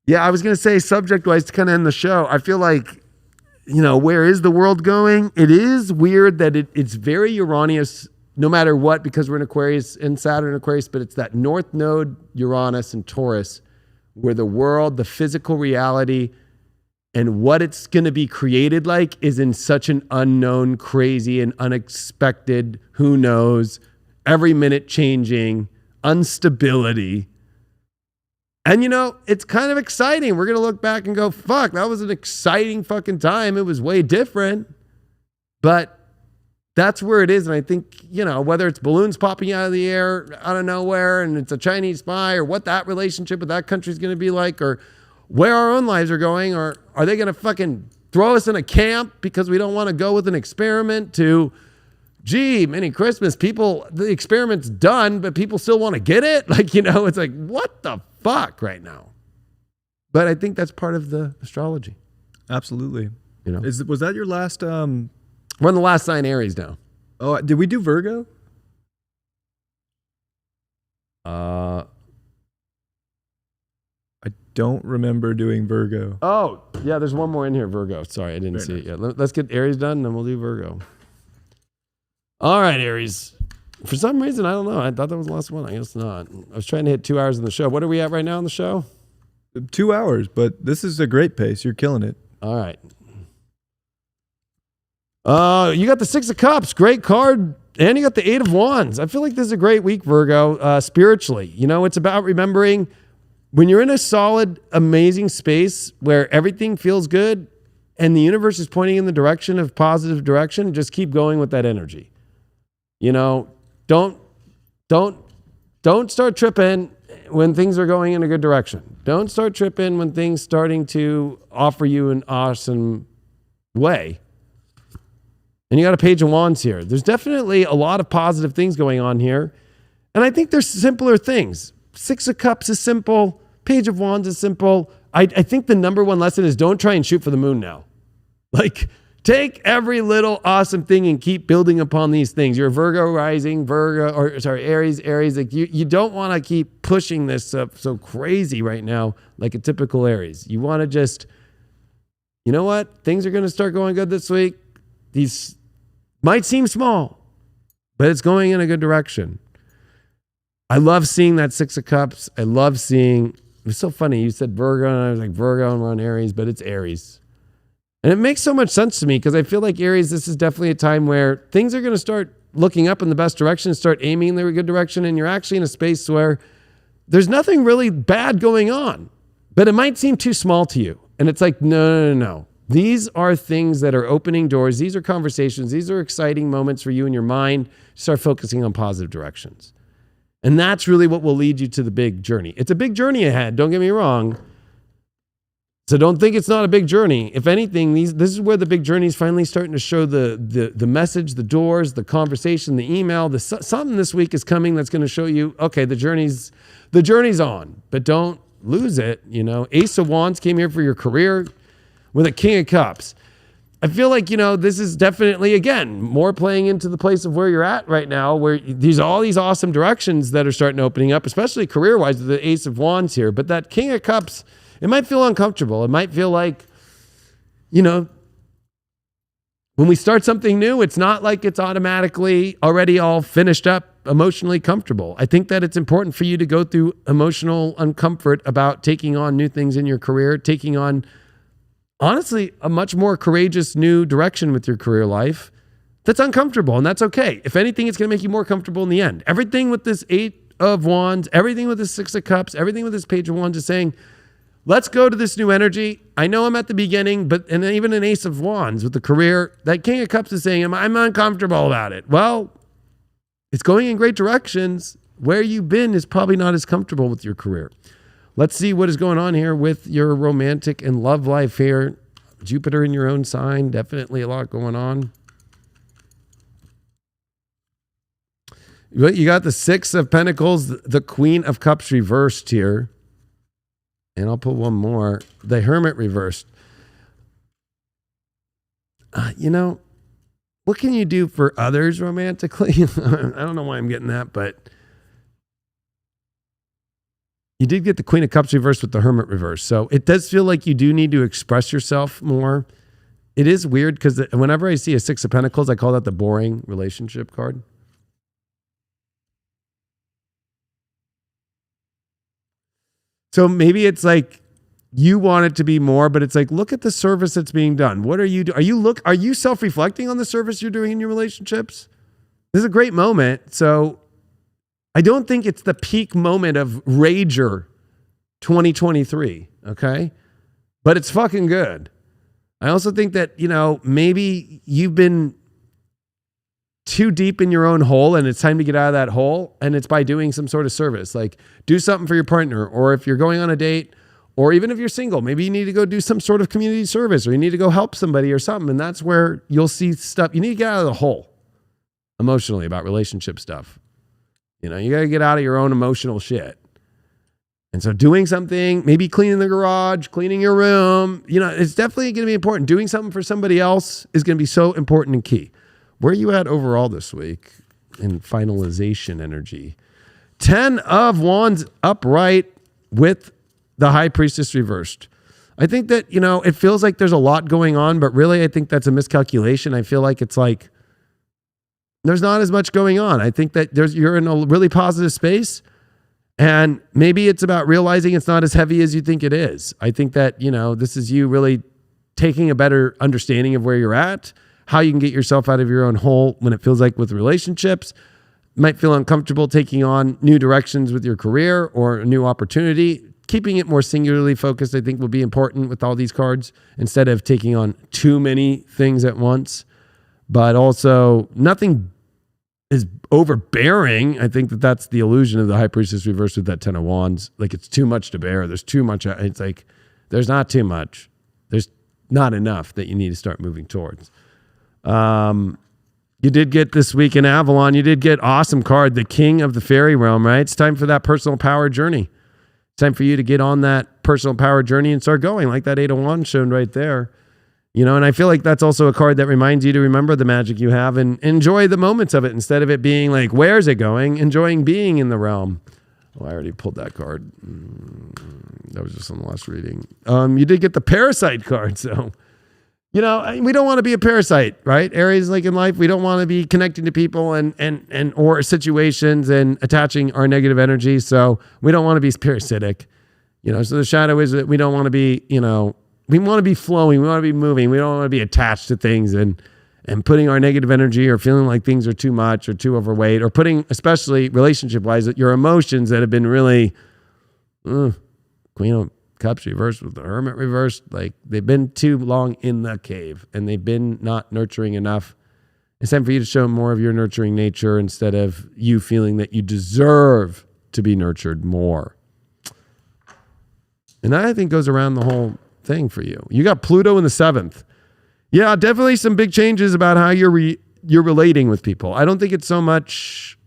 Yeah, I was going to say subject-wise to kind of end the show. I feel like, where is the world going? It is weird that it's very Uranus no matter what, because we're in Aquarius and Saturn in Aquarius, but it's that North Node, Uranus and Taurus, where the world, the physical reality, and what it's going to be created like is in such an unknown, crazy, and unexpected, who knows, every minute changing, instability. And it's kind of exciting. We're going to look back and go, fuck, that was an exciting fucking time. It was way different. But that's where it is. And I think, whether it's balloons popping out of the air out of nowhere and it's a Chinese spy, or what that relationship with that country is going to be like, or where our own lives are going, or are they going to fucking throw us in a camp because we don't want to go with an experiment, to, gee, mini Christmas, the experiment's done, but people still want to get it? It's like, what the fuck right now? But I think that's part of the astrology. Absolutely. Was that your last? We're on the last sign, Aries now. Oh, did we do Virgo? I don't remember doing Virgo. Oh, yeah, there's one more in here, Virgo. Sorry, I didn't see it yet. Let's get Aries done, and then we'll do Virgo. All right, Aries. For some reason, I don't know. I thought that was the last one. I guess not. I was trying to hit 2 hours in the show. What are we at right now in the show? 2 hours, but this is a great pace. You're killing it. All right. You got the 6 of Cups. Great card. And you got the 8 of Wands. I feel like this is a great week, Virgo, spiritually. It's about remembering when you're in a solid, amazing space where everything feels good and the universe is pointing in the direction of positive direction, just keep going with that energy. Don't start tripping when things are going in a good direction. Don't start tripping when things starting to offer you an awesome way. And you got a Page of Wands here. There's definitely a lot of positive things going on here. And I think there's simpler things. 6 of Cups is simple. Page of Wands is simple. I think the number one lesson is don't try and shoot for the moon now. Take every little awesome thing and keep building upon these things. You're Virgo rising, Aries. You don't want to keep pushing this up so crazy right now, like a typical Aries. You want to just, you know what? Things are going to start going good this week. These might seem small, but it's going in a good direction. I love seeing that 6 of Cups. I love seeing, it's so funny. You said Virgo, and I was like, Virgo, and we're on Aries, but it's Aries. And it makes so much sense to me because I feel like Aries, this is definitely a time where things are going to start looking up in the best direction, start aiming in the good direction, and you're actually in a space where there's nothing really bad going on, but it might seem too small to you. And it's like, no. These are things that are opening doors. These are conversations. These are exciting moments for you in your mind. Start focusing on positive directions. And that's really what will lead you to the big journey. It's a big journey ahead, don't get me wrong. So don't think it's not a big journey. If anything, this is where the big journey is finally starting to show the message, the doors, the conversation, the email. Something this week is coming that's going to show you, okay, the journey's on, but don't lose it. Ace of Wands came here for your career with a King of Cups. I feel like, this is definitely, again, more playing into the place of where you're at right now, where all these awesome directions that are starting opening up, especially career-wise with the Ace of Wands here. But that King of Cups, it might feel uncomfortable. It might feel like, when we start something new, it's not like it's automatically already all finished up, emotionally comfortable. I think that it's important for you to go through emotional uncomfort about taking on new things in your career, taking on, honestly, a much more courageous new direction with your career life that's uncomfortable, and that's okay. If anything, it's going to make you more comfortable in the end. Everything with this Eight of Wands, everything with this Six of Cups, everything with this Page of Wands is saying, let's go to this new energy. I know I'm at the beginning, and even an Ace of Wands with the career, that King of Cups is saying, I'm uncomfortable about it. Well, it's going in great directions. Where you've been is probably not as comfortable with your career. Let's see what is going on here with your romantic and love life here. Jupiter in your own sign, definitely a lot going on. You got the Six of Pentacles, the Queen of Cups reversed here. And I'll put one more. The Hermit reversed. What can you do for others romantically? I don't know why I'm getting that, but you did get the Queen of Cups reversed with the Hermit reversed. So it does feel like you do need to express yourself more. It is weird because whenever I see a Six of Pentacles, I call that the boring relationship card. So maybe it's like you want it to be more, but it's like, look at the service that's being done. What are you doing? Are you self-reflecting on the service you're doing in your relationships? This is a great moment. So I don't think it's the peak moment of Rager 2023, okay? But it's fucking good. I also think that, maybe you've been too deep in your own hole and it's time to get out of that hole, and it's by doing some sort of service. Like do something for your partner, or if you're going on a date, or even if you're single, maybe you need to go do some sort of community service, or you need to go help somebody or something. And that's where you'll see stuff. You need to get out of the hole emotionally about relationship stuff. You got to get out of your own emotional shit. And so doing something, maybe cleaning the garage, cleaning your room, it's definitely going to be important. Doing something for somebody else is going to be so important and key. Where are you at overall this week in finalization energy? 10 of Wands upright with the High Priestess reversed. I think that, it feels like there's a lot going on, but really I think that's a miscalculation. I feel like it's like there's not as much going on. I think that you're in a really positive space, and maybe it's about realizing it's not as heavy as you think it is. I think that, this is you really taking a better understanding of where you're at, how you can get yourself out of your own hole when it feels like with relationships. Might feel uncomfortable taking on new directions with your career or a new opportunity. Keeping it more singularly focused, I think, will be important with all these cards instead of taking on too many things at once. But also, nothing is overbearing. I think that that's the illusion of the High Priestess reversed with that 10 of Wands. Like it's too much to bear. There's too much. It's like there's not too much. There's not enough that you need to start moving towards. You did get this week in Avalon, you did get awesome card, the King of the Fairy Realm, right? It's time for that personal power journey. It's time for you to get on that personal power journey and start going like that 8 of Wands shown right there. And I feel like that's also a card that reminds you to remember the magic you have and enjoy the moments of it instead of it being like, where's it going? Enjoying being in the realm. Oh, I already pulled that card. That was just on the last reading. You did get the Parasite card, so... we don't want to be a parasite, right? Aries, like in life, we don't want to be connecting to people and or situations and attaching our negative energy. So we don't want to be parasitic, so the shadow is that we don't want to be, we want to be flowing. We want to be moving. We don't want to be attached to things and putting our negative energy or feeling like things are too much or too overweight or putting, especially relationship wise, your emotions that have been really, Queen of Cups reversed with the Hermit reversed, like they've been too long in the cave and they've been not nurturing enough. It's time for you to show more of your nurturing nature instead of you feeling that you deserve to be nurtured more. And that, I think, goes around the whole thing. thing for you. You got Pluto in the 7th. Yeah, definitely some big changes about how you're relating with people. I don't think it's so much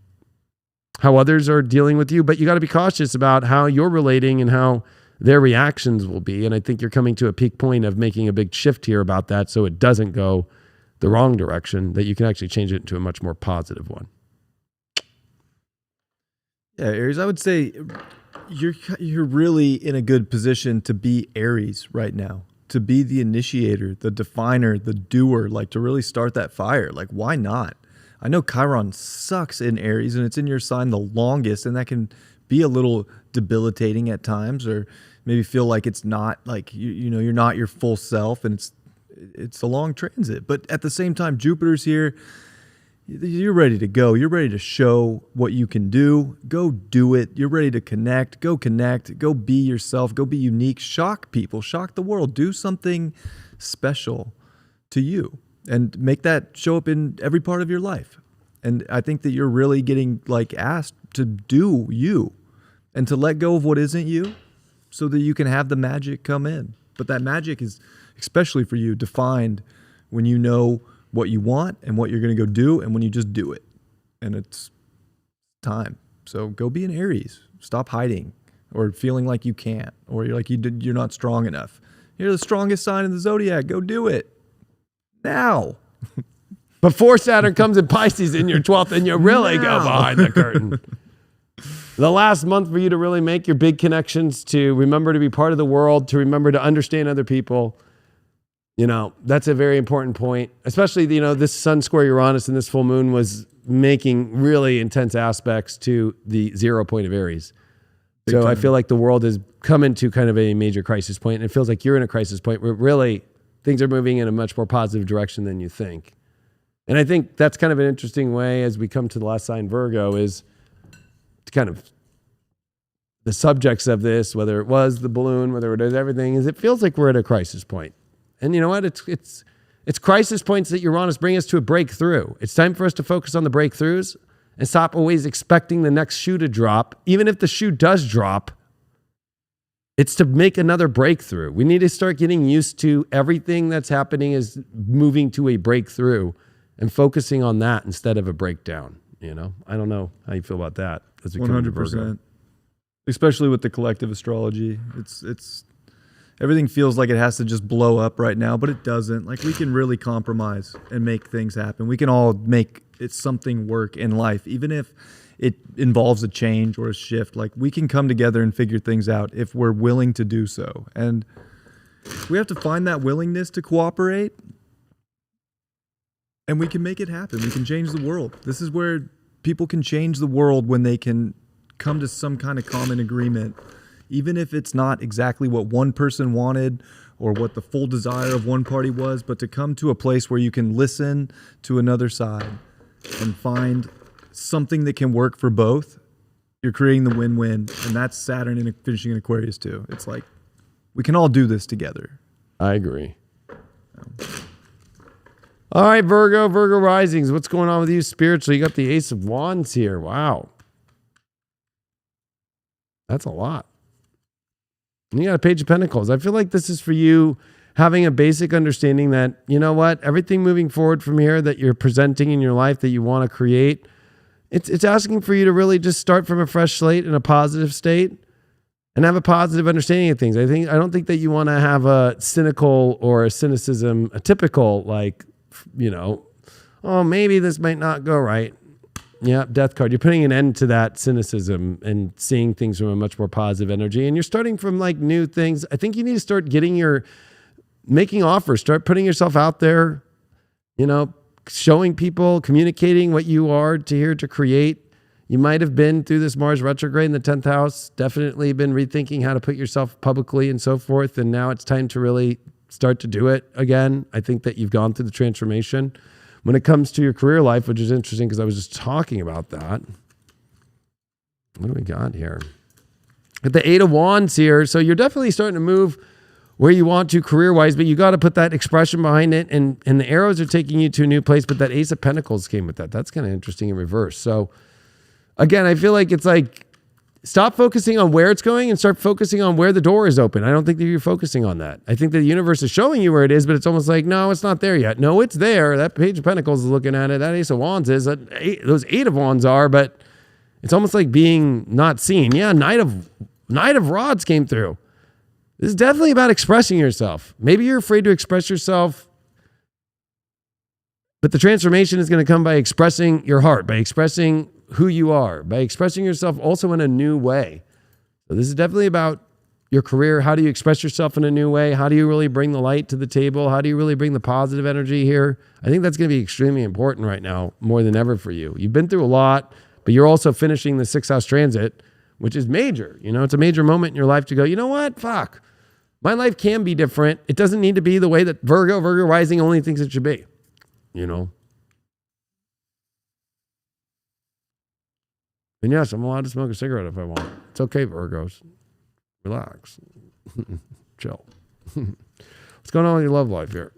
how others are dealing with you, but you got to be cautious about how you're relating and how their reactions will be. And I think you're coming to a peak point of making a big shift here about that, so it doesn't go the wrong direction, that you can actually change it into a much more positive one. Yeah, Aries, I would say you're really in a good position to be Aries right now, to be the initiator, the definer, the doer, like to really start that fire. Like, why not? I know Chiron sucks in Aries and it's in your sign the longest, and that can be a little debilitating at times, or maybe feel like it's not like, you know, you're not your full self, and it's a long transit. But at the same time, Jupiter's here. You're ready to go. You're ready to show what you can do. Go do it. You're ready to connect. Go connect. Go be yourself. Go be unique. Shock people. Shock the world. Do something special to you and make that show up in every part of your life. And I think that you're really getting like asked to do you and to let go of what isn't you so that you can have the magic come in. But that magic is, especially for you, defined when you know what you want and what you're going to go do, and when you just do it. And it's time. So go be an Aries. Stop hiding or feeling like you can't, or you're like you're not strong enough. You're the strongest sign in the zodiac. Go do it now. Before Saturn comes in Pisces in your 12th, and you really go behind the curtain. The last month for you to really make your big connections, to remember to be part of the world, to remember to understand other people. You know, that's a very important point, especially, you know, this Sun square Uranus and this full moon was making really intense aspects to the 0 point of Aries. So I feel like the world has come into kind of a major crisis point, and it feels like you're in a crisis point where really things are moving in a much more positive direction than you think. And I think that's kind of an interesting way as we come to the last sign, Virgo, is to kind of the subjects of this, whether it was the balloon, whether it is everything, is it feels like we're at a crisis point. And you know what? It's crisis points that Uranus bring us to a breakthrough. It's time for us to focus on the breakthroughs and stop always expecting the next shoe to drop. Even if the shoe does drop, it's to make another breakthrough. We need to start getting used to everything that's happening is moving to a breakthrough and focusing on that instead of a breakdown. You know, I don't know how you feel about that as we come to Virgo. 100%. Especially with the collective astrology. It's everything feels like it has to just blow up right now, but it doesn't. Like, we can really compromise and make things happen. We can all make it something work in life, even if it involves a change or a shift. Like, we can come together and figure things out if we're willing to do so. And we have to find that willingness to cooperate, and we can make it happen. We can change the world. This is where people can change the world, when they can come to some kind of common agreement. Even if it's not exactly what one person wanted or what the full desire of one party was, but to come to a place where you can listen to another side and find something that can work for both, you're creating the win-win. And that's Saturn finishing in Aquarius too. It's like, we can all do this together. I agree. All right, Virgo risings. What's going on with you spiritually? You got the Ace of Wands here. Wow. That's a lot. And you got a Page of Pentacles. I feel like this is for you having a basic understanding that, you know what, everything moving forward from here that you're presenting in your life that you want to create, it's asking for you to really just start from a fresh slate in a positive state and have a positive understanding of things. I don't think that you want to have a cynical or a cynicism, a typical, like, you know, oh, maybe this might not go right. Yeah, death card. You're putting an end to that cynicism and seeing things from a much more positive energy. And you're starting from like new things. I think you need to start making offers, start putting yourself out there, you know, showing people, communicating what you are here to create. You might have been through this Mars retrograde in the 10th house, definitely been rethinking how to put yourself publicly and so forth. And now it's time to really start to do it again. I think that you've gone through the transformation. When it comes to your career life, which is interesting because I was just talking about that. What do we got here? Got the Eight of Wands here. So you're definitely starting to move where you want to career-wise, but you got to put that expression behind it, and the arrows are taking you to a new place, but that Ace of Pentacles came with that. That's kind of interesting in reverse. So again, I feel like it's like stop focusing on where it's going and start focusing on where the door is open. I don't think that you're focusing on that. I think that the universe is showing you where it is, but it's almost like, no, it's not there yet. No, it's there. That Page of Pentacles is looking at it. That Ace of Wands is. Those Eight of Wands are, but it's almost like being not seen. Yeah, Knight of Rods came through. This is definitely about expressing yourself. Maybe you're afraid to express yourself, but the transformation is going to come by expressing your heart, by expressing who you are, by expressing yourself also in a new way. So this is definitely about your career. How do you express yourself in a new way? How do you really bring the light to the table? How do you really bring the positive energy here? I think that's going to be extremely important right now, more than ever for you. You've been through a lot, but you're also finishing the 6th house transit, which is major. You know, it's a major moment in your life to go, you know what? Fuck. My life can be different. It doesn't need to be the way that Virgo rising only thinks it should be, you know? And yes, I'm allowed to smoke a cigarette if I want. It's okay, Virgos. Relax. Chill. What's going on with your love life here?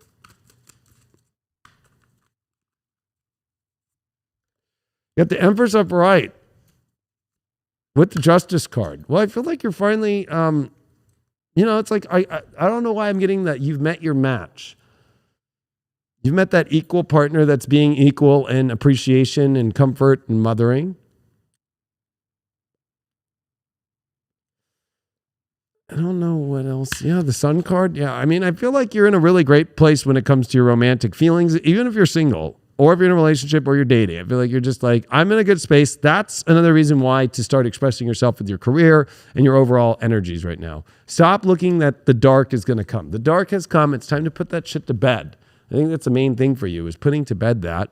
You got the Empress upright with the Justice card. Well, I feel like you're finally, it's like, I don't know why I'm getting that you've met your match. You've met that equal partner that's being equal in appreciation and comfort and mothering. I don't know what else. Yeah, the Sun card. Yeah, I mean, I feel like you're in a really great place when it comes to your romantic feelings, even if you're single or if you're in a relationship or you're dating. I feel like you're just like, I'm in a good space. That's another reason why to start expressing yourself with your career and your overall energies right now. Stop looking that the dark is going to come. The dark has come. It's time to put that shit to bed. I think that's the main thing for you, is putting to bed that.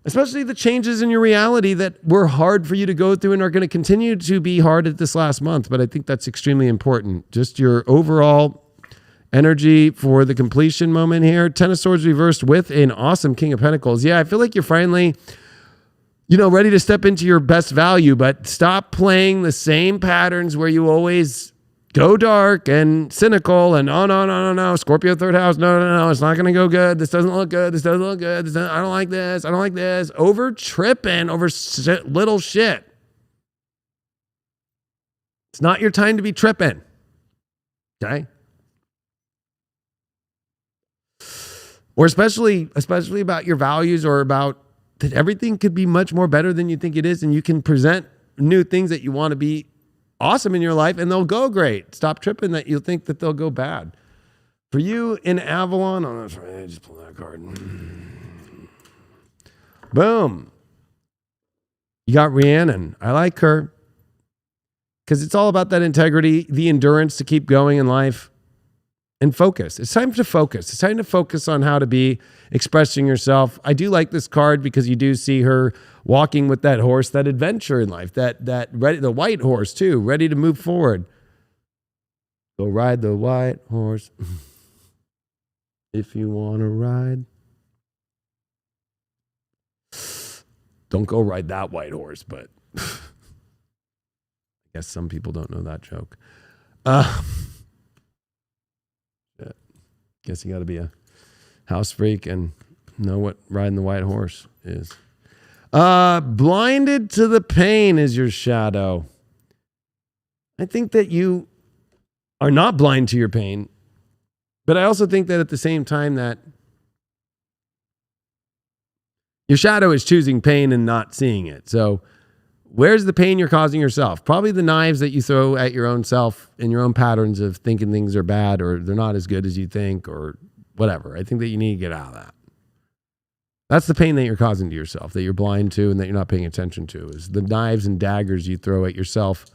Especially the changes in your reality that were hard for you to go through and are going to continue to be hard at this last month. But I think that's extremely important. Just your overall energy for the completion moment here. 10 of Swords reversed with an awesome King of Pentacles. Yeah, I feel like you're finally, ready to step into your best value, but stop playing the same patterns where you always go dark and cynical and no, Scorpio 3rd house, no, it's not going to go good. This doesn't look good. This doesn't look good. I don't like this. I don't like this. Over tripping over little shit. It's not your time to be tripping. Okay? Or especially about your values, or about that everything could be much more better than you think it is, and you can present new things that you want to be awesome in your life, and they'll go great. Stop tripping that you'll think that they'll go bad. For you in Avalon, oh, that's right, I just pulled that card. Boom. You got Rhiannon. I like her because it's all about that integrity, the endurance to keep going in life, and focus. It's time to focus. It's time to focus on how to be expressing yourself. I do like this card because you do see her walking with that horse, that adventure in life, that ready, the white horse too, ready to move forward. Go ride the white horse if you want to ride. Don't go ride that white horse, but I guess some people don't know that joke. Guess you got to be a house freak and know what riding the white horse is. Blinded to the pain is your shadow. I think that you are not blind to your pain, but I also think that at the same time that your shadow is choosing pain and not seeing it. So where's the pain you're causing yourself? Probably the knives that you throw at your own self and your own patterns of thinking things are bad or they're not as good as you think or whatever. I think that you need to get out of that. That's the pain that you're causing to yourself, that you're blind to and that you're not paying attention to, is the knives and daggers you throw at yourself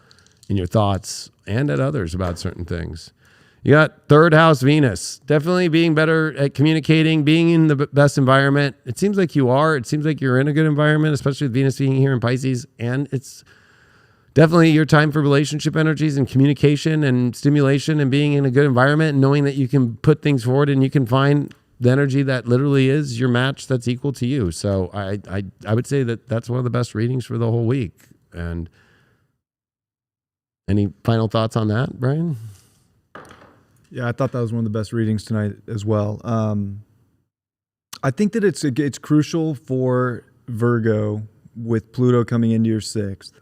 in your thoughts and at others about certain things. You got 3rd house Venus, definitely being better at communicating, being in the best environment. It seems like you are. It seems like you're in a good environment, especially with Venus being here in Pisces. And it's definitely your time for relationship energies and communication and stimulation and being in a good environment and knowing that you can put things forward and you can find the energy that literally is your match that's equal to you. So I would say that that's one of the best readings for the whole week. And any final thoughts on that, Brian? Yeah, I thought that was one of the best readings tonight as well. I think that it's crucial for Virgo with Pluto coming into your 6th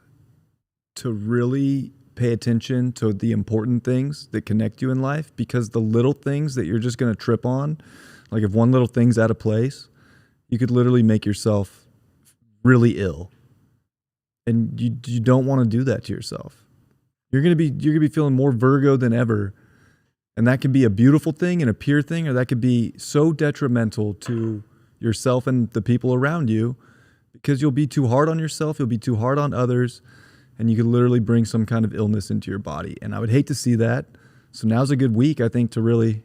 to really pay attention to the important things that connect you in life, because the little things that you're just going to trip on, like if one little thing's out of place, you could literally make yourself really ill. And you don't want to do that to yourself. You're going to be feeling more Virgo than ever. And that can be a beautiful thing and a pure thing, or that could be so detrimental to yourself and the people around you, because you'll be too hard on yourself, you'll be too hard on others, and you could literally bring some kind of illness into your body. And I would hate to see that. So now's a good week, I think, to really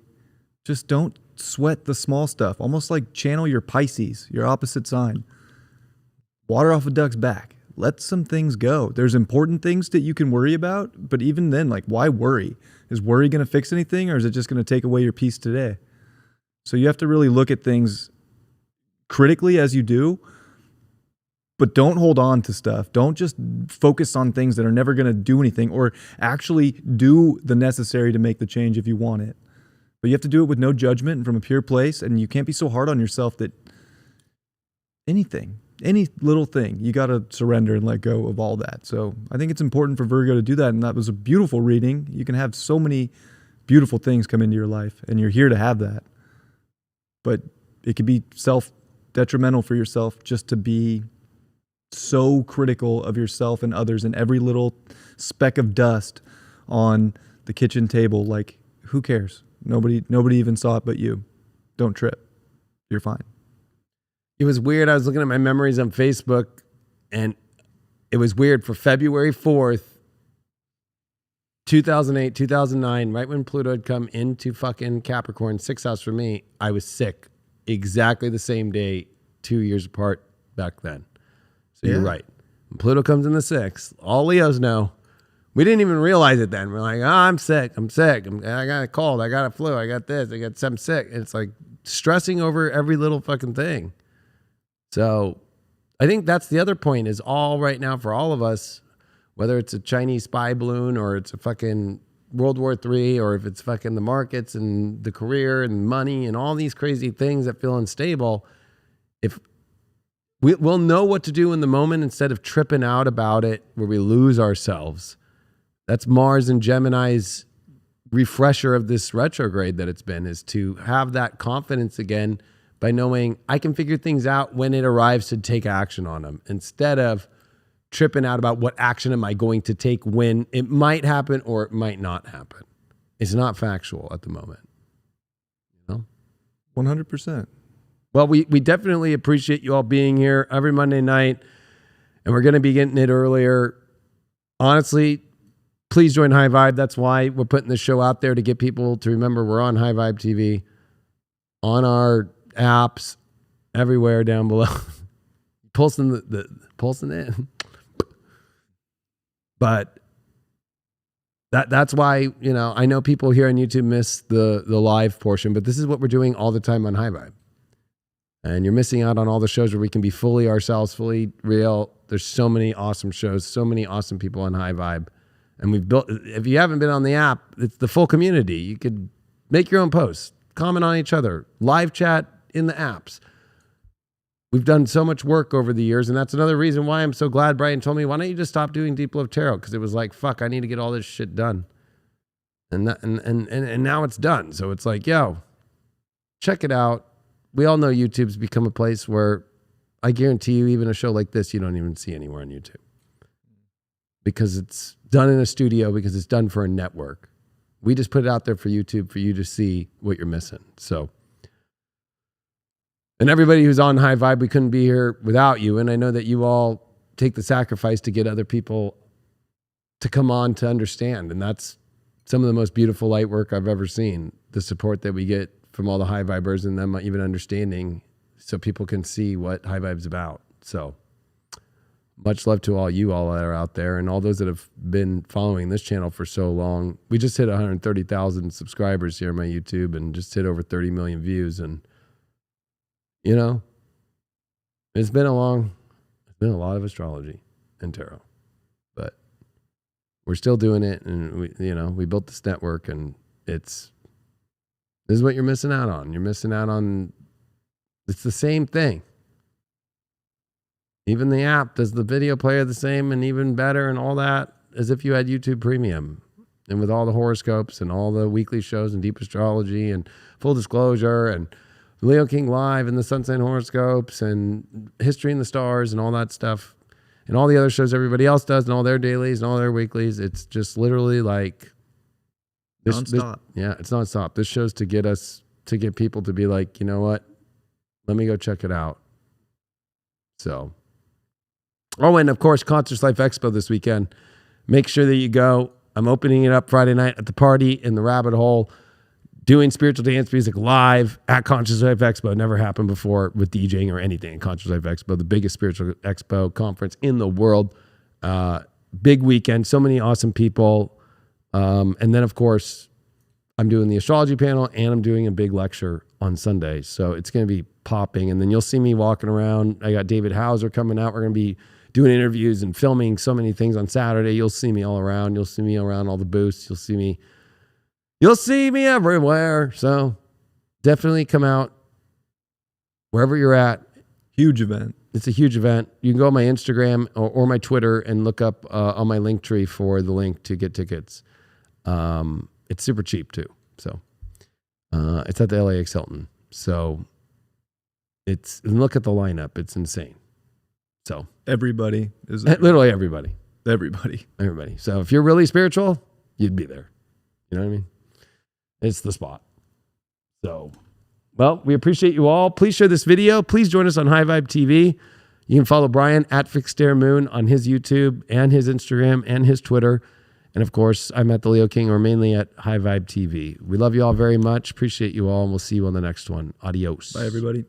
just don't sweat the small stuff. Almost like channel your Pisces, your opposite sign. Water off a duck's back. Let some things go. There's important things that you can worry about, but even then, like, why worry? Is worry going to fix anything, or is it just going to take away your peace today? So you have to really look at things critically as you do, but don't hold on to stuff. Don't just focus on things that are never going to do anything, or actually do the necessary to make the change if you want it. But you have to do it with no judgment and from a pure place, and you can't be so hard on yourself that any little thing, you got to surrender and let go of all that. So I think it's important for Virgo to do that, and that was a beautiful reading. You can have so many beautiful things come into your life, and you're here to have that. But it could be self-detrimental for yourself just to be so critical of yourself and others, and every little speck of dust on the kitchen table. Like, who cares? Nobody even saw it but you. Don't trip. You're fine. It was weird. I was looking at my memories on Facebook, and it was weird. For February 4th, 2008, 2009, right when Pluto had come into fucking Capricorn, 6th house for me, I was sick. Exactly the same day, 2 years apart back then. So You're right. When Pluto comes in the 6th, all Leos know. We didn't even realize it then. We're like, I'm sick. I got a cold. I got a flu. I got this. I'm sick. And it's like stressing over every little fucking thing. So I think that's the other point, is all right now for all of us, whether it's a Chinese spy balloon, or it's a fucking World War III, or if it's fucking the markets and the career and money and all these crazy things that feel unstable, if we'll know what to do in the moment instead of tripping out about it where we lose ourselves. That's Mars and Gemini's refresher of this retrograde that it's been, is to have that confidence again by knowing I can figure things out when it arrives to take action on them, instead of tripping out about what action am I going to take when it might happen or it might not happen. It's not factual at the moment. You know? 100%. Well, we definitely appreciate you all being here every Monday night, and we're going to be getting it earlier. Honestly, please join High Vibe. That's why we're putting this show out there, to get people to remember we're on High Vibe TV, on our apps, everywhere down below. Pulsing it. But that's why, I know people here on YouTube miss the live portion, but this is what we're doing all the time on High Vibe. And you're missing out on all the shows where we can be fully ourselves, fully real. There's so many awesome shows, so many awesome people on High Vibe. And we've built, if you haven't been on the app, it's the full community. You could make your own posts, comment on each other, live chat in the apps. We've done so much work over the years, and that's another reason why I'm so glad Brighten told me, why don't you just stop doing Deep Love Tarot? Because it was like, fuck, I need to get all this shit done. And now it's done. So it's like, yo, check it out. We all know YouTube's become a place where I guarantee you, even a show like this, you don't even see anywhere on YouTube. Because it's done in a studio, because it's done for a network. We just put it out there for YouTube, for you to see what you're missing. So, and everybody who's on High Vibe, we couldn't be here without you. And I know that you all take the sacrifice to get other people to come on to understand. And that's some of the most beautiful light work I've ever seen. The support that we get from all the High Vibers, and them even understanding, so people can see what High Vibe's about. So much love to all you all that are out there, and all those that have been following this channel for so long. We just hit 130,000 subscribers here on my YouTube, and just hit over 30 million views. And it's been a lot of astrology and tarot, but we're still doing it. And we built this network, and this is what you're missing out on. You're missing out on, it's the same thing. Even the app does the video player the same, and even better, and all that. as if you had YouTube Premium. And with all the horoscopes and all the weekly shows and deep astrology and full disclosure and Leo King Live and the sun sign horoscopes and history in the stars and all that stuff and all the other shows everybody else does and all their dailies and all their weeklies. It's just literally like Nonstop. It's nonstop. This show's to get people to be like, you know what? Let me go check it out. So, oh, and of course, Conscious Life Expo this weekend. Make sure that you go. I'm opening it up Friday night at the party in the Rabbit Hole, doing spiritual dance music live at Conscious Life Expo. Never happened before with DJing or anything at Conscious Life Expo, the biggest spiritual expo conference in the world. Big weekend, so many awesome people. And then, of course, I'm doing the astrology panel and I'm doing a big lecture on Sunday. So it's going to be popping. And then you'll see me walking around. I got David Hauser coming out. We're going to be doing interviews and filming so many things on Saturday. You'll see me all around. You'll see me around all the booths. You'll see me everywhere. So definitely come out wherever you're at. Huge event. It's a huge event. You can go on my Instagram or my Twitter and look up on my link tree for the link to get tickets. It's super cheap too. So it's at the LAX Hilton. So look at the lineup. It's insane. So Everybody is there. Literally everybody. Everybody. So if you're really spiritual, you'd be there. You know what I mean? It's the spot. So, well, we appreciate you all. Please share this video. Please join us on High Vibe TV. You can follow Brian at Fixed Air Moon on his YouTube and his Instagram and his Twitter. And of course, I'm at the Leo King or mainly at High Vibe TV. We love you all very much. Appreciate you all. And we'll see you on the next one. Adios. Bye, everybody.